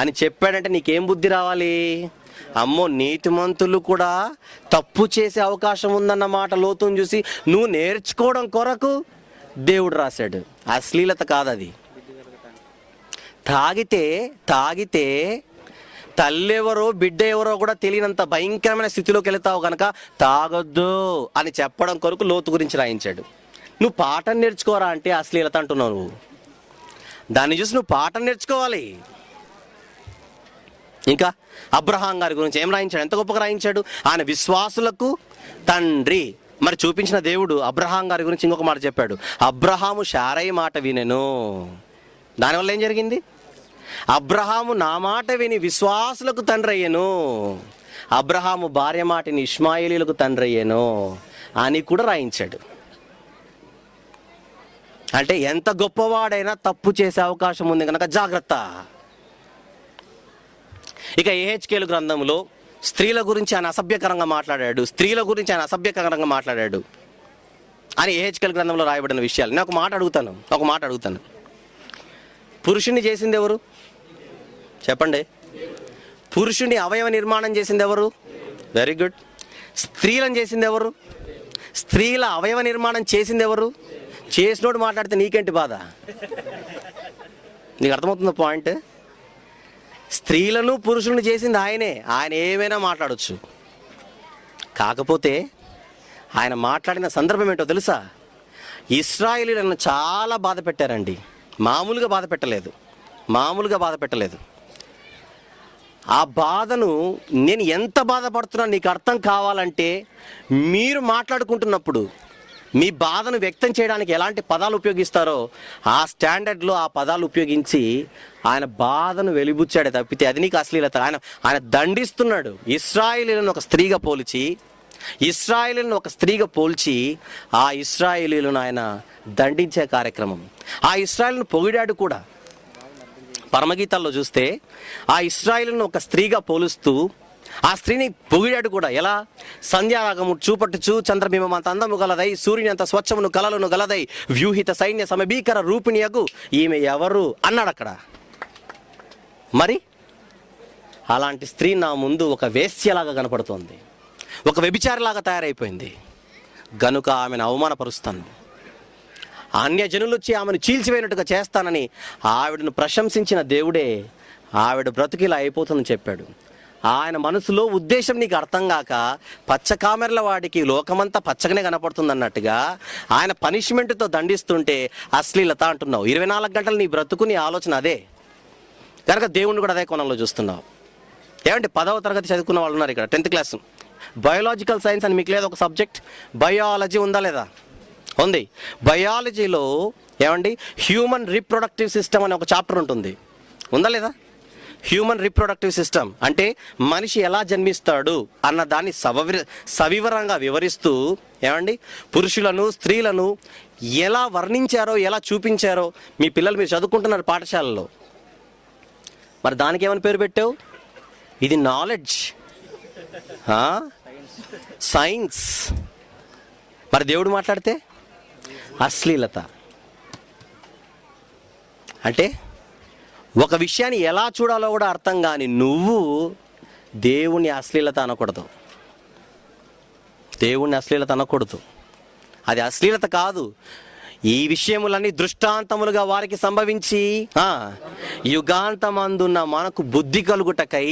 అని చెప్పాడంటే నీకేం బుద్ధి రావాలి? అమ్మో, నీతిమంతులు కూడా తప్పు చేసే అవకాశం ఉందన్న మాట లోతుని చూసి నువ్వు నేర్చుకోవడం కొరకు దేవుడు రాశాడు. అశ్లీలత కాదది. తాగితే తల్లెవరో బిడ్డ ఎవరో కూడా తెలియనంత భయంకరమైన స్థితిలోకి వెళతావు కనుక తాగొద్దు అని చెప్పడం కొరకు లోతు గురించి రాయించాడు. నువ్వు పాఠం నేర్చుకోరా అంటే అశ్లీలత అంటున్నావు. నువ్వు దాన్ని చూసి నువ్వు పాఠం నేర్చుకోవాలి. ఇంకా అబ్రహాం గారి గురించి ఏం రాయించాడు, ఎంత గొప్పగా రాయించాడు. ఆయన విశ్వాసులకు తండ్రి. మరి చూపించిన దేవుడు అబ్రహాం గారి గురించి ఇంకొక మాట చెప్పాడు, అబ్రహాము శారయి మాట వినెను. దానివల్ల ఏం జరిగింది? అబ్రహాము నా మాట విని విశ్వాసులకు తండ్రి అయ్యాను, అబ్రహాము భార్య మాటని ఇష్మాయేలీలకు తండ్రి అయ్యాను అని కూడా రాయించాడు. అంటే ఎంత గొప్పవాడైనా తప్పు చేసే అవకాశం ఉంది కనుక జాగ్రత్త. ఇక యెహెజ్కేలు గ్రంథంలో స్త్రీల గురించి ఆయన అసభ్యకరంగా మాట్లాడాడు, స్త్రీల గురించి ఆయన అసభ్యకరంగా మాట్లాడాడు అని యెహెజ్కేలు గ్రంథంలో రాయబడిన విషయాలు. నేను ఒక మాట అడుగుతాను. పురుషుణ్ణి చేసింది ఎవరు? చెప్పండి. పురుషుని అవయవ నిర్మాణం చేసింది ఎవరు? Very good. స్త్రీలను చేసింది ఎవరు? స్త్రీల అవయవ నిర్మాణం చేసింది ఎవరు? చేసినోడు మాట్లాడితే నీకేంటి బాధ? నీకు అర్థమవుతుందా పాయింట్? స్త్రీలను పురుషులను చేసింది ఆయనే. ఆయన ఏమైనా మాట్లాడవచ్చు. కాకపోతే ఆయన మాట్లాడిన సందర్భం ఏంటో తెలుసా? ఇశ్రాయేలీయులను చాలా బాధ పెట్టారండి. మామూలుగా బాధ పెట్టలేదు. ఆ బాధను నేను ఎంత బాధపడుతున్నా నీకు అర్థం కావాలంటే మీరు మాట్లాడుకుంటున్నప్పుడు మీ బాధను వ్యక్తం చేయడానికి ఎలాంటి పదాలు ఉపయోగిస్తారో ఆ స్టాండర్డ్లో ఆ పదాలు ఉపయోగించి ఆయన బాధను వెలిబుచ్చాడే తప్పితే అది నీకు అశ్లీలత. ఆయన దండిస్తున్నాడు. ఇశ్రాయేలీయులను ఒక స్త్రీగా పోల్చి ఆ ఇశ్రాయేలీయులను ఆయన దండించే కార్యక్రమం. ఆ ఇశ్రాయేలును పొగిడాడు కూడా. పరమగీతాల్లో చూస్తే ఆ ఇశ్రాయేలును ఒక స్త్రీగా పోలుస్తూ ఆ స్త్రీని పొగిడాడు కూడా. ఎలా? సంధ్యారాగము చూపట్టుచు చంద్రబింబం అంత అందము గలదై, సూర్యుని అంత స్వచ్ఛమును కలలను గలదై, వ్యూహిత సైన్య సమభీకర రూపిణియగు ఈమె ఎవరు అన్నాడు అక్కడ. మరి అలాంటి స్త్రీ నా ముందు ఒక వేశ్యలాగా కనపడుతోంది, ఒక వ్యభిచారిలాగా తయారైపోయింది. గనుక ఆమెను అవమానపరుస్తాను. అన్యజనులు వచ్చి ఆమెను చీల్చివేయనట్టుగా చేస్తానని ఆవిడను ప్రశంసించిన దేవుడే ఆవిడ బ్రతుకు ఇలా అయిపోతుందని చెప్పాడు. ఆయన మనసులో ఉద్దేశం నీకు అర్థం కాక పచ్చకామెర్ల వాడికి లోకమంతా పచ్చగానే కనపడుతుంది అన్నట్టుగా ఆయన పనిష్మెంట్తో దండిస్తుంటే అశ్లీలత అంటున్నావు. 24 గంటలు నీ బ్రతుకు నీ ఆలోచన అదే కనుక దేవుణ్ణి కూడా అదే కోణంలో చూస్తున్నావు. ఏమంటే 10వ తరగతి చదువుకున్న వాళ్ళు ఉన్నారు ఇక్కడ, 10th క్లాస్ బయోలాజికల్ సైన్స్ అని మీకు లేదు ఒక సబ్జెక్ట్, బయాలజీ ఉందా లేదా? ఉంది. బయాలజీలో ఏమండి హ్యూమన్ రీప్రొడక్టివ్ సిస్టమ్ అనే ఒక చాప్టర్ ఉంటుంది, ఉందా లేదా? హ్యూమన్ రీప్రొడక్టివ్ సిస్టమ్ అంటే మనిషి ఎలా జన్మిస్తాడు అన్న దాన్ని సవివరంగా వివరిస్తూ ఏమండి పురుషులను స్త్రీలను ఎలా వర్ణించారో ఎలా చూపించారో మీ పిల్లలు మీరు చదువుకుంటున్నారు పాఠశాలలో. మరి దానికి ఏమని పేరు పెట్టావు? ఇది నాలెడ్జ్, సైన్స్. మరి దేవుడు మాట్లాడితే అశ్లీలత. అంటే ఒక విషయాన్ని ఎలా చూడాలో కూడా అర్థం కాని నువ్వు దేవుణ్ణి అశ్లీలత అనకూడదు, దేవుణ్ణి అశ్లీలత అనకూడదు. అది అశ్లీలత కాదు. ఈ విషయములన్నీ దృష్టాంతములుగా వారికి సంభవించి యుగాంతమందున్న మనకు బుద్ధి కలుగుటకై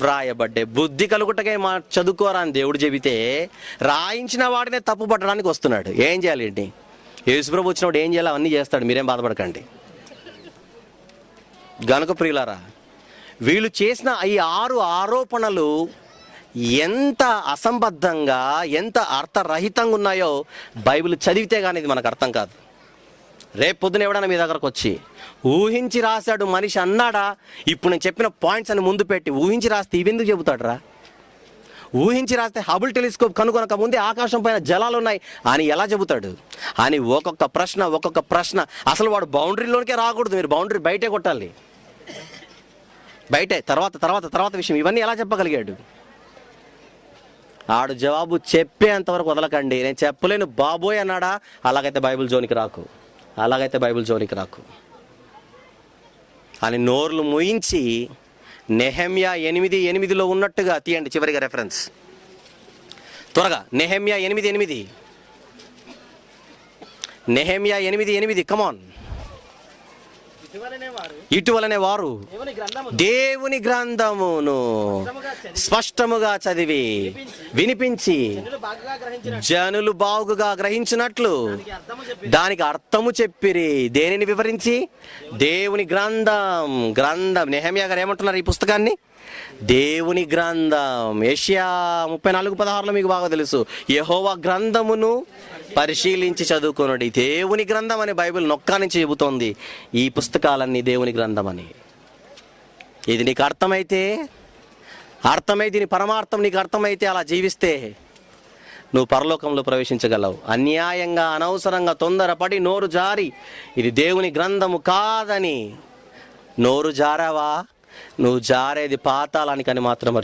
వ్రాయబడ్డే. బుద్ధి కలుగుటకై మా చదువుకోరా అని దేవుడు చెబితే రాయించిన వాడినే తప్పు పట్టడానికి వస్తున్నాడు. ఏం చేయాలి ఏంటి? యేసుప్రభు వచ్చినప్పుడు ఏం చేయాలి అవన్నీ చేస్తాడు, మీరేం బాధపడకండి. గనుక ప్రియులారా, వీళ్ళు చేసిన ఈ 6 ఆరోపణలు ఎంత అసంబద్ధంగా ఎంత అర్థరహితంగా ఉన్నాయో బైబిల్ చదివితే కానీ ఇది మనకు అర్థం కాదు. రేపు పొద్దున ఎవడన్నా మీ దగ్గరకు వచ్చి ఊహించి రాశాడు మనిషి అన్నాడా? ఇప్పుడు నేను చెప్పిన పాయింట్స్ అని ముందు పెట్టి ఊహించి రాస్తే ఇవెందుకు చెబుతాడు రా? ఊహించి రాస్తే హబుల్ టెలిస్కోప్ కనుగొనక ముందే ఆకాశం పైన జలాలు ఉన్నాయి అని ఎలా చెబుతాడు అని ఒక్కొక్క ప్రశ్న. అసలు వాడు బౌండరీలోనికే రాకూడదు, మీరు బౌండరీ బయటే కొట్టాలి, బయటే. తర్వాత విషయం ఇవన్నీ ఎలా చెప్పగలిగాడు? ఆడు జవాబు చెప్పేంతవరకు వదలకండి. నేను చెప్పలేను బాబోయ్ అన్నాడా? అలాగైతే బైబిల్ జోలికి రాకు అని నోర్లు మూయించి నెహెమ్యా 8:8లో ఉన్నట్టుగా తీయండి చివరిగా రెఫరెన్స్ త్వరగా. నెహెమ్యా 8:8, నెహెమ్యా 8:8. కమాన్. ఇటువలనే వారు దేవుని గ్రంథమును స్పష్టముగా చదివి వినిపించి జనులు బాగుగా గ్రహించినట్లు దానికి అర్థము చెప్పిరి. దేనిని వివరించి? దేవుని గ్రంథం. నెహెమ్యా గారు ఏమంటున్నారు ఈ పుస్తకాన్ని? దేవుని గ్రంథం. యెషయా 34:16లో మీకు బాగా తెలుసు, యెహోవా గ్రంథమును పరిశీలించి చదువుకోనండి. దేవుని గ్రంథం అని బైబిల్ నొక్కా నుంచి చెబుతోంది ఈ పుస్తకాలన్నీ దేవుని గ్రంథం అని. ఇది నీకు అర్థమైతే దీని పరమార్థం నీకు అర్థమైతే అలా జీవిస్తే నువ్వు పరలోకంలో ప్రవేశించగలవు. అన్యాయంగా అనవసరంగా తొందరపడి నోరు జారి ఇది దేవుని గ్రంథము కాదని నోరు జారావా, నువ్వు జారేది పాతాళానికని మాత్రం